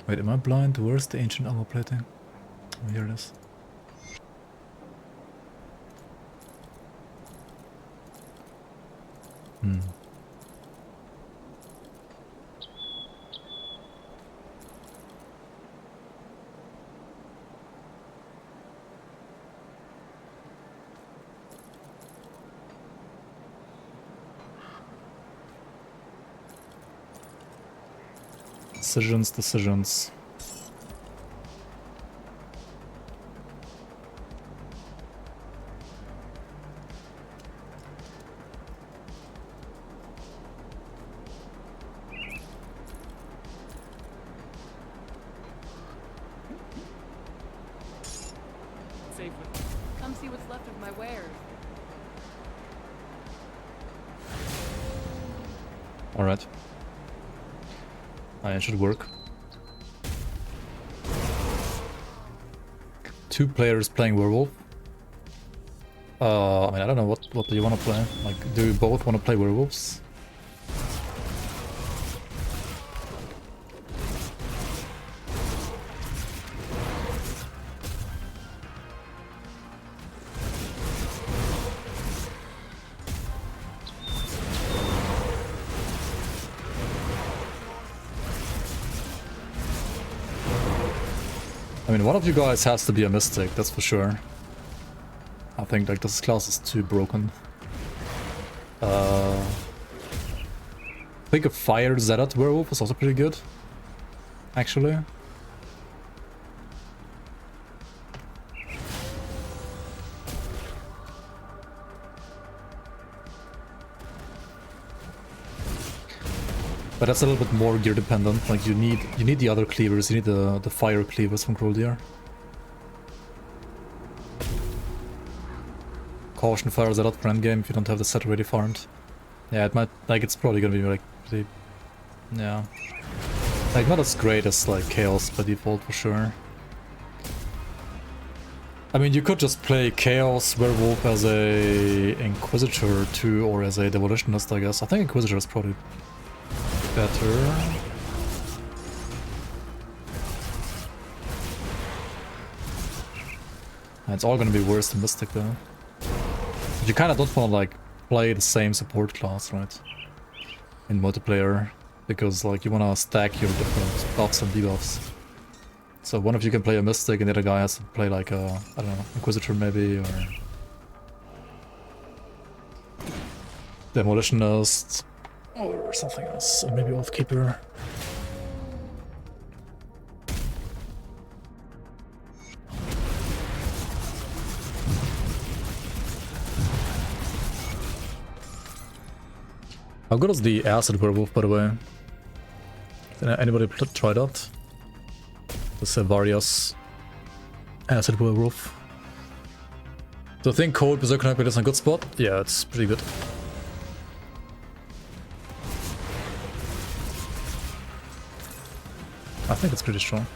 S1: Wait, am I blind? Where's the ancient armor plating? Oh, here it is. Decisions.
S2: Safely. Come see what's left of my wares.
S1: Alright. It should work. 2 players playing Werewolf. I mean, I don't know, what do you want to play? Like, do you both want to play Werewolves? I mean, one of you guys has to be a mystic, that's for sure. I think like this class is too broken. I think a fire Zerat werewolf is also pretty good, actually. But that's a little bit more gear dependent. Like you need the other cleavers. You need the fire cleavers from Groldier. Caution fires at for endgame if you don't have the set already farmed. Yeah, it might, like, it's probably gonna be like pretty, yeah, like not as great as like Chaos by default for sure. I mean, you could just play Chaos Werewolf as a Inquisitor too, or as a Demolitionist, I guess. I think Inquisitor is probably better. It's all gonna be worse than Mystic though. But you kinda don't wanna like play the same support class, right? In multiplayer. Because like you wanna stack your different buffs and debuffs. So one of you can play a Mystic and the other guy has to play like a, I don't know, Inquisitor maybe, or Demolitionist, or something else, or maybe Oathkeeper. How good is the Acid Werewolf, by the way? Did anybody try that? The Sevarius Acid Werewolf. Do you think Cold Berserker Knight is a good spot? Yeah, it's pretty good. I think it's pretty strong.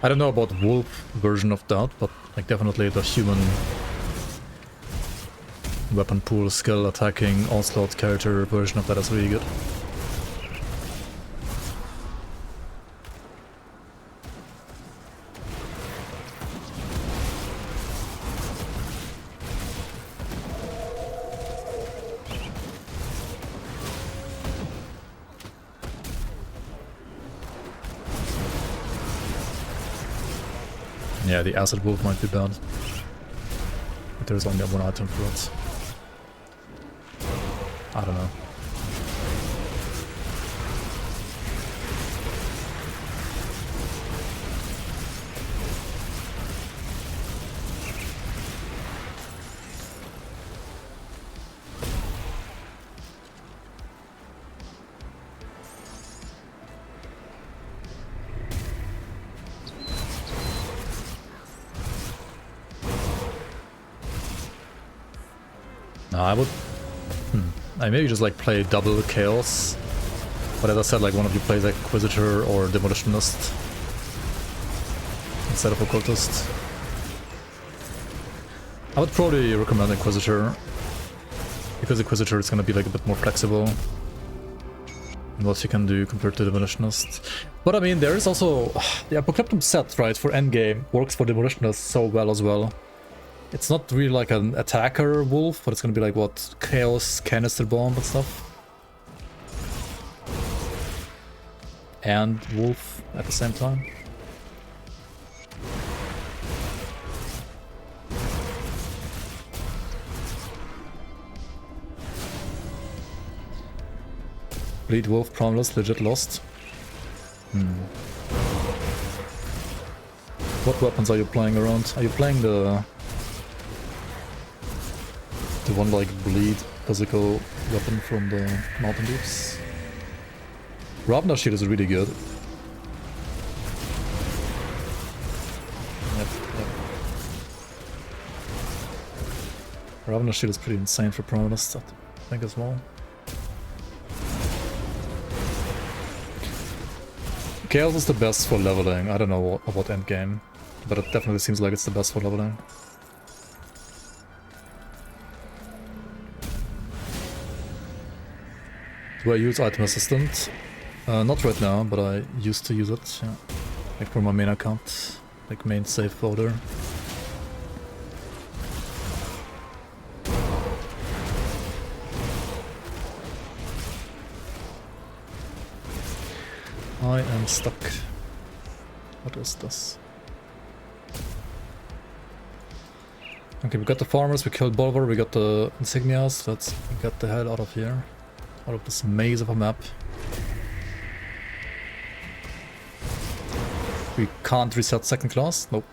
S1: I don't know about the wolf version of that, but like definitely the human weapon pool, skill, attacking, onslaught character version of that is really good. Yeah, the Acid Wolf might be bad. But there's only one item for it. I don't know. No, I would... I maybe just like play double Chaos. But as I said, like one of you plays like Inquisitor or Demolitionist instead of Occultist. I would probably recommend Inquisitor, because Inquisitor is gonna be like a bit more flexible in what you can do compared to Demolitionist. But I mean, there is also the Apocalyptum set, right, for endgame works for Demolitionist so well as well. It's not really like an attacker wolf, but it's gonna be like what, Chaos Canister Bomb and stuff. And wolf at the same time. Bleed Wolf, Prominence, legit lost. What weapons are you playing around? Are you playing the one like bleed physical weapon from the Mountain Deeps? Ravna Shield is really good. Yep. Ravna Shield is pretty insane for Prominence, I think as well. Chaos is the best for leveling. I don't know about endgame, but it definitely seems like it's the best for leveling. Do I use item assistant? Not right now, but I used to use it, yeah. Like for my main account, like main save folder. I am stuck. What is this? Okay, we got the farmers, we killed Bolvar, we got the insignias. Let's get the hell out of here. Out of this maze of a map. We can't reset second class? Nope.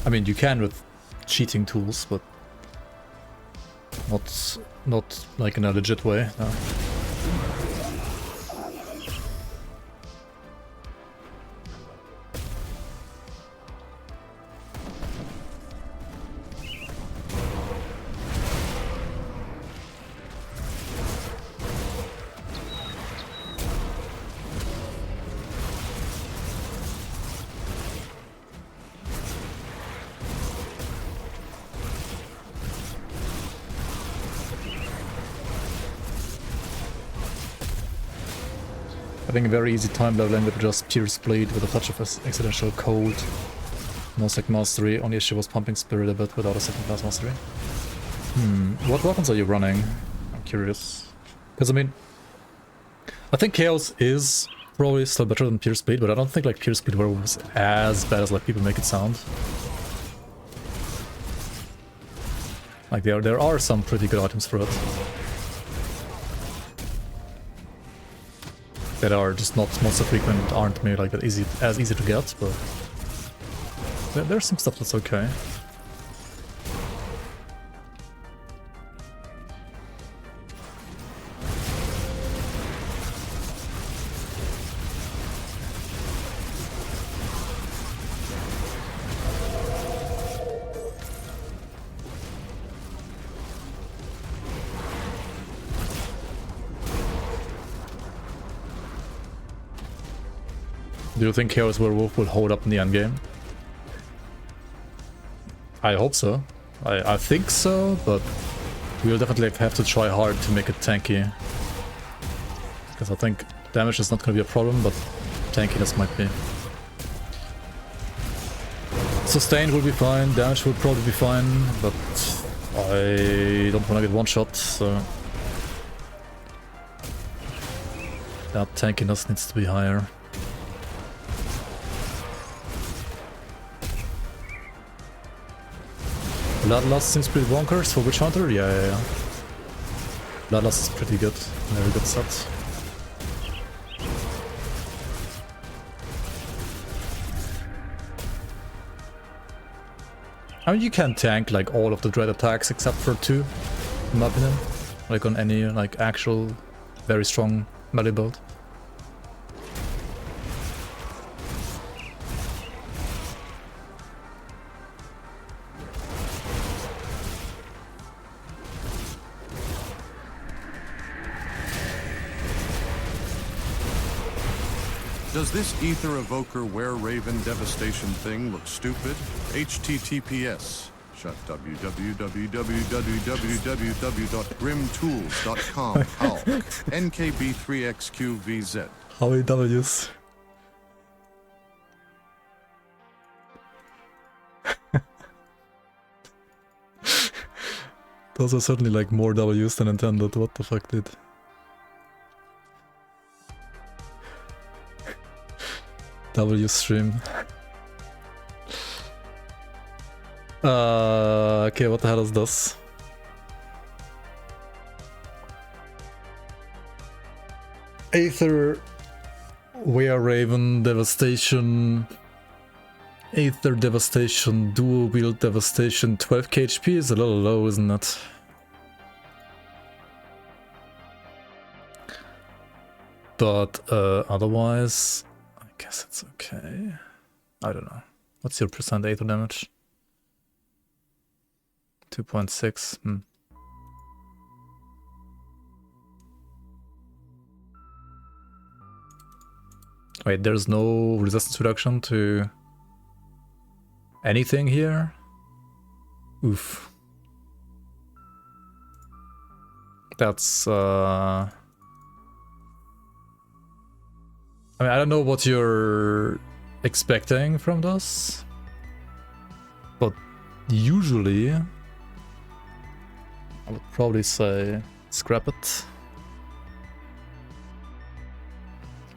S1: I mean, you can with cheating tools, but not like in a legit way. No. Having a very easy time leveling with just Pierce Blade with a touch of accidental cold. No second mastery, only issue was pumping spirit a bit without a second class mastery. What weapons are you running? I'm curious. Because I mean, I think Chaos is probably still better than Pierce Blade, but I don't think like Pierce Blade Werewolf is as bad as like people make it sound. Like there are some pretty good items for it. That are just not so frequent, aren't maybe like that easy to get, but there's some stuff that's okay. Do you think Chaos Werewolf will hold up in the endgame? I hope so. I think so, but we'll definitely have to try hard to make it tanky. Because I think damage is not going to be a problem, but tankiness might be. Sustain will be fine, damage will probably be fine, but I don't want to get one shot, so that tankiness needs to be higher. Bloodlust seems pretty bonkers for Witch Hunter? Yeah. Bloodlust is pretty good. Very good set. I mean, you can tank like all of the dread attacks except for 2, in my opinion. Like on any like actual very strong melee build.
S11: Does this Ether Evoker Were-Raven Devastation thing look stupid? HTTPS. Shut www.grimtools.com. Hulk. NKB3XQVZ.
S1: How many W's? Those are certainly like more W's than intended. What the fuck, dude? W stream. Okay, what the hell is this? Aether Were-Raven Devastation. Aether Devastation, Dual Wield Devastation, 12k HP is a little low, isn't it? But otherwise, I guess it's okay. I don't know. What's your percent Aether damage? 2.6. Wait, there's no resistance reduction to anything here? Oof. That's I mean, I don't know what you're expecting from this, but usually I would probably say scrap it.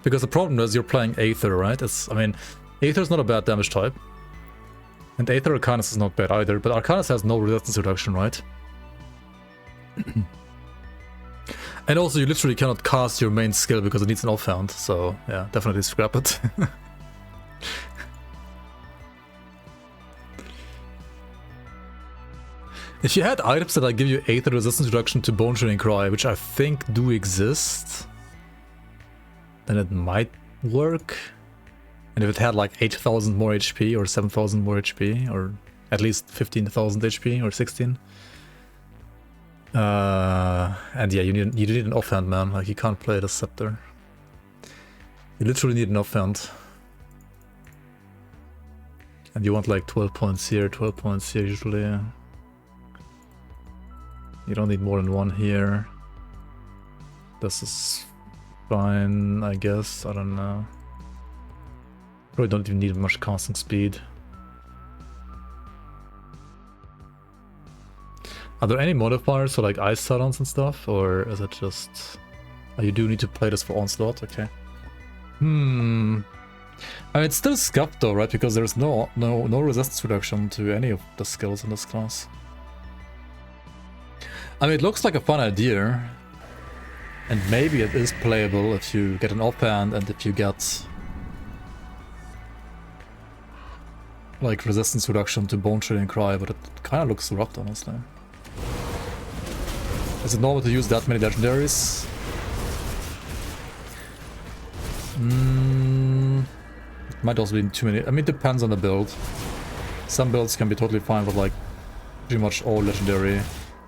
S1: Because the problem is you're playing Aether, right? I mean, Aether is not a bad damage type. And Aether Arcanus is not bad either, but Arcanus has no resistance reduction, right? And also you literally cannot cast your main skill because it needs an offhand, so yeah, definitely scrap it. If you had items that give you Aether resistance reduction to Bone Chilling Cry, which I think do exist, then it might work. And if it had like 8,000 more HP or 7,000 more HP or at least 15,000 HP or 16. And yeah, you need an offhand, man. Like, you can't play the scepter. You literally need an offhand. And you want like 12 points here, 12 points here usually. You don't need more than one here. This is fine, I guess. I don't know. Probably don't even need much casting speed. Are there any modifiers for like ice talons and stuff, or is it just... Oh, you do need to play this for onslaught, okay. I mean, it's still scuffed though, right? Because there's no resistance reduction to any of the skills in this class. I mean, it looks like a fun idea, and maybe it is playable if you get an offhand and if you get like resistance reduction to Bone Chilling Cry, but it kind of looks rough, honestly. Is it normal to use that many legendaries? It might also be too many. I mean, it depends on the build. Some builds can be totally fine with like pretty much all legendary,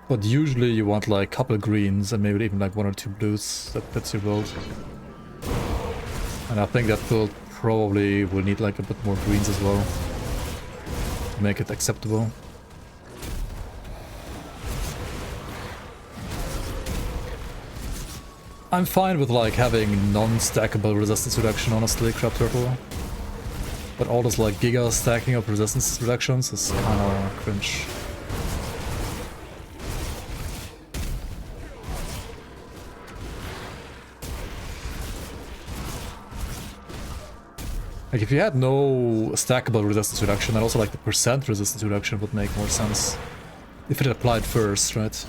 S1: but usually you want like a couple greens and maybe even like 1 or 2 blues. That fits your build. And I think that build probably will need like a bit more greens as well to make it acceptable. I'm fine with like having non-stackable resistance reduction, honestly, Crab Turtle. But all this like giga stacking of resistance reductions is kinda cringe. Like, if you had no stackable resistance reduction, and also like the percent resistance reduction would make more sense. If it applied first, right?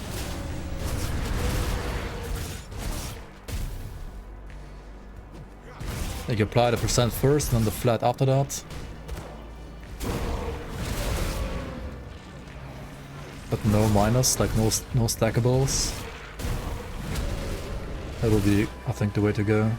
S1: Like, you apply the percent first and then the flat after that. But no minus, like no stackables. That would be, I think, the way to go.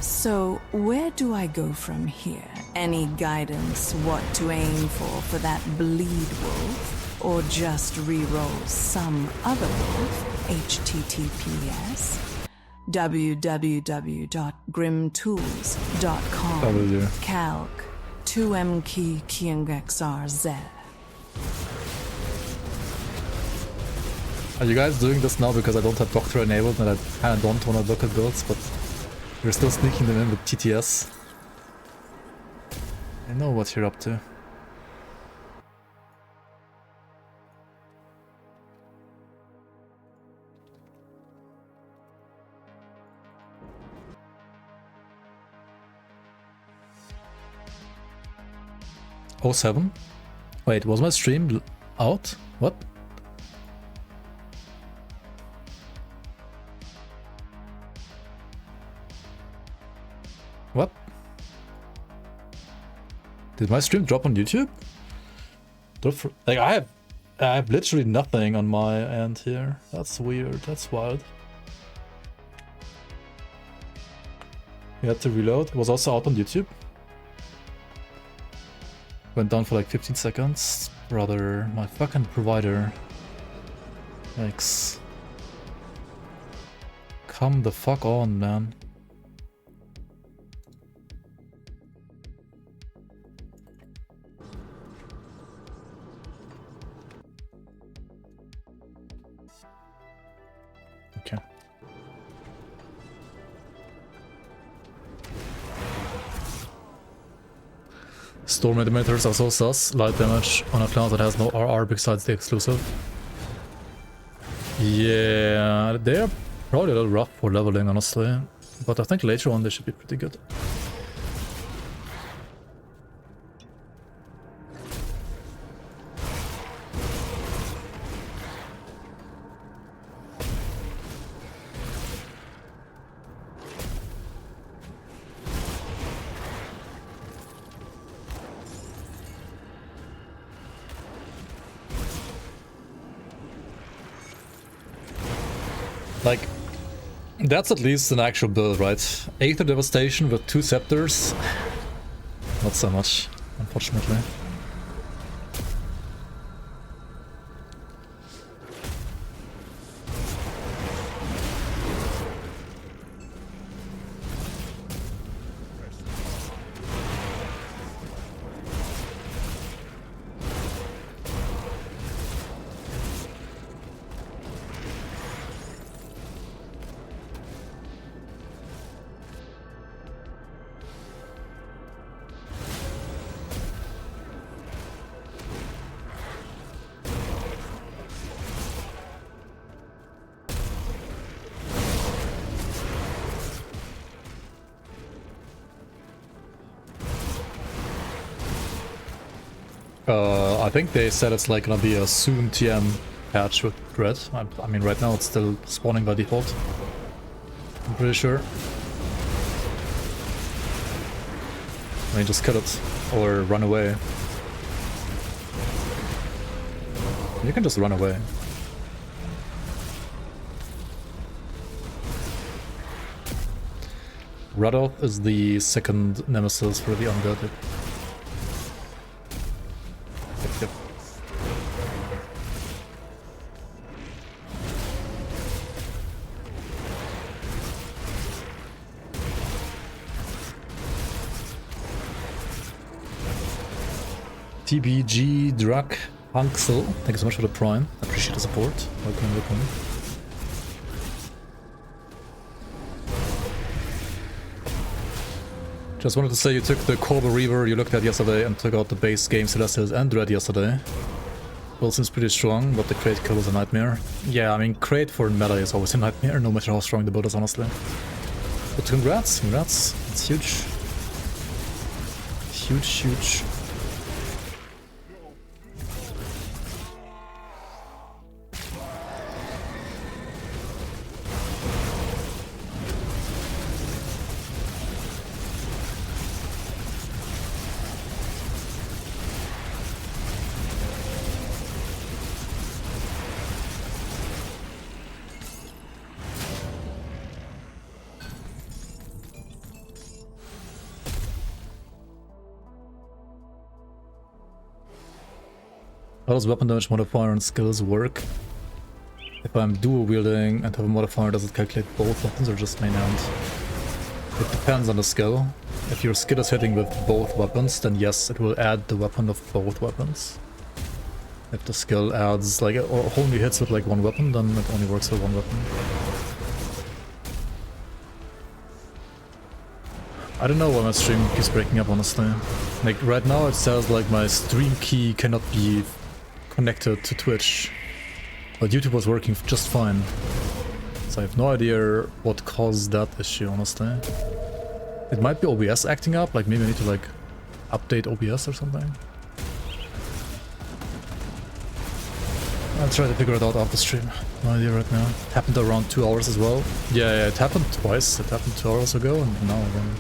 S12: So, where do I go from here? Any guidance what to aim for that bleed wolf? Or just reroll some other wolf? https www.grimtools.com calc 2mkey kiengxrz.
S1: Are you guys doing this now because I don't have Doctor enabled and I kinda don't wanna look at builds, but you're still sneaking them in with TTS? I know what you're up to. Oh, 7? Wait, was my stream out? What? What? Did my stream drop on YouTube? Like, I have literally nothing on my end here. That's weird. That's wild. You had to reload. It was also out on YouTube. Went down for like 15 seconds. Brother, my fucking provider. Thanks. Come the fuck on, man. Okay. Storm emitters are so sus. Light damage on a class that has no RR besides the exclusive. Yeah, they're probably a little rough for leveling, honestly. But I think later on they should be pretty good. Like, that's at least an actual build, right? Aether Devastation with 2 Scepters. Not so much, unfortunately. I think they said it's like gonna be a soon TM patch with Dread. I mean, right now it's still spawning by default. I'm pretty sure. I mean, just kill it or run away. You can just run away. Radoth is the second nemesis for the undead. Yep. TBG Drak Punxel, thank you so much for the prime. I appreciate the support. Welcome, welcome. Just wanted to say you took the Corvo Reaver you looked at yesterday and took out the base game Celestials and Dread yesterday. Well, seems pretty strong, but the crate kill was a nightmare. Yeah, I mean, crate for meta is always a nightmare, no matter how strong the build is, honestly. But congrats, congrats. It's huge. Huge, huge. How does weapon damage modifier and skills work? If I'm dual wielding and have a modifier, does it calculate both weapons or just main hand? It depends on the skill. If your skill is hitting with both weapons, then yes, it will add the weapon of both weapons. If the skill adds, like, or only hits with like one weapon, then it only works with one weapon. I don't know why my stream keeps breaking up, honestly. Like, right now it says like my stream key cannot be connected to Twitch, but YouTube was working just fine. So I have no idea what caused that issue, honestly. It might be OBS acting up, like maybe I need to like update OBS or something. I'll try to figure it out after stream. No idea right now. It happened around 2 hours as well. Yeah, it happened twice. It happened 2 hours ago and now again.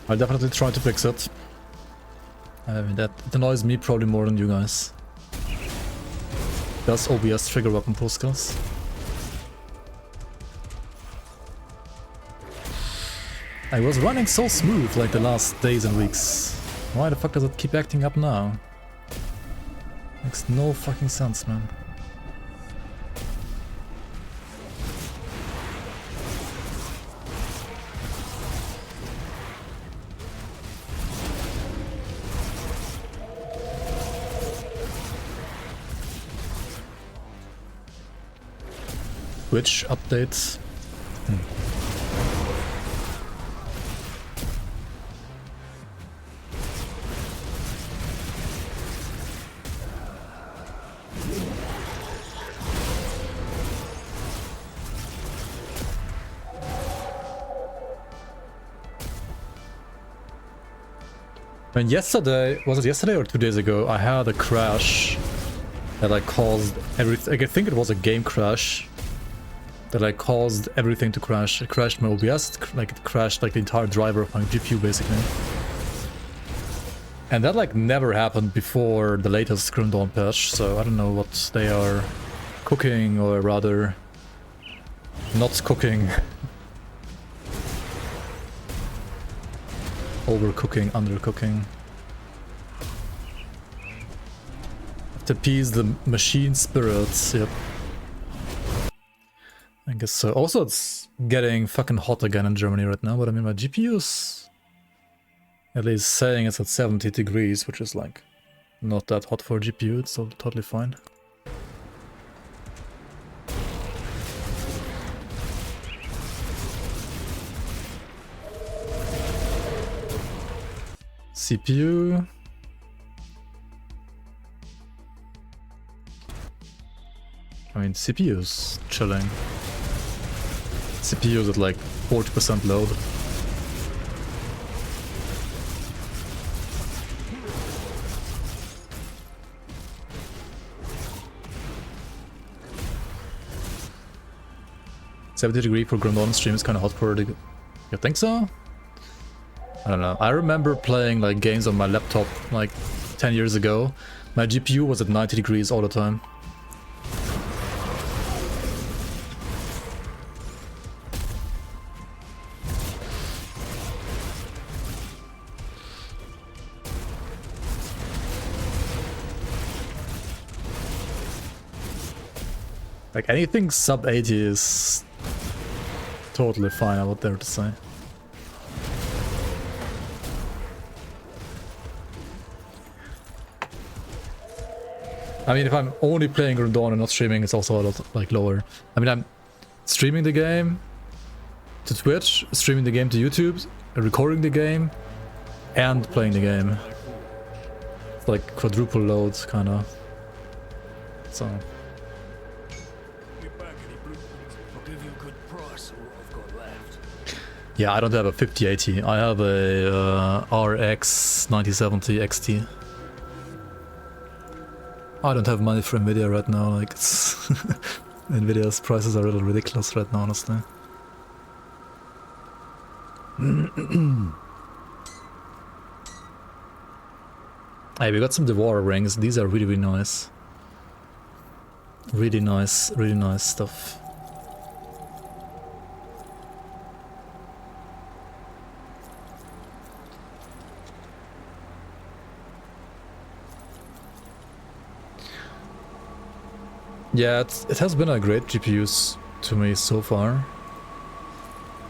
S1: I'll definitely try to fix it. I mean, that it annoys me probably more than you guys. Does OBS trigger weapon pull skills? I was running so smooth like the last days and weeks. Why the fuck does it keep acting up now? Makes no fucking sense, man. Which updates? I mean, yesterday, was it yesterday or 2 days ago, I had a crash that like caused everything. I think it was a game crash that like caused everything to crash. It crashed my OBS, like it crashed like the entire driver of my GPU basically. And that like never happened before the latest Grim Dawn patch, so I don't know what they are cooking, or rather not cooking. Overcooking, undercooking. To appease the machine spirits, yep. I guess so. Also, it's getting fucking hot again in Germany right now, but I mean, my GPU's at least saying it's at 70 degrees, which is like not that hot for a GPU, it's so totally fine. CPU. I mean, CPU's chilling. CPU's at like 40% load. $70 for Grim Dawn stream is kind of hot for the... You think so? I don't know. I remember playing like games on my laptop like 10 years ago. My GPU was at 90 degrees all the time. Like anything sub 80 is totally fine, I would dare to say. I mean, if I'm only playing Grim Dawn and not streaming, it's also a lot like lower. I mean, I'm streaming the game to Twitch, streaming the game to YouTube, recording the game, and playing the game. It's like quadruple load, kind of. So. Yeah, I don't have a 5080. I have a RX 9070 XT. I don't have money for Nvidia right now, like it's Nvidia's prices are a little ridiculous right now, honestly. Hey, we got some Devourer rings, these are really, really nice. Really nice stuff. Yeah, it has been a great GPU to me so far.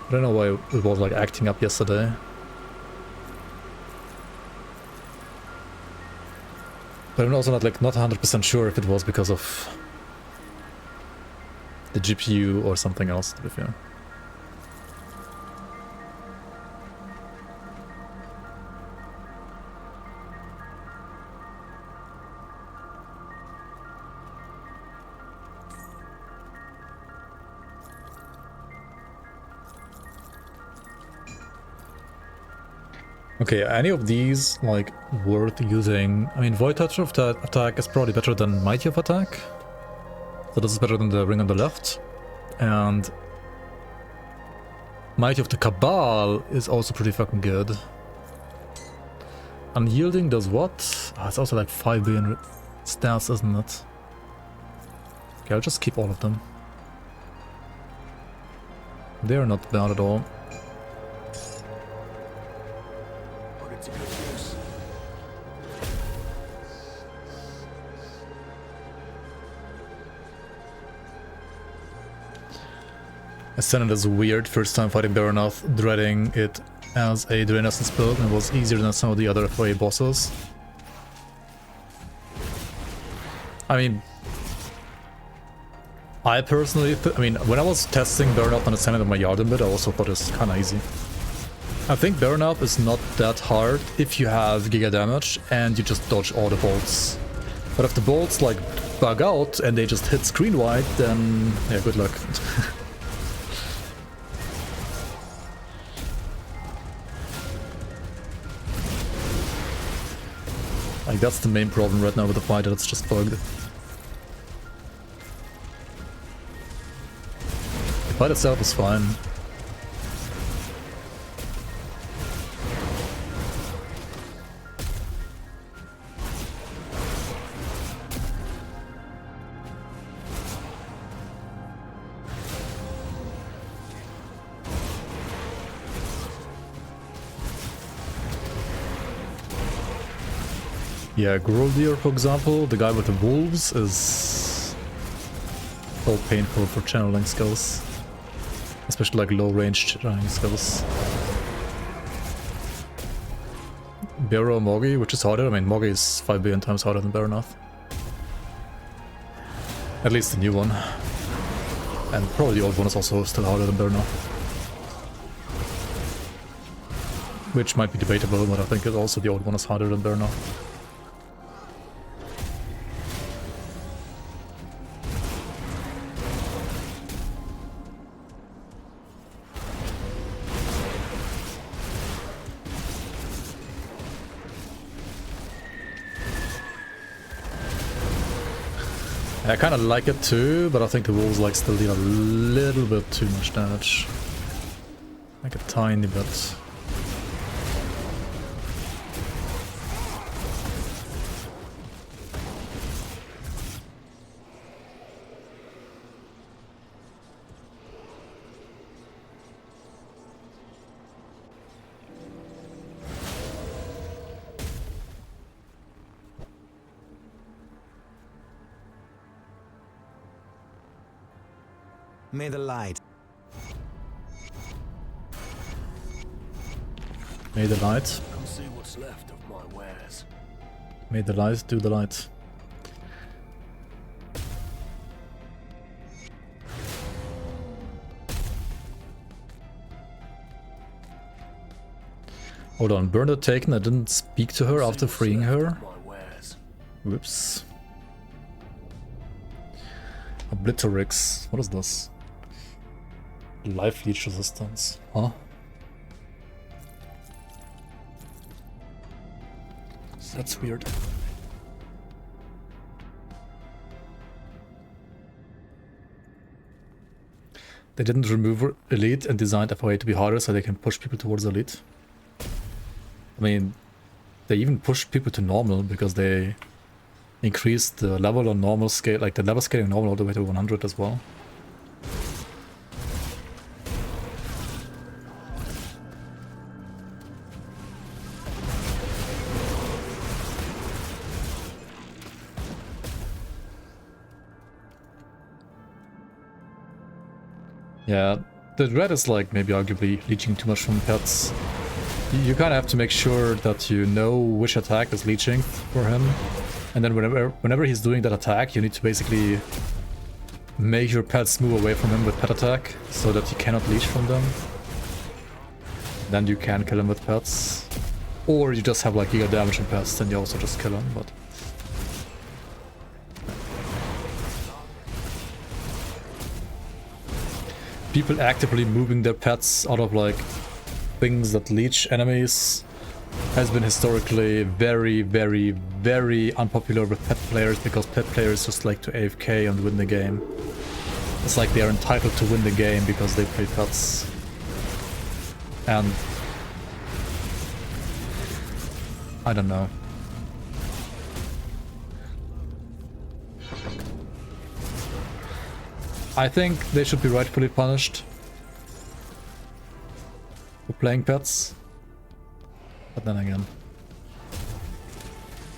S1: I don't know why it was like acting up yesterday. But I'm also not 100% sure if it was because of the GPU or something else, to be fair. Okay, any of these, like, worth using? I mean, Void Touch of Attack is probably better than Mighty of Attack. So this is better than the ring on the left. And Mighty of the Cabal is also pretty fucking good. Unyielding does what? Oh, it's also like 5 billion stats, isn't it? Okay, I'll just keep all of them. They're not bad at all.
S4: Put it to good use.
S1: Ascendant is weird. First time fighting Baronoth, dreading it as a Draenessence build, and it was easier than some of the other FOA bosses. I mean, I personally, when I was testing Baronoth on Ascendant in my Yarden bit, I also thought it was kind of easy. I think Baronoth is not that hard if you have Giga damage and you just dodge all the bolts. But if the bolts like bug out and they just hit screen wide, then yeah, good luck. Like, that's the main problem right now with the fight, that it's just bugged. The fight itself is fine. Yeah, Groldir, for example, the guy with the wolves, is so painful for channeling skills. Especially like low-range channeling skills. Baro Mogi, which is harder. I mean, Mogi is 5 billion times harder than Baronoth. At least the new one. And probably the old one is also still harder than Baronoth. Which might be debatable, but I think also the old one is harder than Baronoth. I kind of like it too, but I think the wolves like still deal a little bit too much damage. Like a tiny bit.
S13: May the light.
S1: May the light.
S4: Come see what's left of my wares.
S1: May the light do the light. Hold on, Bernard taken. I didn't speak to her after freeing her. Whoops. Obliterix. What is this? Life leech resistance. Huh? That's weird. They didn't remove Elite and designed FOA to be harder so they can push people towards Elite. I mean, they even pushed people to normal because they increased the level on normal scale, like the level scaling normal all the way to 100 as well. Yeah, the dread is like maybe arguably leeching too much from pets. You kind of have to make sure that you know which attack is leeching for him. And then whenever he's doing that attack, you need to basically make your pets move away from him with pet attack so that you cannot leech from them. Then you can kill him with pets. Or you just have like giga damage on pets, then you also just kill him, but... People actively moving their pets out of like things that leech enemies has been historically very, very, very unpopular with pet players because pet players just like to AFK and win the game. It's like they are entitled to win the game because they play pets. And I don't know. I think they should be rightfully punished for playing pets. But then again.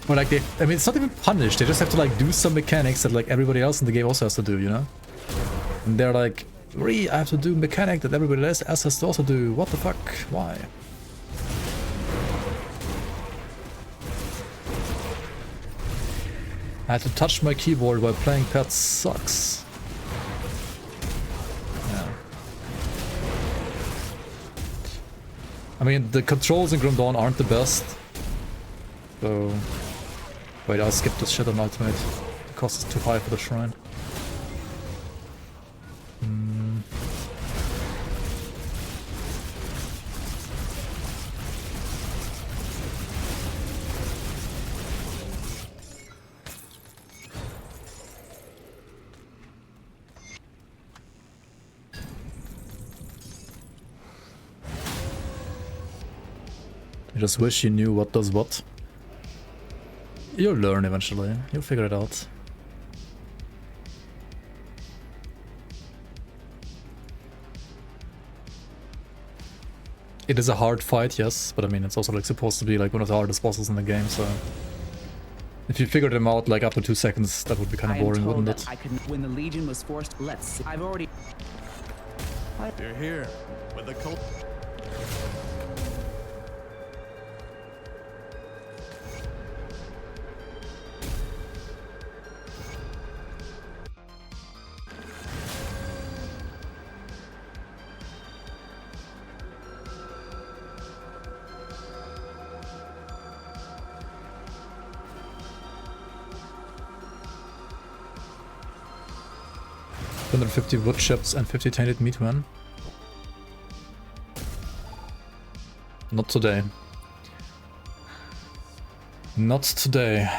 S1: Or like I mean, it's not even punished, they just have to like do some mechanics that like everybody else in the game also has to do, you know? And they're like, I have to do mechanic that everybody else has to also do. What the fuck? Why? I had to touch my keyboard while playing pets sucks. Yeah. I mean, the controls in Grim Dawn aren't the best. So... Wait, I'll skip this shit on Ultimate. The cost is too high for the shrine. I just wish you knew what does what. You'll learn eventually. You'll figure it out. It is a hard fight, yes, but I mean it's also like supposed to be like one of the hardest bosses in the game, so if you figured them out like after 2 seconds, that would be kind of boring, wouldn't it?
S10: I could, when the Legion was forced, let's see. I've already...
S11: You're here with the cult.
S1: $150 wood chips and 50 tainted meat men. Not today. Not today.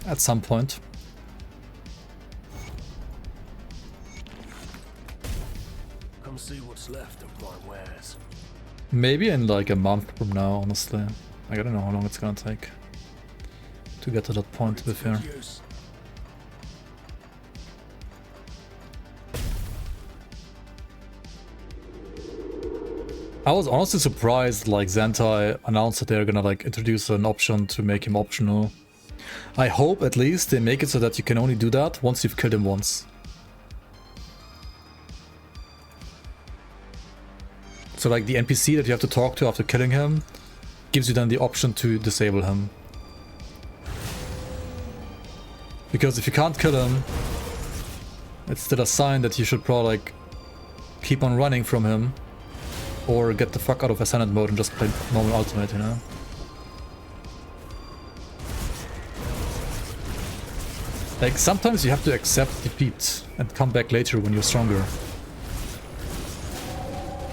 S1: At some point.
S4: Come see what's left of my wares.
S1: Maybe in like a month from now, honestly. Like, I don't know how long it's gonna take to get to that point, to be fair. I was honestly surprised like Zentai announced that they're gonna like introduce an option to make him optional. I hope at least they make it so that you can only do that once you've killed him once. So like the NPC that you have to talk to after killing him gives you then the option to disable him. Because if you can't kill him, it's still a sign that you should probably like keep on running from him. Or get the fuck out of Ascendant mode and just play normal Ultimate, you know? Like, sometimes you have to accept defeat and come back later when you're stronger.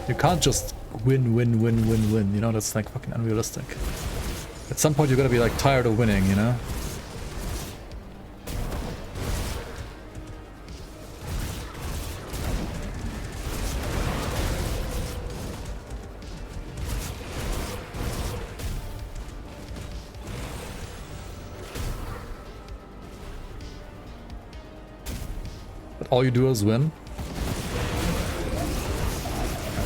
S1: You can't just win, you know? That's like fucking unrealistic. At some point you're gonna be like tired of winning, you know? All you do is win.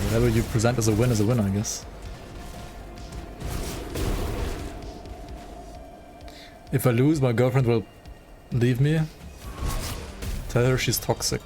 S1: Whatever you present as a win, I guess. If I lose, my girlfriend will leave me. Tell her she's toxic.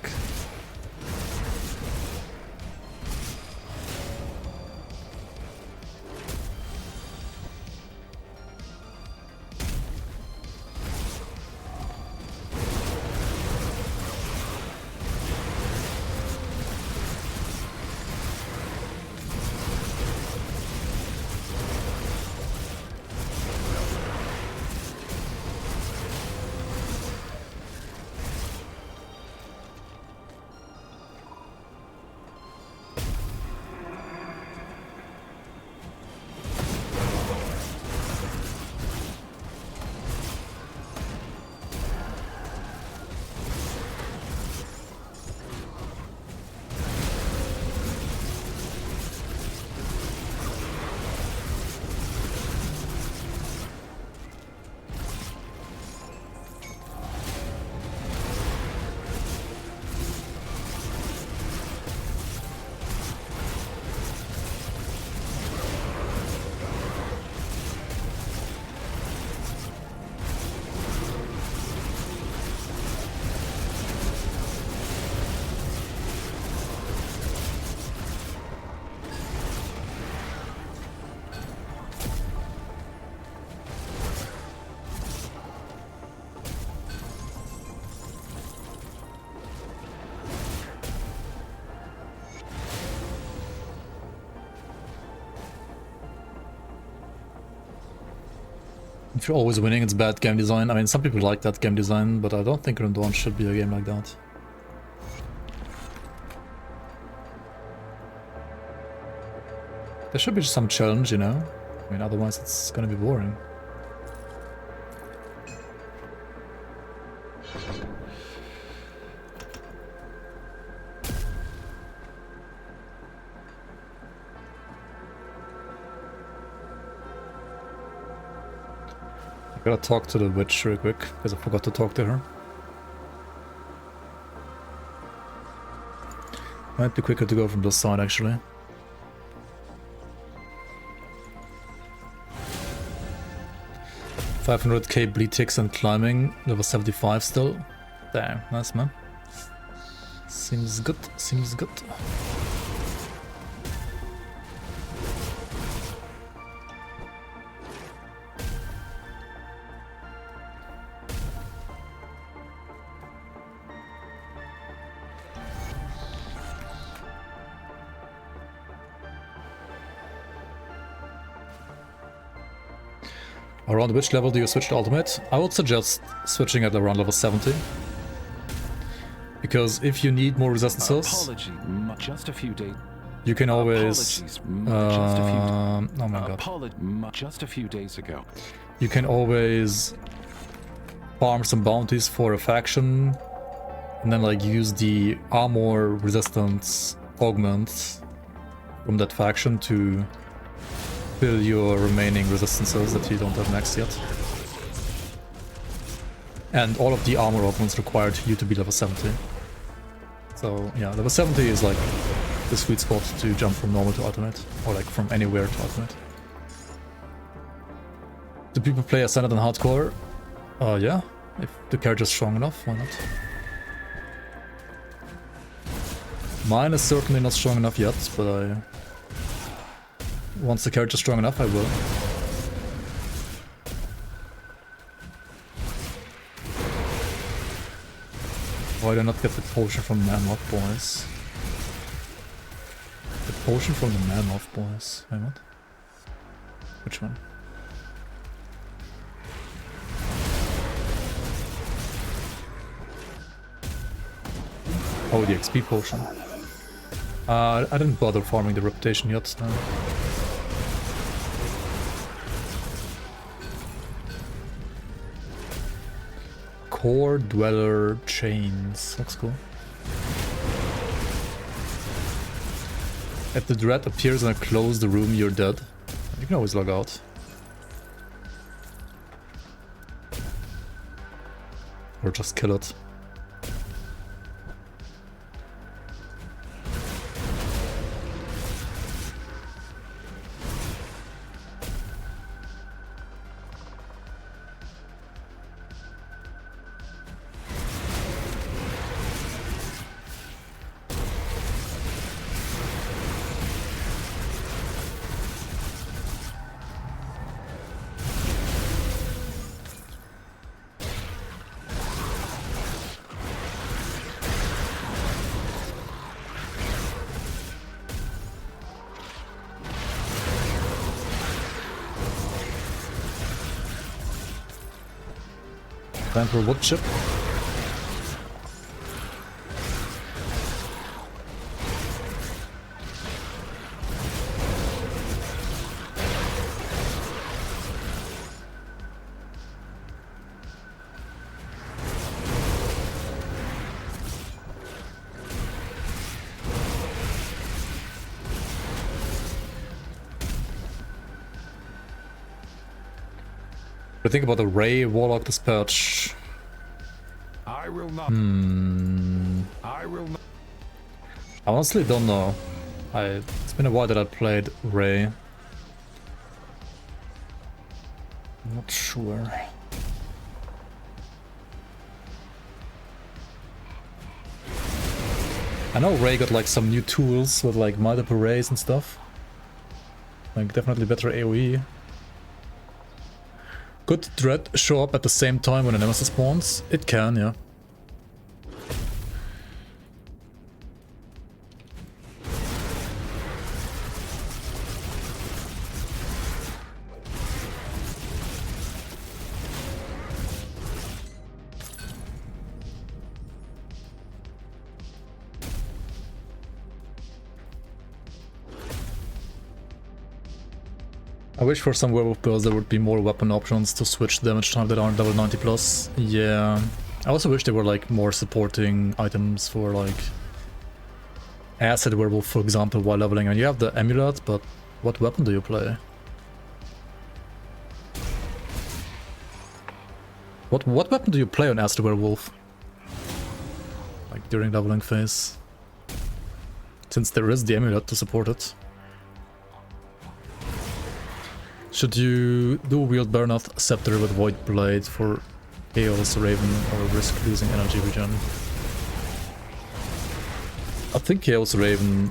S1: If you're always winning, it's bad game design. I mean, some people like that game design, but I don't think Grim Dawn should be a game like that. There should be some challenge, you know? I mean, otherwise it's gonna be boring. I gotta talk to the witch real quick, because I forgot to talk to her. Might be quicker to go from this side, actually. $500k bleed ticks and climbing, level 75 still. Damn, nice man. Seems good, seems good. Around which level do you switch to ultimate? I would suggest switching at around level 70. Because if you need more resistances,
S14: just a few days.
S1: You can always... oh my god.
S14: Just a few days ago.
S1: You can always farm some bounties for a faction and then like use the armor resistance augment from that faction to fill your remaining resistances that you don't have maxed yet. And all of the armor augments required you to be level 70. So yeah, level 70 is like the sweet spot to jump from normal to ultimate, or like from anywhere to ultimate. Do people play Ascended and Hardcore? Yeah, if the character's strong enough, why not? Mine is certainly not strong enough yet, but once the character's strong enough, I will. Why did I not get the potion from the Man-Moth Boys? The potion from the Man-Moth Boys. Wait, what? Which one? Oh, the XP potion. I didn't bother farming the reputation yet. No. Core Dweller Chains. Looks cool. If the dread appears and I close the room, you're dead. You can always log out. Or just kill it. Time for wood chip. What do you think about the Ray Warlock Dispatch?
S14: I will not. I will not.
S1: I honestly don't know. It's been a while that I played Ray. I'm not sure. I know Ray got like some new tools with like multiple rays and stuff. Like definitely better AoE. Could Dread show up at the same time when a Nemesis spawns? It can, yeah. I wish for some werewolf builds there would be more weapon options to switch damage time that aren't level 90 plus. Yeah. I also wish there were like more supporting items for like acid werewolf, for example, while leveling. And you have the amulet, but what weapon do you play? What weapon do you play on acid werewolf? Like during leveling phase? Since there is the amulet to support it. Should you do wield Baronath Scepter with Void Blade for Chaos Raven or risk losing energy regen? I think Chaos Raven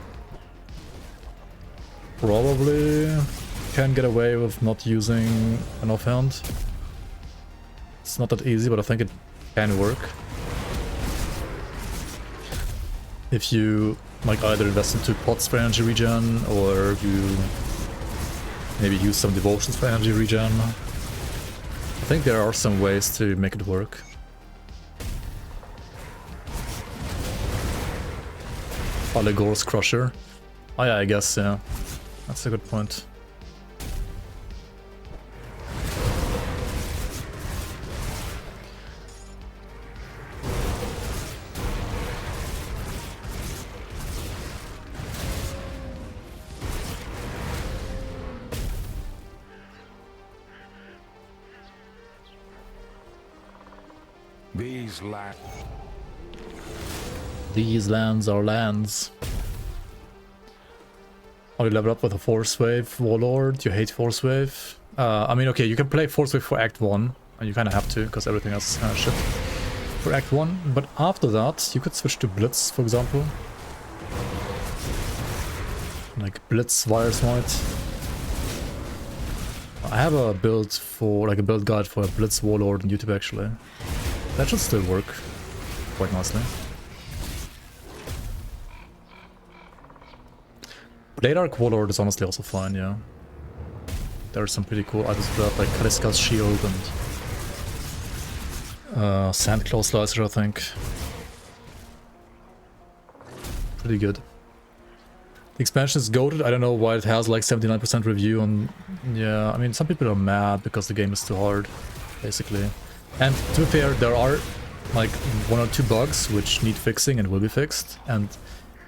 S1: probably can get away with not using an offhand. It's not that easy, but I think it can work. If you like either invest in 2 pots for energy regen or you maybe use some devotions for energy regen. I think there are some ways to make it work. Allegor's Crusher. Oh yeah, I guess, yeah. That's a good point. These lands are lands. Are you level up with a Force Wave Warlord? You hate Force Wave? I mean, okay, you can play Force Wave for Act 1, and you kind of have to, because everything else is kind of shit for Act 1. But after that, you could switch to Blitz, for example. Like Blitz Wire Smite. I have a build for, like a build guide for a Blitz Warlord on YouTube actually. That should still work quite nicely. Blade Arc Warlord is honestly also fine, yeah. There are some pretty cool items for that, like Kaliska's Shield and Sandclaw Slicer, I think. Pretty good. The expansion is goated. I don't know why it has like 79% review on... Yeah, I mean, some people are mad because the game is too hard, basically. And to be fair, there are like 1 or 2 bugs which need fixing and will be fixed. And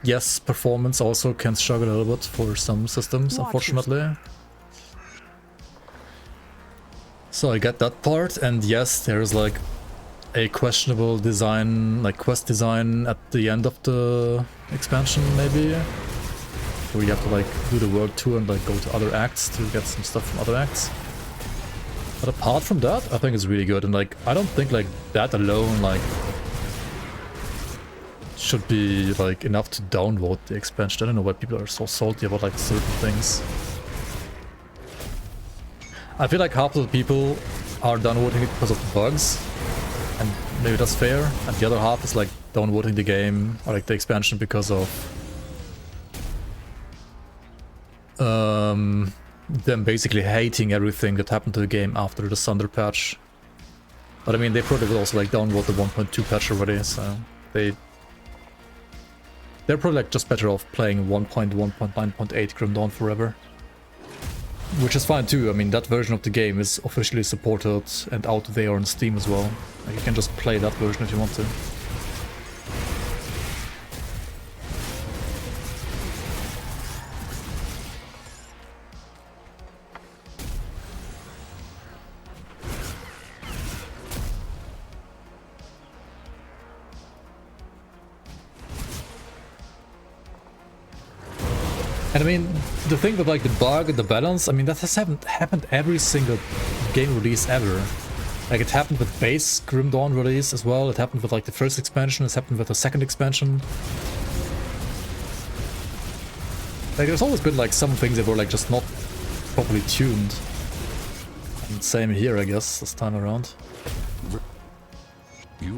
S1: yes, performance also can struggle a little bit for some systems, unfortunately. So I get that part, and yes, there's like a questionable design, like quest design at the end of the expansion, maybe. Where you have to like do the world tour and like go to other acts to get some stuff from other acts. But apart from that, I think it's really good, and like I don't think like that alone like should be like enough to downvote the expansion. I don't know why people are so salty about like certain things. I feel like half of the people are downvoting it because of the bugs, and maybe that's fair, and the other half is like downvoting the game or like the expansion because of them basically hating everything that happened to the game after the Sunder patch. But I mean, they probably would also like downvote the 1.2 patch already, so they're probably like just better off playing 1.1.9.8 Grim Dawn forever. Which is fine too. I mean, that version of the game is officially supported and out there on Steam as well. Like, you can just play that version if you want to. And I mean, the thing with like the bug and the balance, I mean, that has happened every single game release ever. Like, it happened with base Grim Dawn release as well, it happened with like the first expansion, it's happened with the second expansion. Like, there's always been like some things that were like just not properly tuned. And same here, I guess, this time around.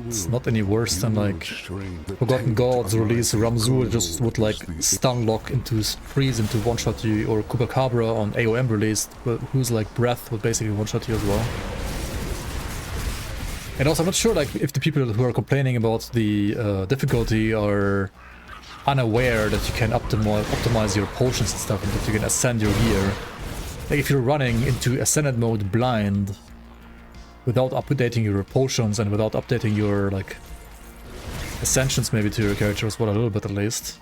S1: It's not any worse than like Forgotten Gods release Ramzul just would like stun lock into freeze into one-shot you, or Chupacabra on AOM release whose like breath would basically one-shot you as well. And also I'm not sure like if the people who are complaining about the difficulty are unaware that you can optimize your potions and stuff, and that you can ascend your gear Like if you're running into Ascended mode blind, without updating your potions and without updating your like ascensions maybe to your characters, well, a little bit at least.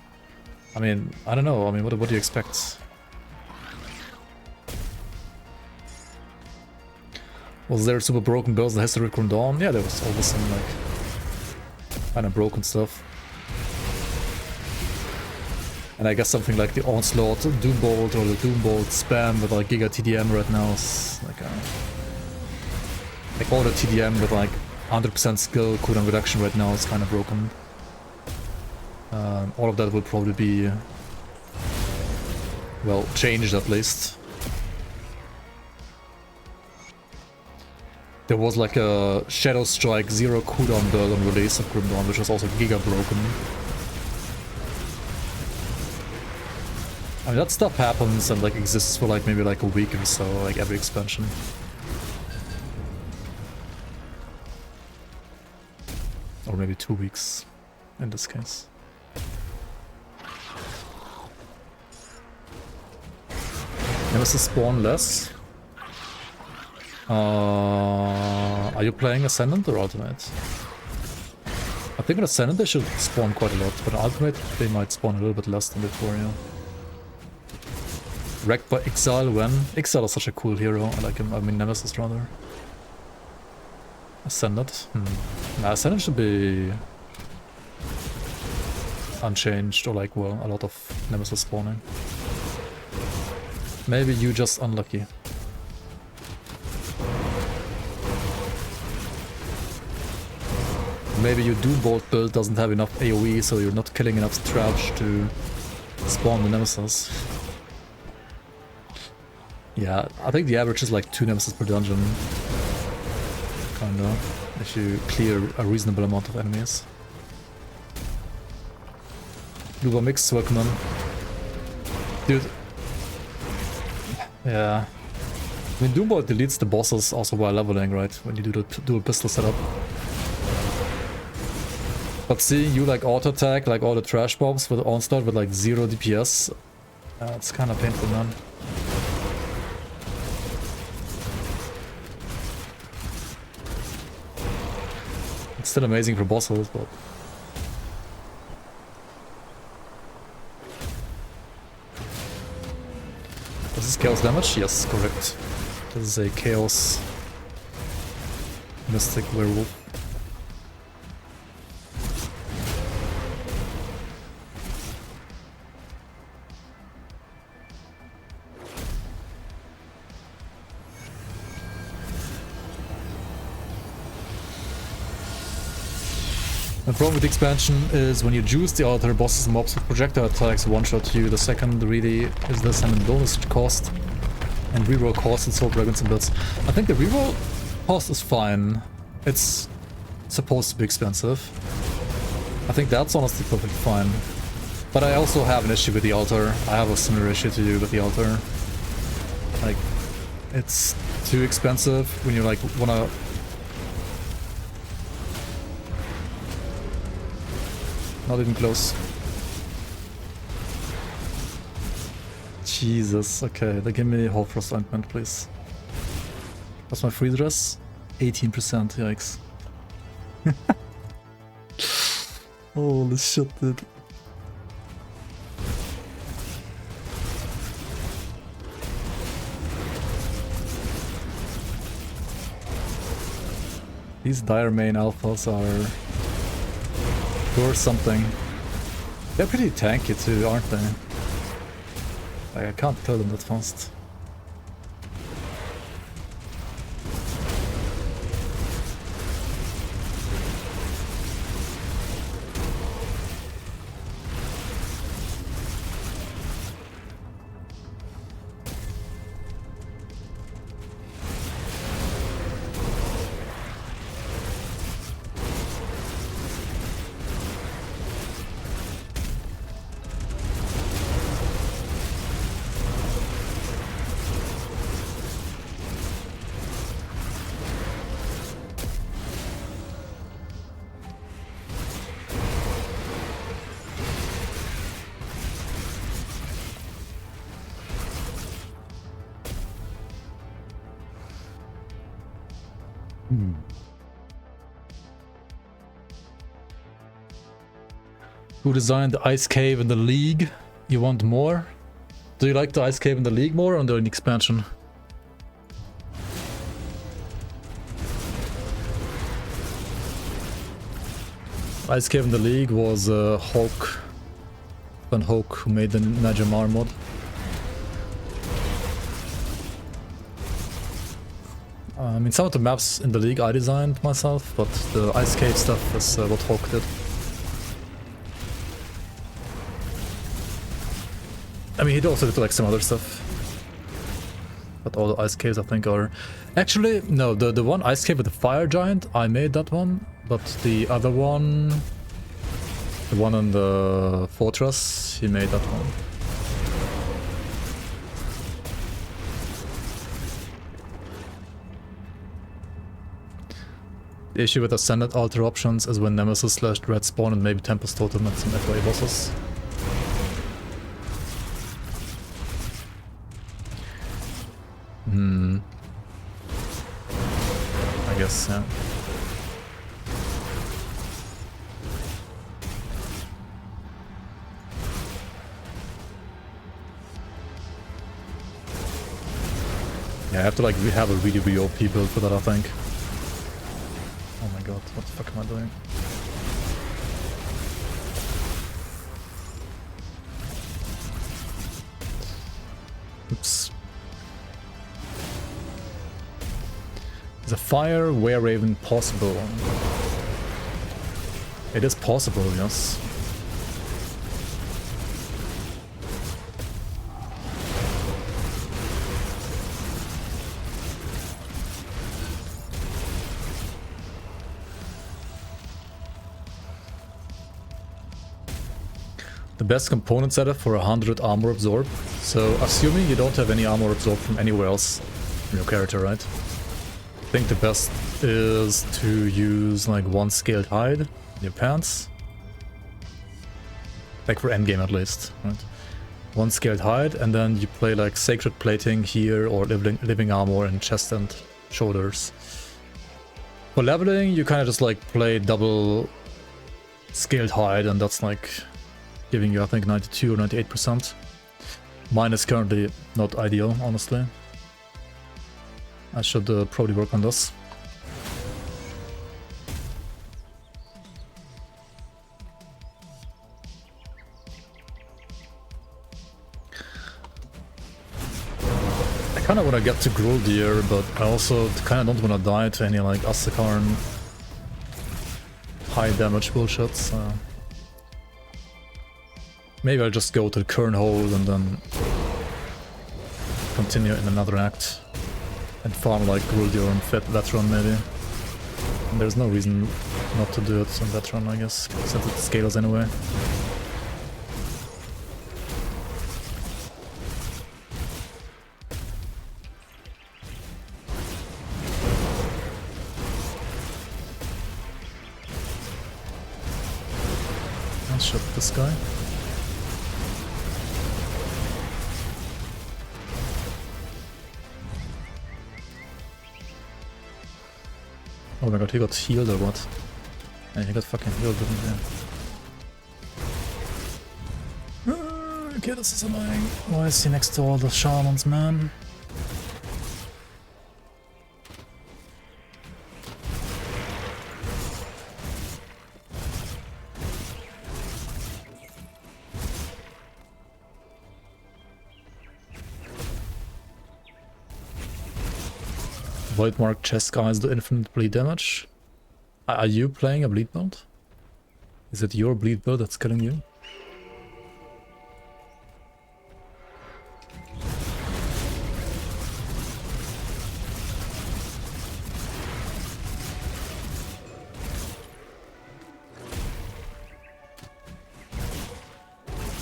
S1: I mean, I don't know. I mean, what do you expect? Was there super broken builds in the history of Grim Dawn? Yeah, there was always some like kind of broken stuff. And I guess something like the Onslaught Doombolt or the Doombolt spam with like Giga TDM right now is like all the TDM with like 100% skill cooldown reduction right now is kind of broken. All of that will probably be, well, changed at least. There was like a Shadow Strike 0 cooldown build on release of Grim Dawn, which was also giga broken. I mean, that stuff happens and like exists for like maybe like a week or so, like every expansion. Or maybe 2 weeks in this case. Nemesis spawn less. Are you playing Ascendant or Ultimate? I think on Ascendant they should spawn quite a lot, but on Ultimate they might spawn a little bit less than before, yeah. Wrecked by Exile when? Exile is such a cool hero, I like him, I mean Nemesis rather. Ascendant? Nah, Ascendant should be unchanged, or like, well, a lot of Nemesis spawning. Maybe you just unlucky. Maybe your Doombolt build doesn't have enough AoE, so you're not killing enough trash to spawn the Nemesis. Yeah, I think the average is like 2 Nemesis per dungeon. Kinda. If you clear a reasonable amount of enemies. Luba Mix, welcome on. Dude. Yeah. I mean, Doombolt deletes the bosses also while leveling, right? When you do a pistol setup. But seeing you like auto attack, like all the trash bombs with Onslaught with like 0 DPS, it's kind of painful, man. It's still amazing for bosses, but... This is chaos damage? Yes, correct. This is a chaos mystic werewolf. The problem with the expansion is when you juice the altar, bosses and mobs with projectile attacks one-shot you. The second really is this and bonus cost and reroll cost and soul dragons and builds. I think the reroll cost is fine. It's supposed to be expensive. I think that's honestly perfectly fine. But I also have an issue with the altar. I have a similar issue to you with the altar. Like, it's too expensive when you like wanna... Not even close. Jesus, okay, then give me Hollfrost Ointment, please. What's my free dress? 18%, yikes. Holy shit, dude. These dire main alphas are... or something. They're pretty tanky too, aren't they? Like, I can't kill them that fast. Who designed the ice cave in the League? You want more? Do you like the ice cave in the League more or in the expansion? Ice cave in the League was Hulk. Van Hulk, who made the Najamar mod. I mean, some of the maps in the League I designed myself, but the ice cave stuff is what Hulk did. I mean, he also did like some other stuff. But all the ice caves I think are... Actually, no, the one ice cave with the fire giant, I made that one. But the other one... The one in the fortress, he made that one. The issue with Ascended alter options is when Nemesis / Dread spawn and maybe Tempest Totem and some FOA bosses. I guess, yeah. Yeah, I have to like have a really OP build for that, I think. Oh my god, what the fuck am I doing? Oops. Is a fire were-raven possible? It is possible, yes. The best component setup for 100 armor absorb. So assuming you don't have any armor absorb from anywhere else in your character, right? I think the best is to use like 1 scaled hide in your pants. Like for endgame at least, right? 1 scaled hide, and then you play like sacred plating here or living armor in chest and shoulders. For leveling, you kind of just like play double scaled hide, and that's like giving you, I think, 92 or 98%. Mine is currently not ideal, honestly. I should probably work on this. I kind of want to get to Gruldir, but I also kind of don't want to die to any like Asterkarn high damage bullshit, so... Maybe I'll just go to the Kern Hold and then continue in another act and farm like Gruldir and Veteran maybe. And there's no reason not to do it on Veteran, I guess, since it scales anyway. I'll shot this guy. Oh my god, he got healed or what? Yeah, he got fucking healed, didn't he? Okay, this is annoying. Why is he next to all the shamans, man? Void Mark chest guys do infinite bleed damage. Are you playing a bleed build? Is it your bleed build that's killing you?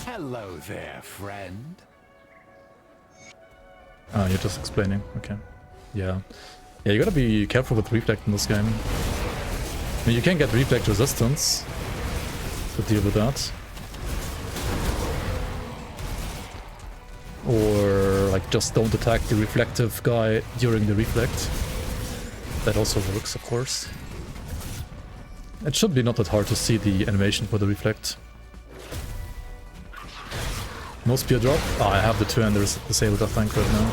S5: Hello there, friend.
S1: Ah, you're just explaining. Okay. Yeah. Yeah, you gotta be careful with reflect in this game. I mean, you can get reflect resistance to deal with that. Or, like, just don't attack the reflective guy during the reflect. That also works, of course. It should be not that hard to see the animation for the reflect. No spear drop? Oh, I have the two-handers disabled, I think, right now.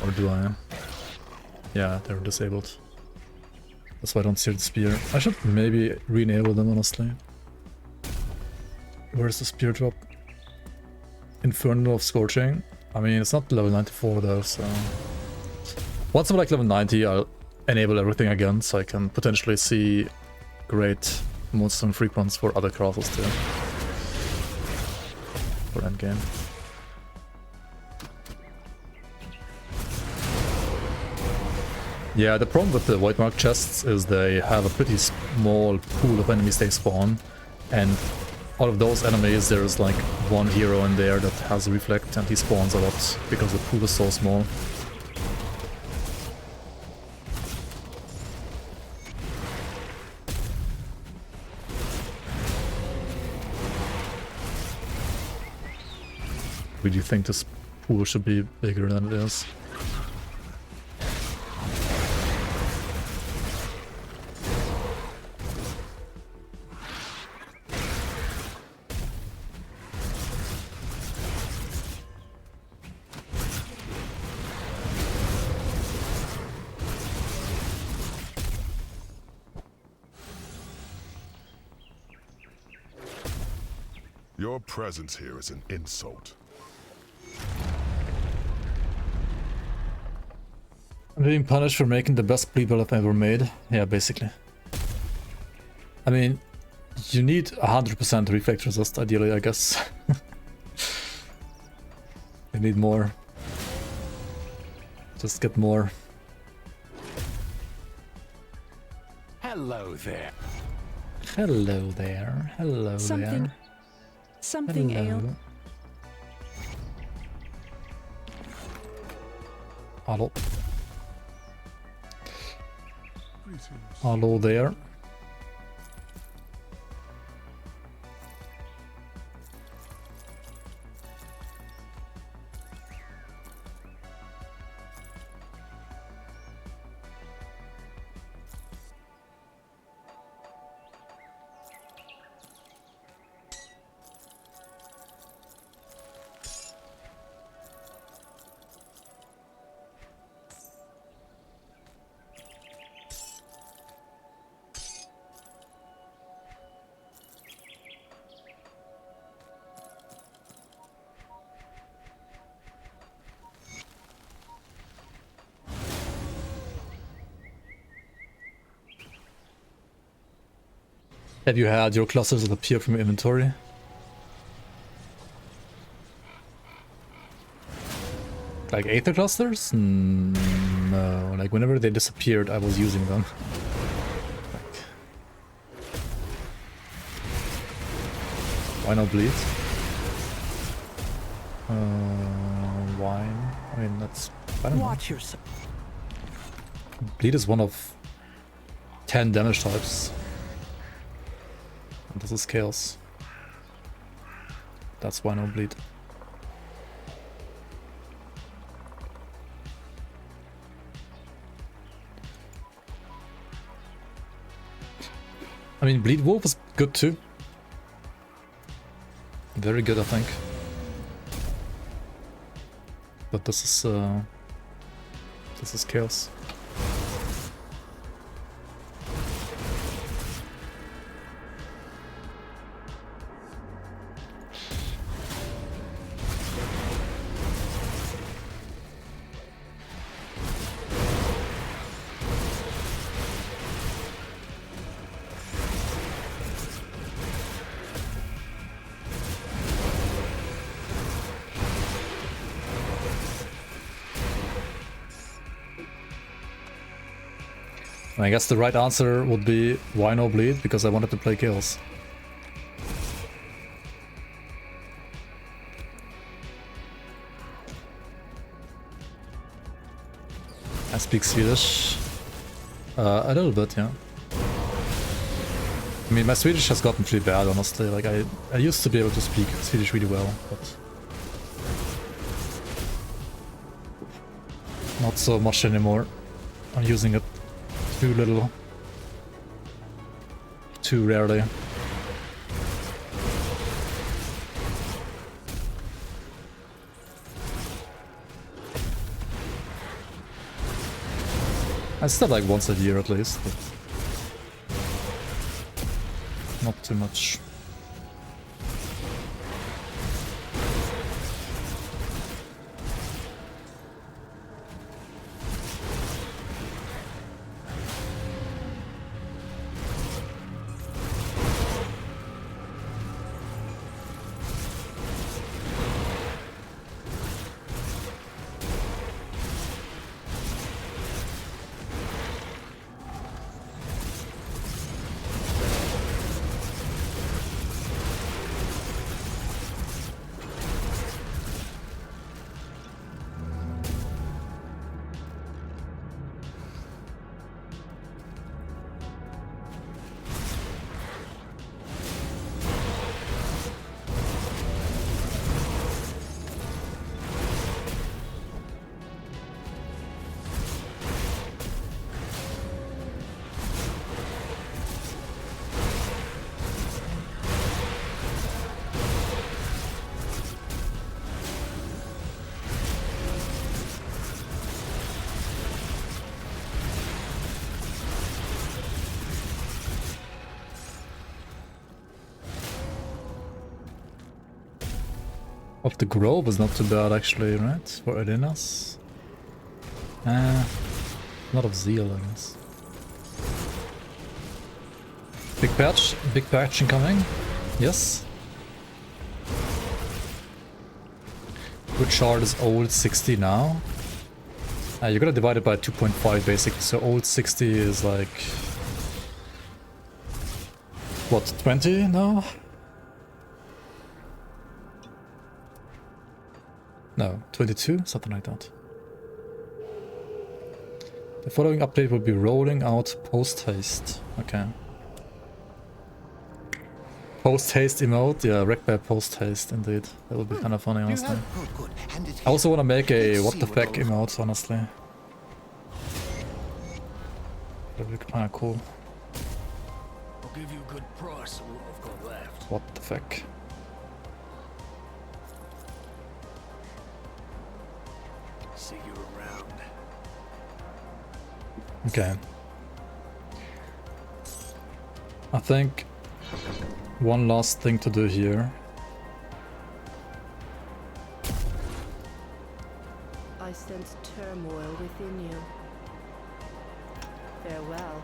S1: Or do I? Yeah, they're disabled. That's why I don't see the spear. I should maybe re-enable them, honestly. Where's the spear drop? Infernal of Scorching. I mean, it's not level 94 though, so... Once I'm like level 90, I'll enable everything again, so I can potentially see great monster and frequencies for other classes too. For endgame. Yeah, the problem with the white mark chests is they have a pretty small pool of enemies they spawn, and out of those enemies there's like one hero in there that has a reflect and he spawns a lot because the pool is so small. We do think this pool should be bigger than it is.
S15: Your presence here is an insult.
S1: I'm being punished for making the best bleed build I've ever made. Yeah, basically. I mean, you need 100% reflect resist, ideally, I guess. You need more. Just get more.
S5: Hello there.
S1: Hello there. Hello there.
S8: Something ale.
S1: Hello. Hello there. Have you had your clusters that appear from your inventory? Like Aether clusters? No, like whenever they disappeared I was using them. Like... Why not bleed? Wine? I mean that's... I don't know.
S10: Watch yourself.
S1: Bleed is one of 10 damage types. And this is chaos. That's why no bleed. I mean, Bleed Wolf is good too. Very good, I think. But this is chaos. And I guess the right answer would be why no bleed, because I wanted to play kills. I speak Swedish. A little bit, yeah. I mean, my Swedish has gotten pretty bad, honestly. Like, I used to be able to speak Swedish really well, but... not so much anymore. I'm using it too little. Too rarely. I still like once a year at least, but not too much. Of the Grove is not too bad actually, right? For arenas. Not of Zeal, I guess. Big patch incoming. Yes. Good shard is old 60 now. You're gonna divide it by 2.5 basically, so old 60 is like... what, 20 now? No, 22? Something like that. The following update will be rolling out post-haste. Okay. Post-haste emote? Yeah, wrecked by post-haste, indeed. That would be kind of funny, honestly. I also want to make a what the fuck emote, honestly. That would be kind of cool.
S4: I'll give you a good price on what I've got left.
S1: What the fuck?
S4: See you around.
S1: Okay. I think one last thing to do here.
S3: I sense turmoil within you. Farewell.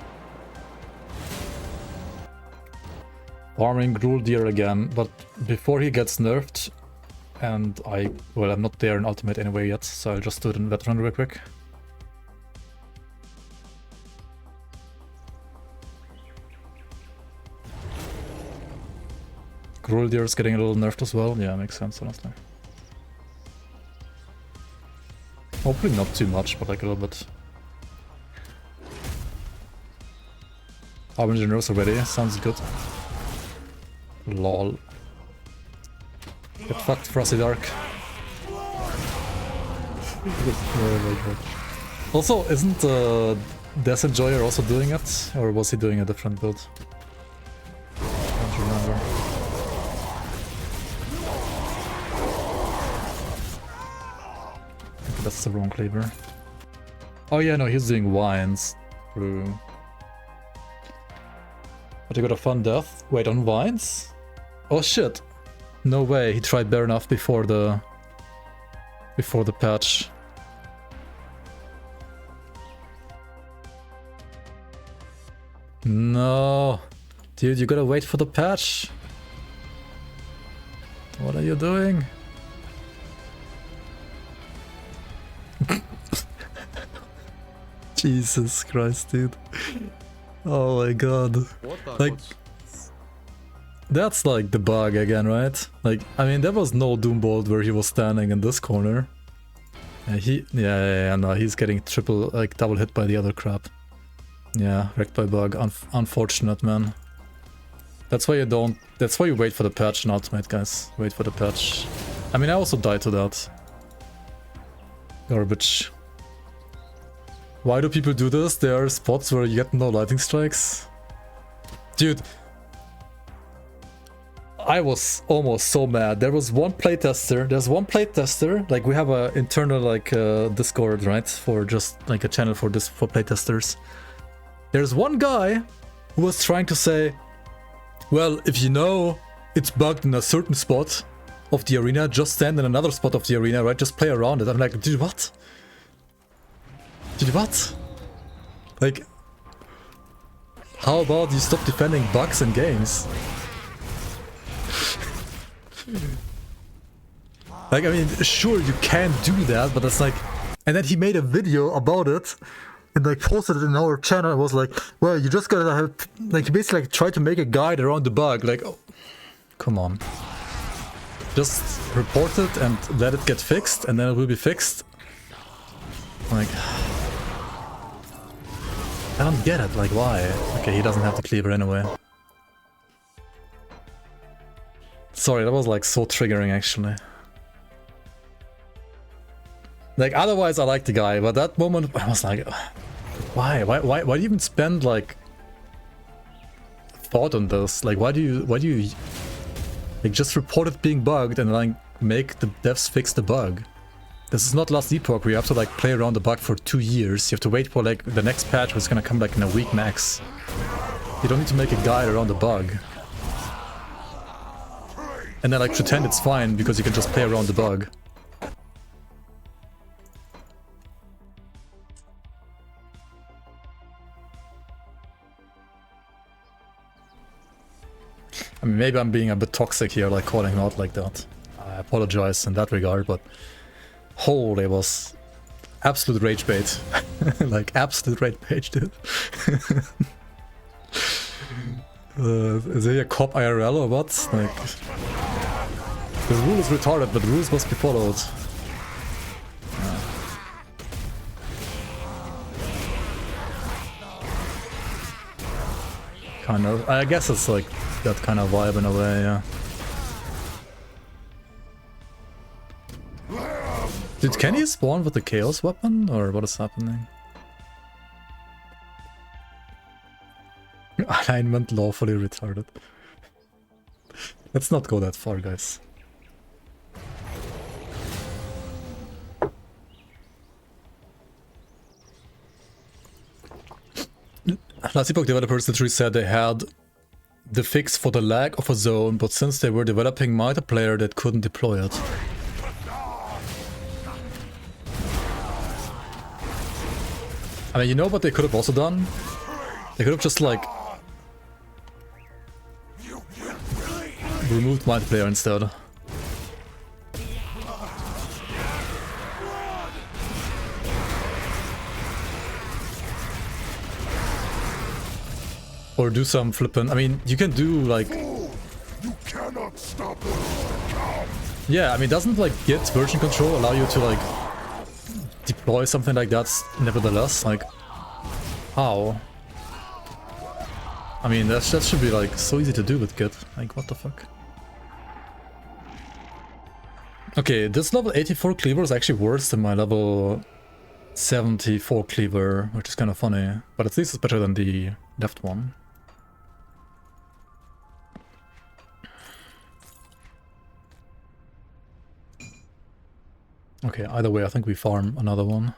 S1: Farming Gruul Deer again, but before he gets nerfed, and well, I'm not there in Ultimate anyway yet, so I'll just do it in Veteran real quick. Gruul Deer is getting a little nerfed as well. Yeah, makes sense, honestly. Hopefully not too much, but like a little bit. Our engineers already, sounds good. Lol. Get fucked, Frosty Dark. Also, isn't Death Enjoyer also doing it? Or was he doing a different build? I don't remember. Okay, that's the wrong cleaver. Oh yeah, no, he's doing Vines. True. But he got a fun death. Wait, on Vines? Oh shit. No way, he tried bare enough before the patch. No. Dude, you gotta wait for the patch. What are you doing? Jesus Christ, dude. Oh my god. Like, that's like the bug again, right? Like, I mean, there was no Doombolt where he was standing in this corner. Yeah, no, he's getting double hit by the other crap. Yeah, wrecked by bug. Unfortunate, man. That's why you wait for the patch in Ultimate, guys. Wait for the patch. I mean, I also died to that. Garbage. Why do people do this? There are spots where you get no lightning strikes. Dude, I was almost so mad. There's one playtester, like we have a internal like Discord, right? For just like a channel for playtesters. There's one guy who was trying to say, well, if you know it's bugged in a certain spot of the arena, just stand in another spot of the arena, right? Just play around it. I'm like, dude, what? Dude, what? Like, how about you stop defending bugs in games? Like, I mean, sure, you can do that, but it's like... And then he made a video about it and like posted it in our channel. It was like, well, you just gotta have... Like, he basically like, tried to make a guide around the bug. Like, oh, come on. Just report it and let it get fixed, and then it will be fixed. Like... I don't get it, like why? Okay, he doesn't have the cleaver anyway. Sorry, that was like so triggering actually. Like otherwise I like the guy, but that moment I was like, why do you even spend like thought on this? Like why do you like just report it being bugged and like make the devs fix the bug? This is not Last Epoch where you have to like play around the bug for 2 years. You have to wait for like the next patch which is gonna come like in a week max. You don't need to make a guide around the bug. And then like pretend it's fine because you can just play around the bug. I mean, maybe I'm being a bit toxic here, like calling him out like that. I apologize in that regard, but holy, it was absolute rage bait. Like absolute rage bait, dude. Is he a cop IRL or what? Like, the rule is retarded, but rules must be followed. Kind of. I guess it's like that kind of vibe in a way, yeah. Did Kenny spawn with the Chaos weapon, or what is happening? Alignment lawfully retarded. Let's not go that far, guys. Last Epoch developers literally said they had the fix for the lag of a zone, but since they were developing multiplayer, they couldn't deploy it. I mean, you know what they could have also done? They could have just like removed multiplayer instead. Or do some flippin'. I mean, you can do like...
S15: You cannot stop us.
S1: Yeah, I mean, doesn't like Git version control allow you to like deploy something like that nevertheless? Like, how? I mean, that should be like so easy to do with Git. Like, what the fuck? Okay, this level 84 cleaver is actually worse than my level 74 cleaver, which is kind of funny. But at least it's better than the left one. Okay, either way, I think we farm another one.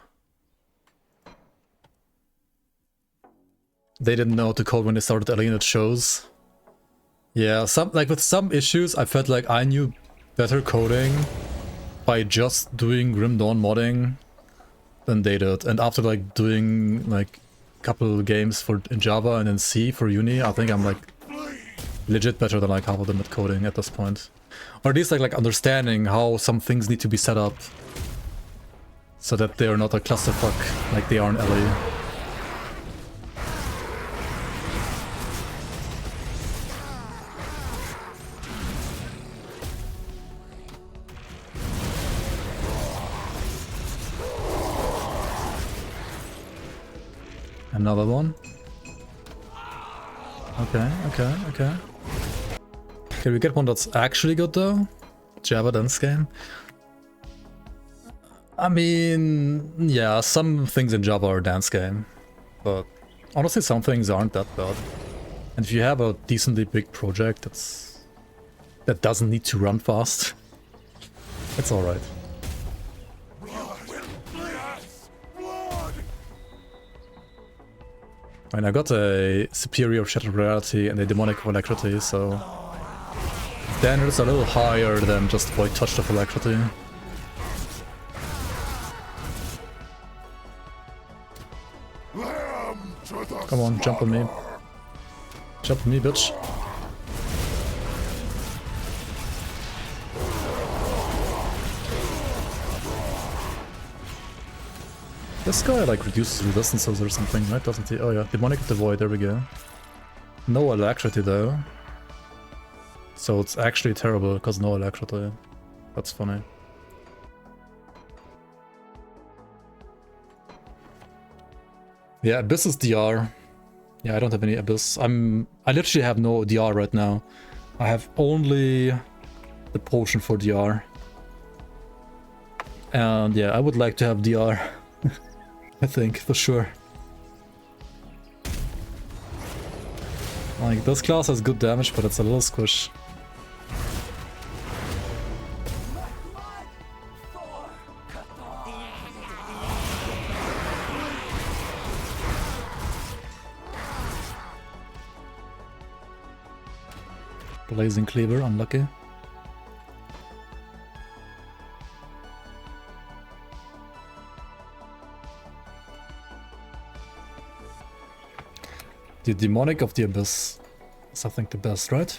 S1: They didn't know how to code when they started adding it shows. Yeah, with some issues, I felt like I knew better coding by just doing Grim Dawn modding than they did. And after like doing like a couple games in Java and in C for uni, I think I'm like legit better than like half of them at coding at this point. Or at least like understanding how some things need to be set up so that they are not a clusterfuck like they are in LA. Another one. Okay. Can we get one that's actually good though? Java dance game. I mean, yeah, some things in Java are a dance game, but honestly some things aren't that bad. And if you have a decently big project that doesn't need to run fast, it's alright. And I got a superior shattered reality and a demonic of alacrity, so standards are a little higher than just void touch of alacrity. Come on, jump on me. Jump on me, bitch. This guy like reduces resistances or something, right? Doesn't he? Oh yeah, demonic of the void, there we go. No alacrity though. So it's actually terrible because no alacrity. That's funny. Yeah, Abyss is DR. Yeah, I don't have any Abyss. I literally have no DR right now. I have only the potion for DR. And yeah, I would like to have DR. I think, for sure. Like, this class has good damage, but it's a little squish. Blazing Cleaver, unlucky. The demonic of the abyss is, I think, the best, right?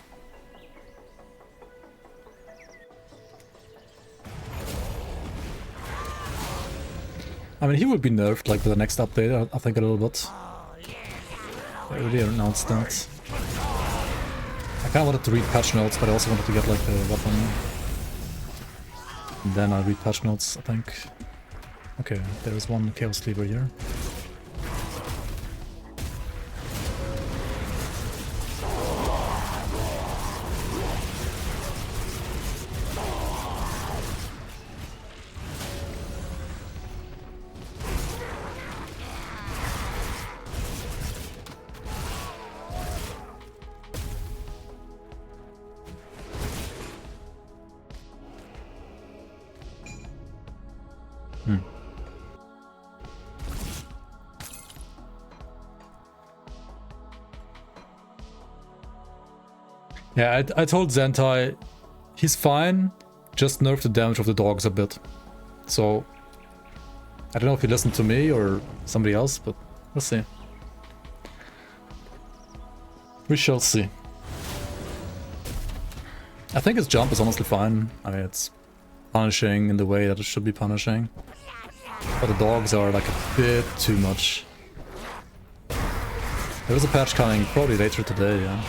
S1: I mean, he will be nerfed like with the next update, I think, a little bit. I already announced that. I kinda wanted to read patch notes, but I also wanted to get like the weapon. And then I read patch notes, I think. Okay, there is one Chaos Cleaver here. Yeah, I told Zentai, he's fine, just nerf the damage of the dogs a bit. So, I don't know if he listened to me or somebody else, but we'll see. We shall see. I think his jump is honestly fine. I mean, it's punishing in the way that it should be punishing. But the dogs are like a bit too much. There is a patch coming probably later today, yeah.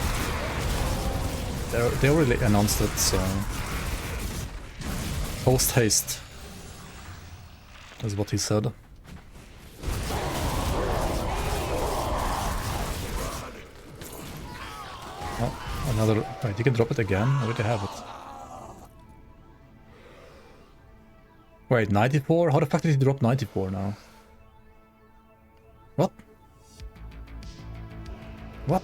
S1: They already announced it, so... Post haste. That's what he said. Oh, another... Wait, you can drop it again? I already have it. Wait, 94? How the fuck did he drop 94 now? What? What?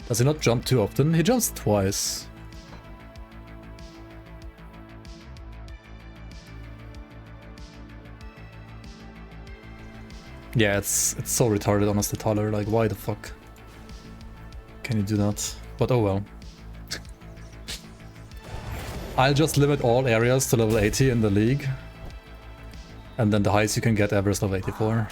S1: Does he not jump too often? He jumps twice. Yeah, it's so retarded, honestly, Tyler. Like, why the fuck can you do that? But oh well. I'll just limit all areas to level 80 in the league. And then the highest you can get ever is level 84.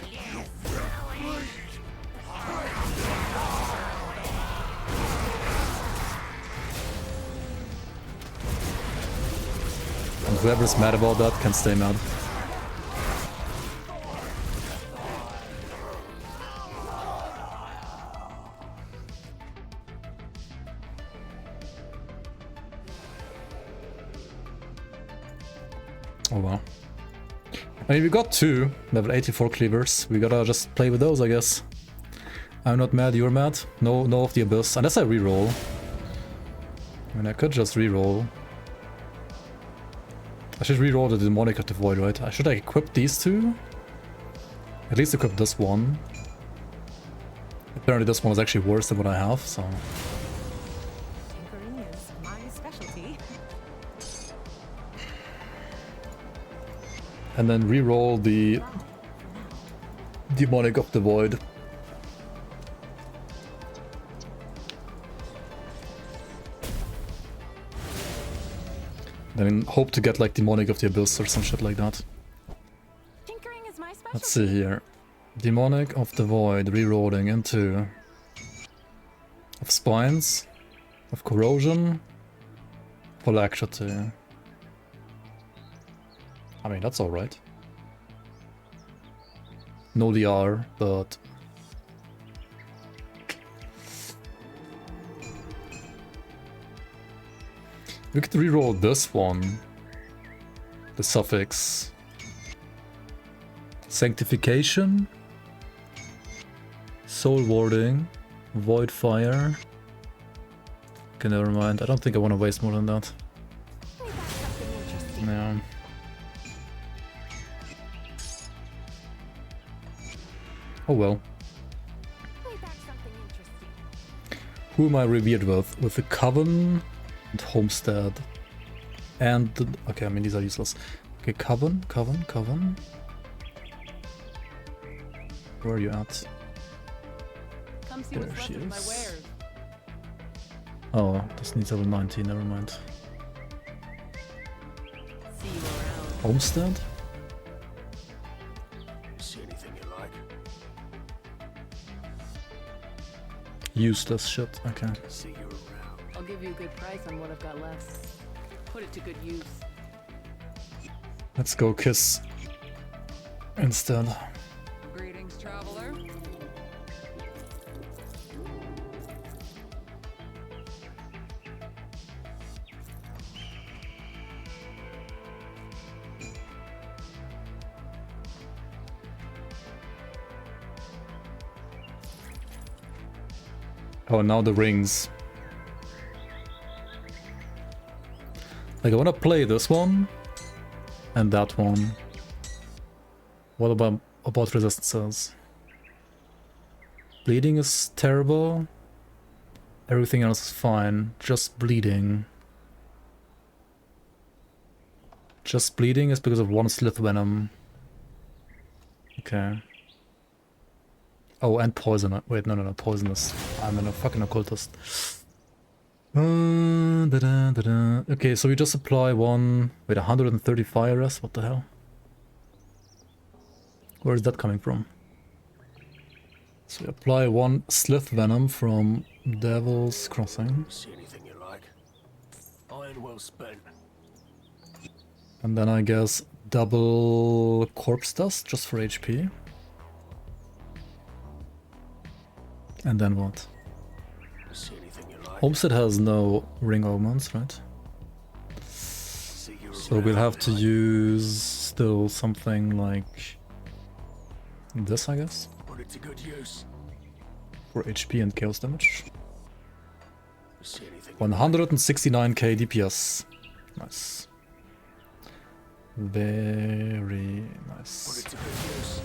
S1: And whoever's mad about that can stay mad. Oh well. I mean, we got 2 level 84 cleavers. We gotta just play with those, I guess. I'm not mad, you're mad. No of the abyss. Unless I reroll. I mean, I could just reroll. I should reroll the demonic of the void, right? Should I equip these two? At least equip this one. Apparently this one is actually worse than what I have, so...
S8: Tinkering is my specialty.
S1: And then reroll the demonic of the void. Then hope to get like demonic of the abyss or some shit like that.
S8: Tinkering is my specialty.
S1: Let's see here. Demonic of the void rerolling into of spines, of corrosion, alacrity. I mean that's alright. No DR, but we could reroll this one. The suffix sanctification, soul warding, void fire. Okay, never mind. I don't think I want to waste more than that. No. Oh well. Who am I revered with? With the Coven and Homestead. And the... Okay, I mean these are useless. Okay, Coven. Where are you at?
S2: Come see
S1: There
S2: what's
S1: she
S2: left of my
S1: is.
S2: wares.
S1: Oh, this needs level 19, never mind.
S2: See you around.
S1: Homestead?
S4: See anything you like?
S1: Useless shit, okay.
S4: See you around.
S2: I'll give you a good price on what I've got left. Put it to good use.
S1: Let's go kiss instead.
S2: Greetings, traveler.
S1: Oh, now the rings. Like, I want to play this one and that one. What about resistances? Bleeding is terrible. Everything else is fine. Just bleeding. Just bleeding is because of one slith venom. Okay. Oh, and poison. Wait, no, poisonous. I'm a fucking occultist. Okay, so we just apply one... Wait, 130 fire rest? What the hell? Where is that coming from? So we apply one slith venom from Devil's Crossing.
S4: See anything you like? Iron well spent.
S1: And then I guess double corpse dust just for HP. And then what?
S4: See anything you like?
S1: Homestead has no ring omens, right? So we'll have to use still something like this, I guess,
S4: Put it to good use.
S1: for HP and chaos damage.
S4: See anything?
S1: 169k DPS. Nice. Very nice.
S4: Put it to good use.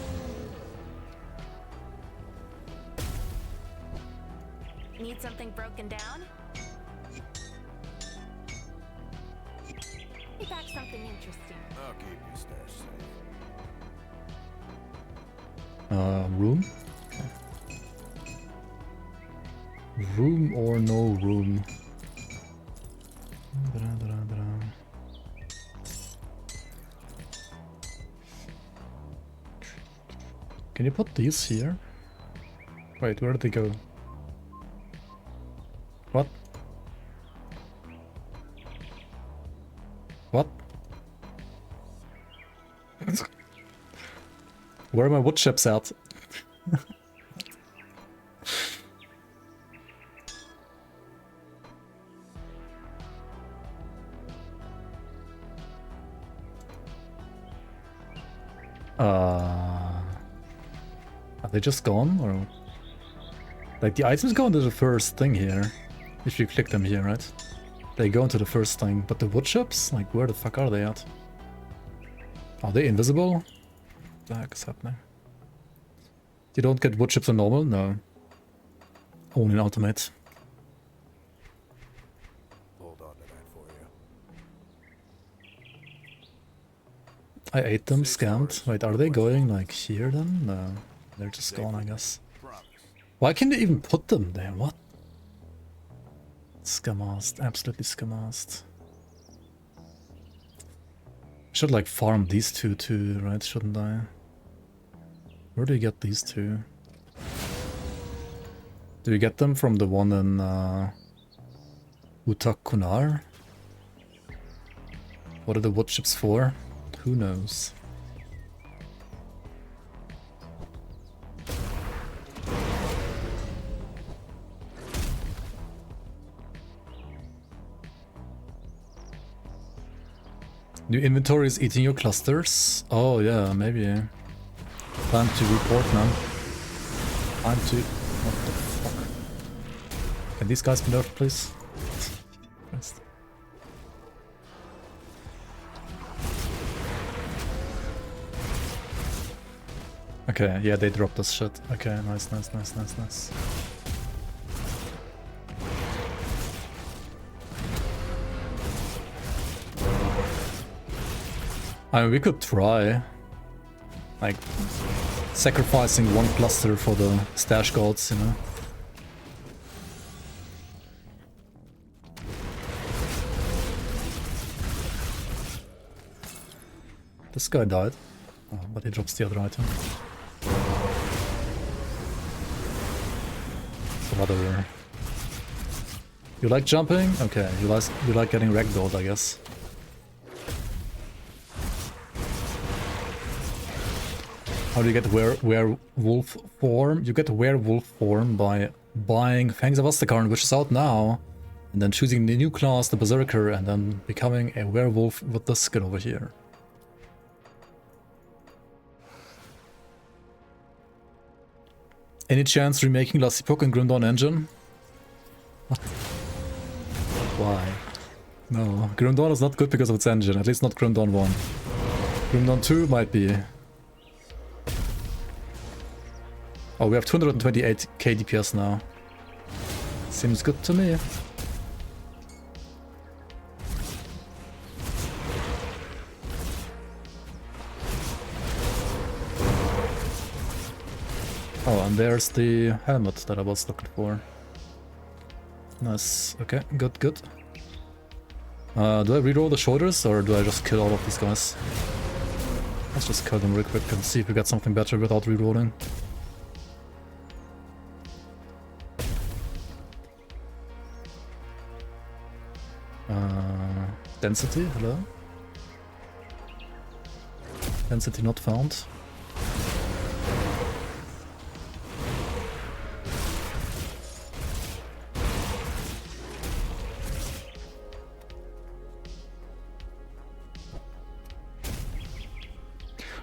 S8: Need something broken down? Be back something interesting.
S7: I'll keep your stash safe.
S1: Room? Okay. Room or no room? Can you put these here? Wait, where did they go? What? What? Where are my wood chips at? Are they just gone, or like the items go into the first thing here? If you click them here, right? They go into the first thing, but the wood chips, like where the fuck are they at? Are they invisible? What the heck is happening? You don't get wood chips on normal? No. Only in ultimate.
S7: Hold on to that for you.
S1: I ate them, scammed. Wait, are they going like here then? No. They're just gone, I guess. Why can't they even put them there? What? Scamassed. Absolutely scamassed. Should like farm these two too, right? Shouldn't I? Where do you get these two? Do you get them from the one in Utakunar? What are the wood chips for? Who knows? New inventory is eating your clusters? Oh yeah, maybe. Time to report now. Time to... What the fuck? Can these guys be nerfed, please? Christ. Okay, yeah, they dropped this shit. Okay, nice, nice, nice, nice, nice. I mean, we could try, like, sacrificing one cluster for the stash gods, you know? This guy died, oh, but he drops the other item. Rather... You like jumping? Okay, you like getting ragdolled, I guess. How do you get werewolf form? You get werewolf form by buying Fangs of Asterkarn, which is out now, and then choosing the new class, the Berserker, and then becoming a werewolf with the skin over here. Any chance remaking Lassipok and Grimdawn engine? What? Why? No, Grimdawn is not good because of its engine, at least not Grimdawn 1. Grimdawn 2 might be. Oh, we have 228k DPS now. Seems good to me. Oh, and there's the helmet that I was looking for. Nice. Okay, good, good. Do I reroll the shoulders or do I just kill all of these guys? Let's just kill them real quick and see if we get something better without rerolling. Density, hello? Density not found.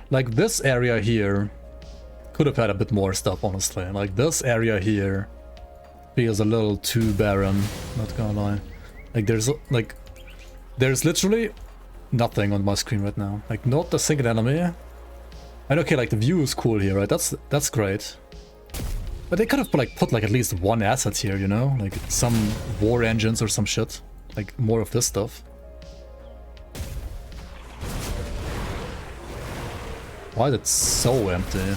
S1: Like this area here could have had a bit more stuff, honestly. Like this area here feels a little too barren, not gonna lie. Like there's literally nothing on my screen right now. Like not a single enemy. And okay, like the view is cool here, right? That's great. But they could have put at least one asset here, you know? Like some war engines or some shit. Like more of this stuff. Why is it so empty?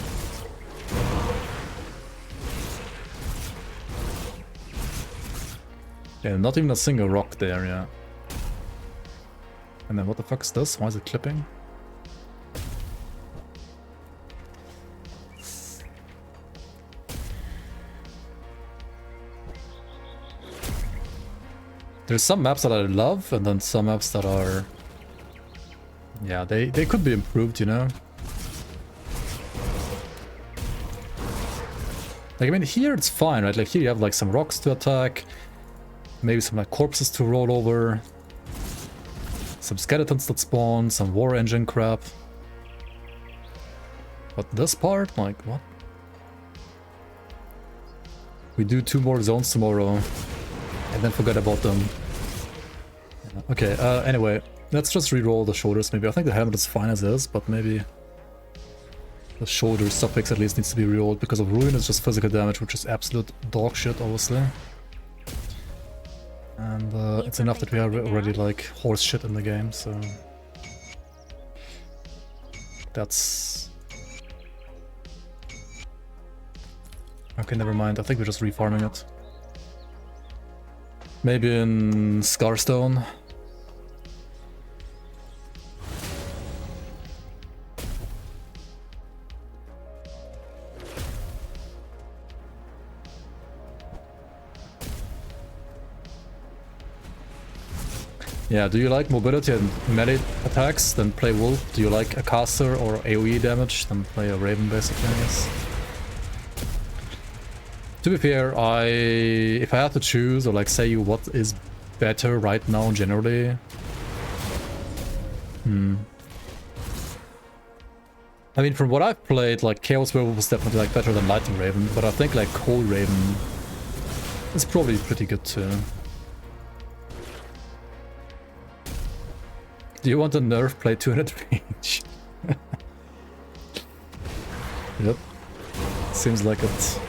S1: Yeah, not even a single rock there, yeah. And then what the fuck is this? Why is it clipping? There's some maps that I love, and then some maps that are... Yeah, they could be improved, you know? Like, I mean, here it's fine, right? Like, here you have, like, some rocks to attack. Maybe some, like, corpses to roll over. Some skeletons that spawn, some war engine crap. But this part? Like, what? We do 2 more zones tomorrow. And then forget about them. Yeah. Okay, anyway. Let's just reroll the shoulders maybe. I think the helmet is fine as is, but maybe the shoulder suffix at least needs to be rerolled because of Ruin is just physical damage, which is absolute dog shit, obviously. And it's enough that we are already like horse shit in the game, so that's okay. Never mind. I think we're just refarming it. Maybe in Scarstone. Yeah, do you like mobility and melee attacks? Then play Wolf. Do you like a caster or AoE damage? Then play a Raven, basically, I guess. To be fair, if I had to choose or like say you what is better right now generally, I mean, from what I've played, like Chaos Werewolf was definitely like better than Lightning Raven, but I think like Cold Raven is probably pretty good too. Do you want a nerf play 200 range? Yep. Seems like it.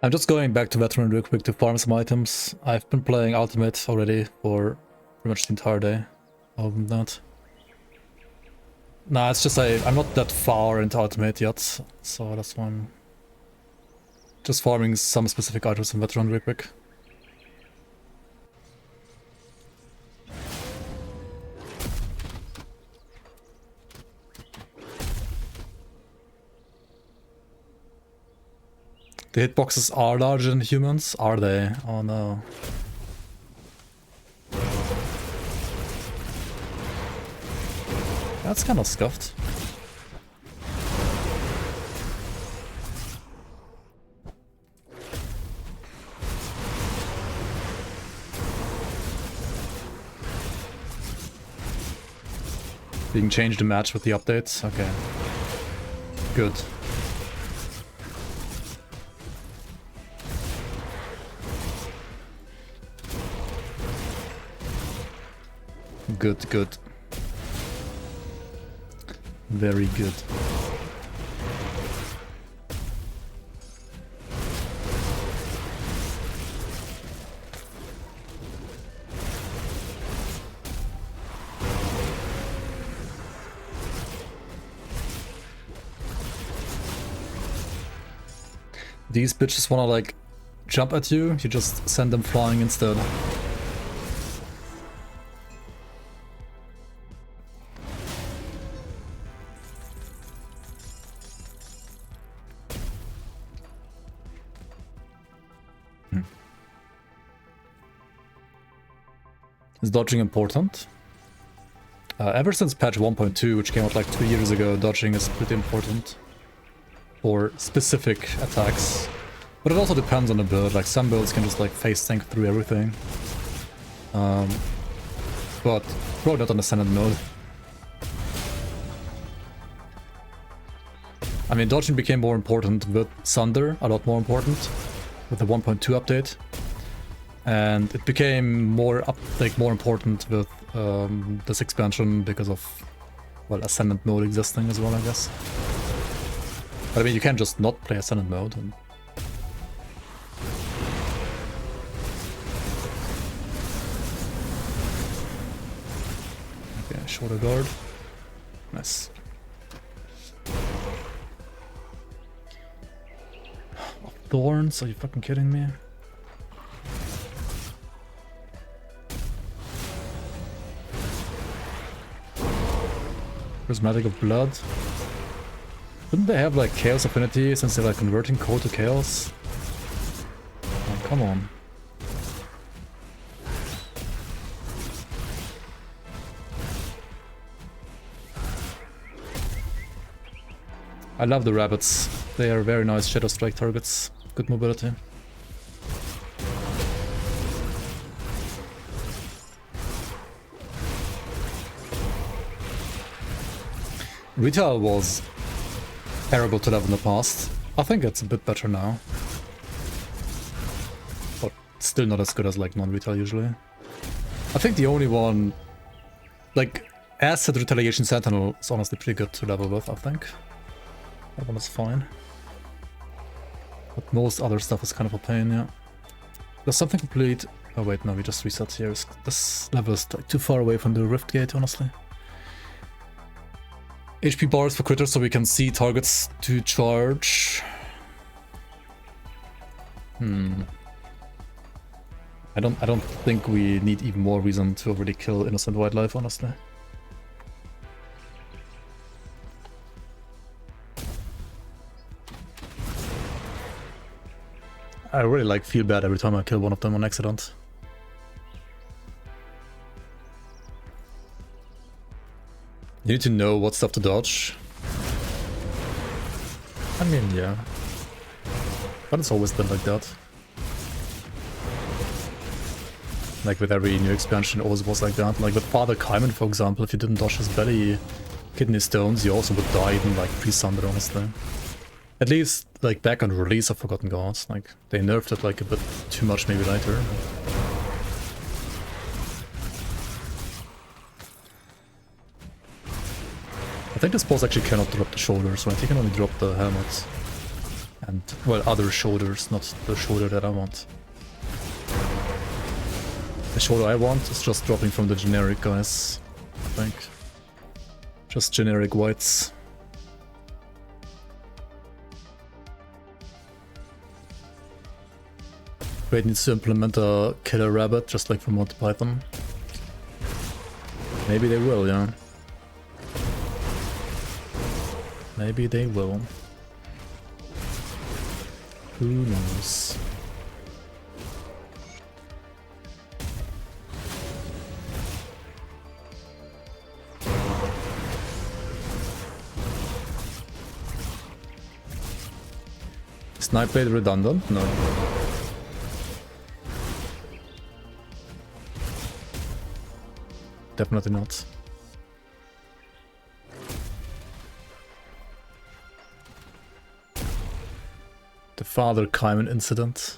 S1: I'm just going back to Veteran real quick to farm some items. I've been playing Ultimate already for pretty much the entire day. Other than that. Nah, it's just I'm not that far into Ultimate yet, so that's why I'm just farming some specific items in Veteran real quick. The hitboxes are larger than humans, are they? Oh no. That's kind of scuffed. Being changed to match with the updates? Okay. Good. Good, good. Very good. These bitches wanna like jump at you, you just send them flying instead. Is dodging important? Ever since patch 1.2, which came out like 2 years ago, dodging is pretty important for specific attacks. But it also depends on the build, like some builds can just like face tank through everything. But probably not on Ascendant mode. I mean, dodging became more important with Sunder, a lot more important, with the 1.2 update. And it became more important with this expansion because of, well, Ascendant mode existing as well, I guess. But I mean, you can't just not play Ascendant mode. And okay, shoulder guard. Nice. thorns? Are you fucking kidding me? Prismatic of Blood. Didn't they have like Chaos Affinity since they're like converting cold to Chaos? Oh, come on. I love the rabbits. They are very nice Shadow Strike targets. Good mobility. Retail was terrible to level in the past. I think it's a bit better now. But still not as good as like non-retail usually. I think the only one... Like, Acid Retaliation Sentinel is honestly pretty good to level with, I think. That one is fine. But most other stuff is kind of a pain, yeah. There's something complete... Oh wait, no, we just reset here. This level is like too far away from the Rift Gate, honestly. HP bars for critters so we can see targets to charge. I don't think we need even more reason to already kill innocent wildlife, honestly. I really like feel bad every time I kill one of them on accident. You need to know what stuff to dodge. I mean, yeah. But it's always been like that. Like with every new expansion, it always was like that. Like with Father Kaiman, for example, if you didn't dodge his belly kidney stones, you also would die even like pre-Sunder, honestly. At least, like, back on release of Forgotten Gods, like, they nerfed it, like, a bit too much maybe later. I think this boss actually cannot drop the shoulders, right? He can only drop the helmet. And, well, other shoulders, not the shoulder that I want. The shoulder I want is just dropping from the generic guys, I think. Just generic whites. Raid needs to implement a killer rabbit, just like from Monty Python. Maybe they will, yeah. Maybe they will. Who knows? Snipe blade redundant? No. Definitely not. The Father Kaiman incident.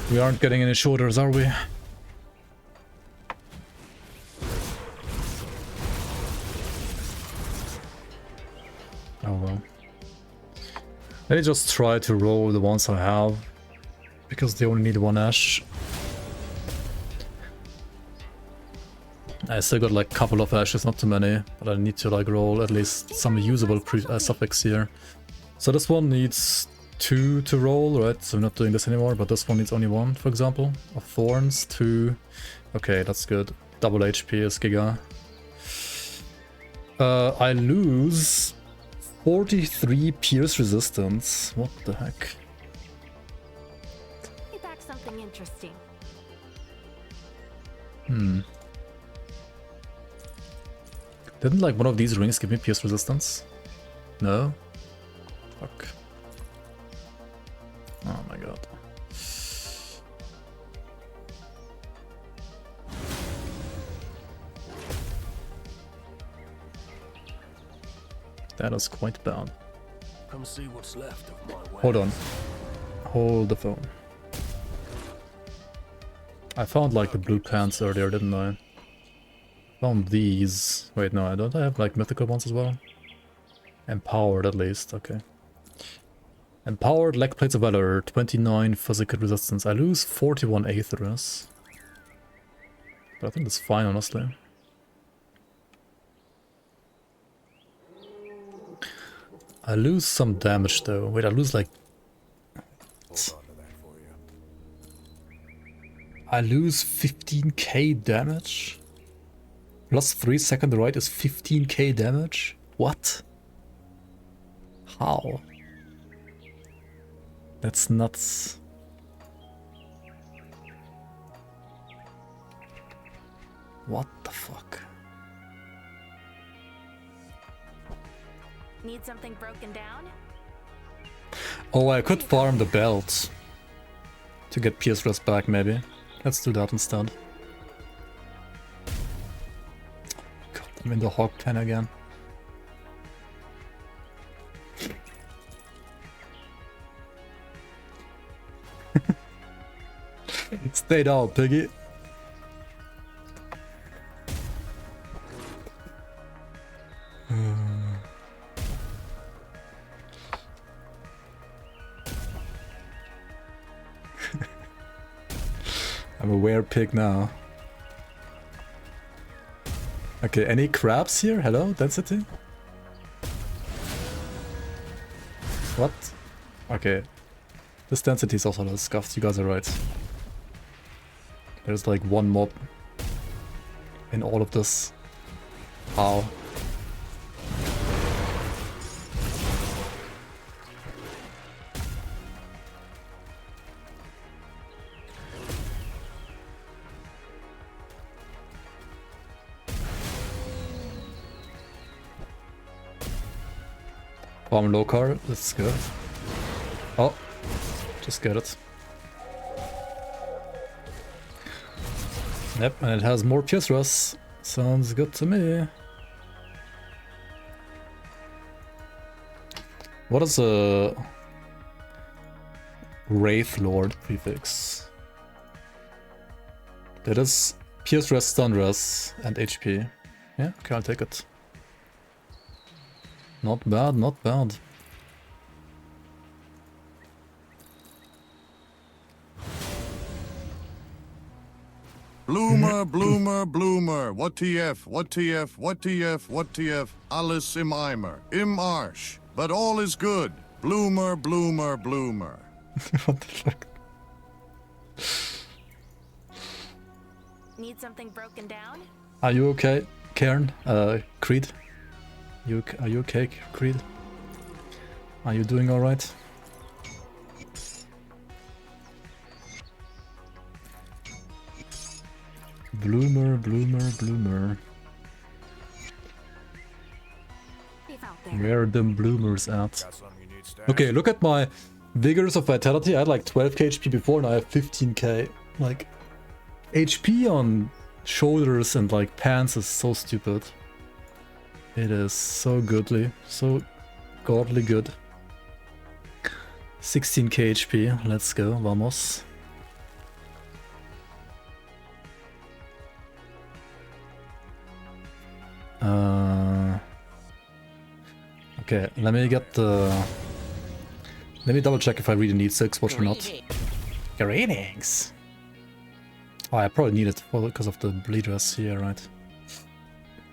S1: We aren't getting any shoulders, are we? Oh well. Let me just try to roll the ones I have, because they only need one ash. I still got like a couple of ashes, not too many, but I need to like roll at least some usable suffix here. So this one needs 2 to roll, right? So I'm not doing this anymore, but this one needs only 1, for example. Of thorns, 2. Okay, that's good. Double HP is Giga. I lose 43 pierce resistance. What the heck?
S8: Be back something interesting.
S1: Didn't like one of these rings give me pierce resistance? No? Fuck. Oh my god. That is quite bad.
S4: Come see what's left of my wares.
S1: Hold on. Hold the phone. I found like the blue pants earlier, didn't I? Found these. Wait, no, don't I have like mythical ones as well? Empowered at least, okay. Empowered leg plates of valor, 29 physical resistance. I lose 41 aethers. But I think that's fine, honestly. I lose some damage though. Wait, I lose like... I lose 15k damage? Plus 3 second right is 15k damage? What? How? That's nuts. What the fuck?
S8: Need something broken down?
S1: Oh, I could farm the belt to get Pierce Rest back, maybe. Let's do that instead. God, I'm in the hog pen again. Stay down, piggy. I'm a were-pig now. Okay, any crabs here? Hello, density? What? Okay. This density is also a little scuffed, you guys are right. There's like one mob in all of this. How? Farm Lokar, that's good. Oh, just get it. Yep, and it has more Pierce Rust. Sounds good to me. What is a Wraith Lord prefix? That is Pierce Rest, Stun Rest, and HP. Yeah, okay, I'll take it. Not bad, not bad.
S11: Bloomer, bloomer, bloomer. What TF, what TF, what TF, what TF. Alles im Eimer, im Arsch. But all is good. Bloomer, bloomer, bloomer.
S1: What the fuck?
S8: Need something broken down?
S1: Are you okay, Cairn? Creed? Are you okay, Creed? Are you doing alright? Bloomer, bloomer, bloomer. Where are them bloomers at? Okay, look at my Vigors of Vitality. I had like 12k HP before and I have 15k. Like, HP on shoulders and like pants is so stupid. It is so goodly, so godly good. 16k HP, let's go, vamos. Okay, let me get the... Let me double check if I really need 6 watch or not. Greetings! Oh, I probably need it because of the bleed dress here, right?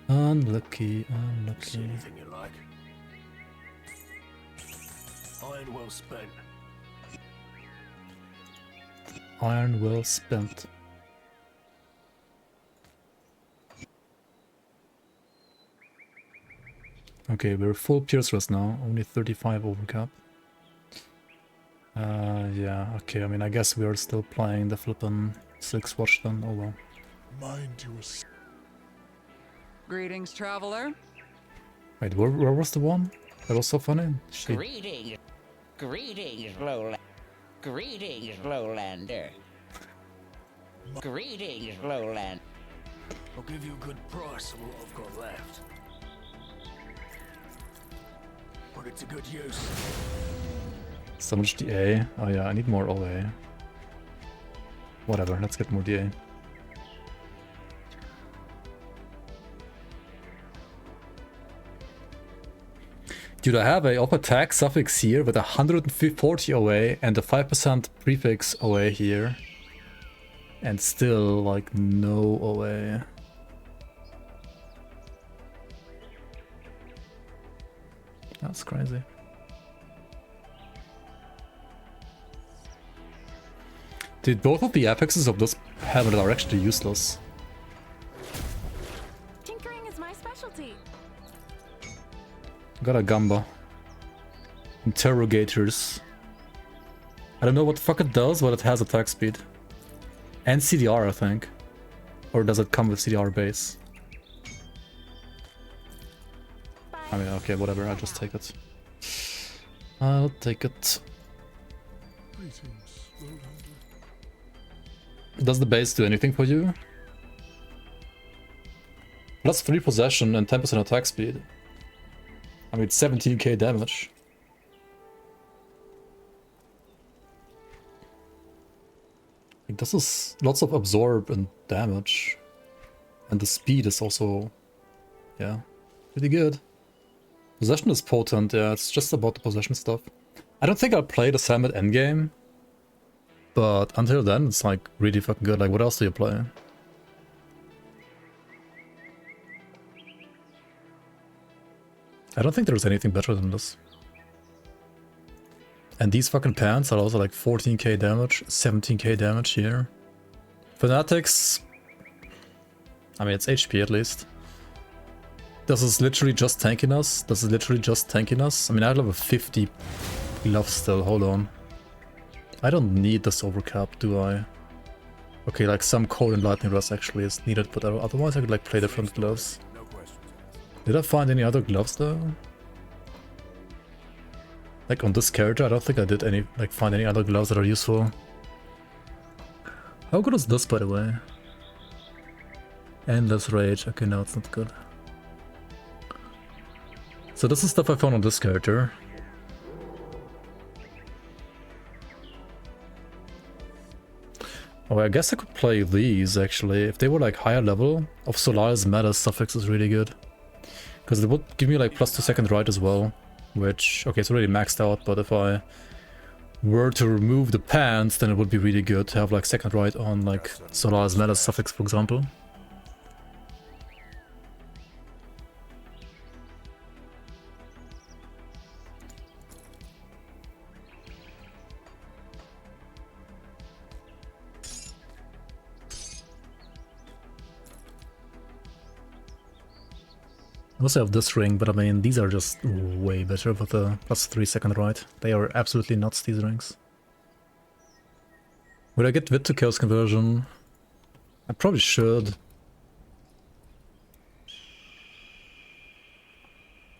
S1: Unlucky, unlucky.
S4: See anything you like. Iron well spent.
S1: Iron well spent. Okay, we're full Pierce Rust now, only 35 overcap. Yeah, okay, I mean, I guess we are still playing the flippin' 6 watch then, oh well.
S15: Mind you.
S16: Greetings, traveler.
S1: Wait, where was the one? That was so funny.
S17: Greetings, greetings, lowland.
S16: Greetings, Lowlander. Greetings, Lowland.
S4: I'll give you a good price for what I've got left. Put it to good use.
S1: So much DA. Oh yeah, I need more OA. Whatever, let's get more DA. Dude, I have a op attack suffix here with 140 OA and a 5% prefix OA here. And still, like, no OA. That's crazy. Dude, both of the apexes of this helmet are actually useless.
S8: Tinkering is my specialty.
S1: Got a Gamba. Interrogators. I don't know what the fuck it does, but it has attack speed. And CDR, I think. Or does it come with CDR base? I mean, okay, whatever, I'll just take it. I'll take it. Does the base do anything for you? Plus 3 possession and 10% attack speed. I mean, 17k damage. Like, this is lots of absorb and damage. And the speed is also, yeah, pretty good. Possession is potent, yeah, it's just about the possession stuff. I don't think I'll play the Sam at endgame. But until then, it's like really fucking good. Like, what else do you play? I don't think there's anything better than this. And these fucking pants are also like 14k damage, 17k damage here. Fanatics, I mean, it's HP at least. This is literally just tanking us. This is literally just tanking us. I mean, I have a 50 gloves still, hold on. I don't need this overcap, do I? Okay, like some cold and lightning rust actually is needed, but otherwise I could like play different gloves. Did I find any other gloves though? Like on this character, I don't think I did find any other gloves that are useful. How good is this, by the way? Endless Rage. Okay, no, it's not good. So this is stuff I found on this character. Oh, I guess I could play these actually. If they were like higher level of Solaris Meta, suffix is really good. Because it would give me like plus 2 second right as well. Which, okay, it's already maxed out, but if I were to remove the pants, then it would be really good to have like second right on like Solaris Meta suffix, for example. I also have this ring, but I mean, these are just way better with the plus 3 second right. They are absolutely nuts, these rings. Would I get Wit to Chaos Conversion? I probably should.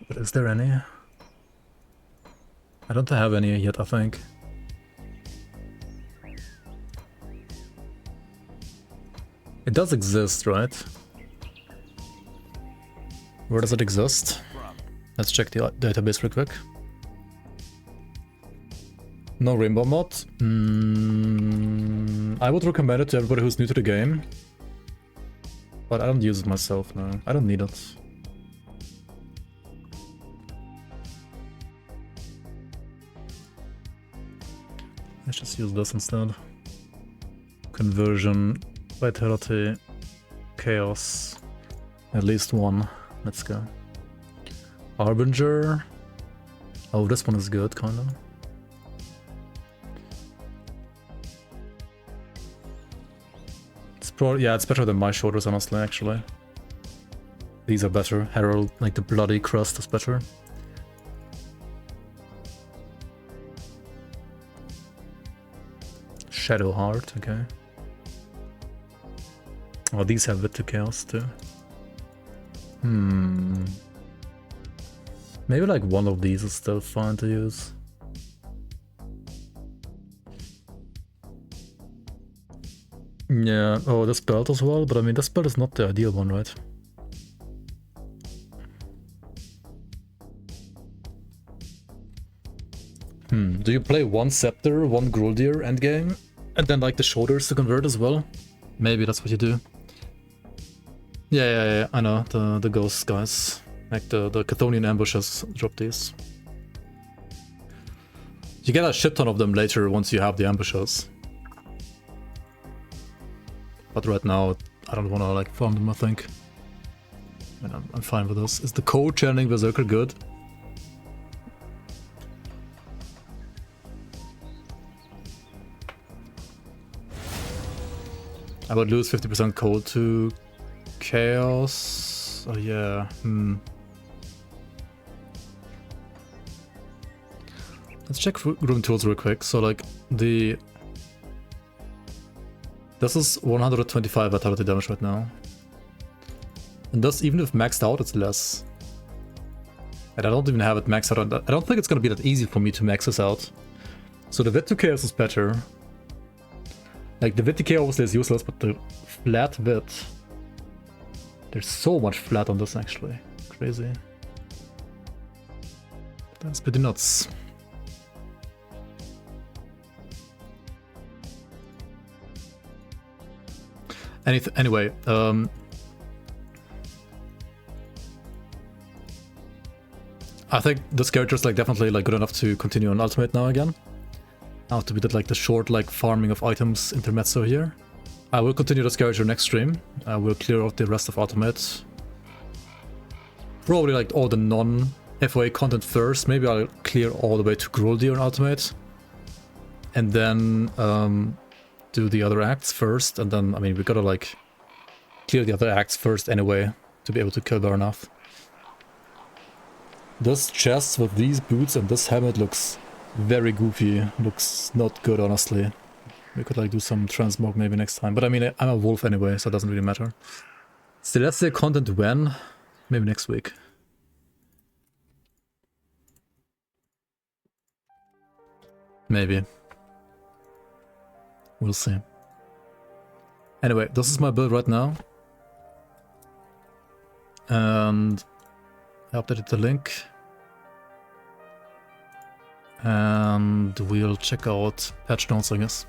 S1: But is there any? I don't have any yet, I think. It does exist, right? Where does it exist? Let's check the database real quick. No Rainbow mod. I would recommend it to everybody who's new to the game. But I don't use it myself now. I don't need it. Let's just use this instead. Conversion, Vitality, Chaos. At least one. Let's go. Harbinger. Oh, this one is good, kinda. It's probably, yeah, it's better than my shoulders, honestly, actually. These are better. Herald, like the bloody crust is better. Shadow Heart, okay. Oh, these have Wit to Chaos too. Maybe like one of these is still fine to use. Yeah, oh, this belt as well, but I mean, this belt is not the ideal one, right? Do you play one Scepter, one Gruldir endgame, and then like the shoulders to convert as well? Maybe that's what you do. Yeah, I know, the ghost guys. Like the Chthonian ambushes drop these. You get a shit ton of them later once you have the ambushes. But right now, I don't wanna like farm them, I think. I mean, I'm fine with this. Is the code channeling Berserker good? I would lose 50% cold to Chaos. Oh yeah, Let's check Grimtools real quick. So like this is 125 vitality damage right now. And thus even if maxed out, it's less. And I don't even have it maxed out. I don't think it's gonna be that easy for me to max this out. So the Vit to Chaos is better. Like the Vit to Chaos obviously is useless, but the flat Vit. There's so much flat on this actually. Crazy. That's pretty nuts. Anyway, I think this character is like definitely like good enough to continue on Ultimate now again. After we did like the short like farming of items intermezzo here. I will continue this character next stream. I will clear out the rest of Ultimate. Probably like all the non-FOA content first. Maybe I'll clear all the way to Gruldir in Ultimate. And then do the other acts first. And then, I mean, we gotta like clear the other acts first anyway to be able to kill Baranath. This chest with these boots and this helmet looks very goofy. Looks not good, honestly. We could like do some transmog maybe next time. But I mean, I'm a wolf anyway, so it doesn't really matter. Celestia content when? Maybe next week. Maybe. We'll see. Anyway, this is my build right now. And I updated the link. And we'll check out patch notes, I guess.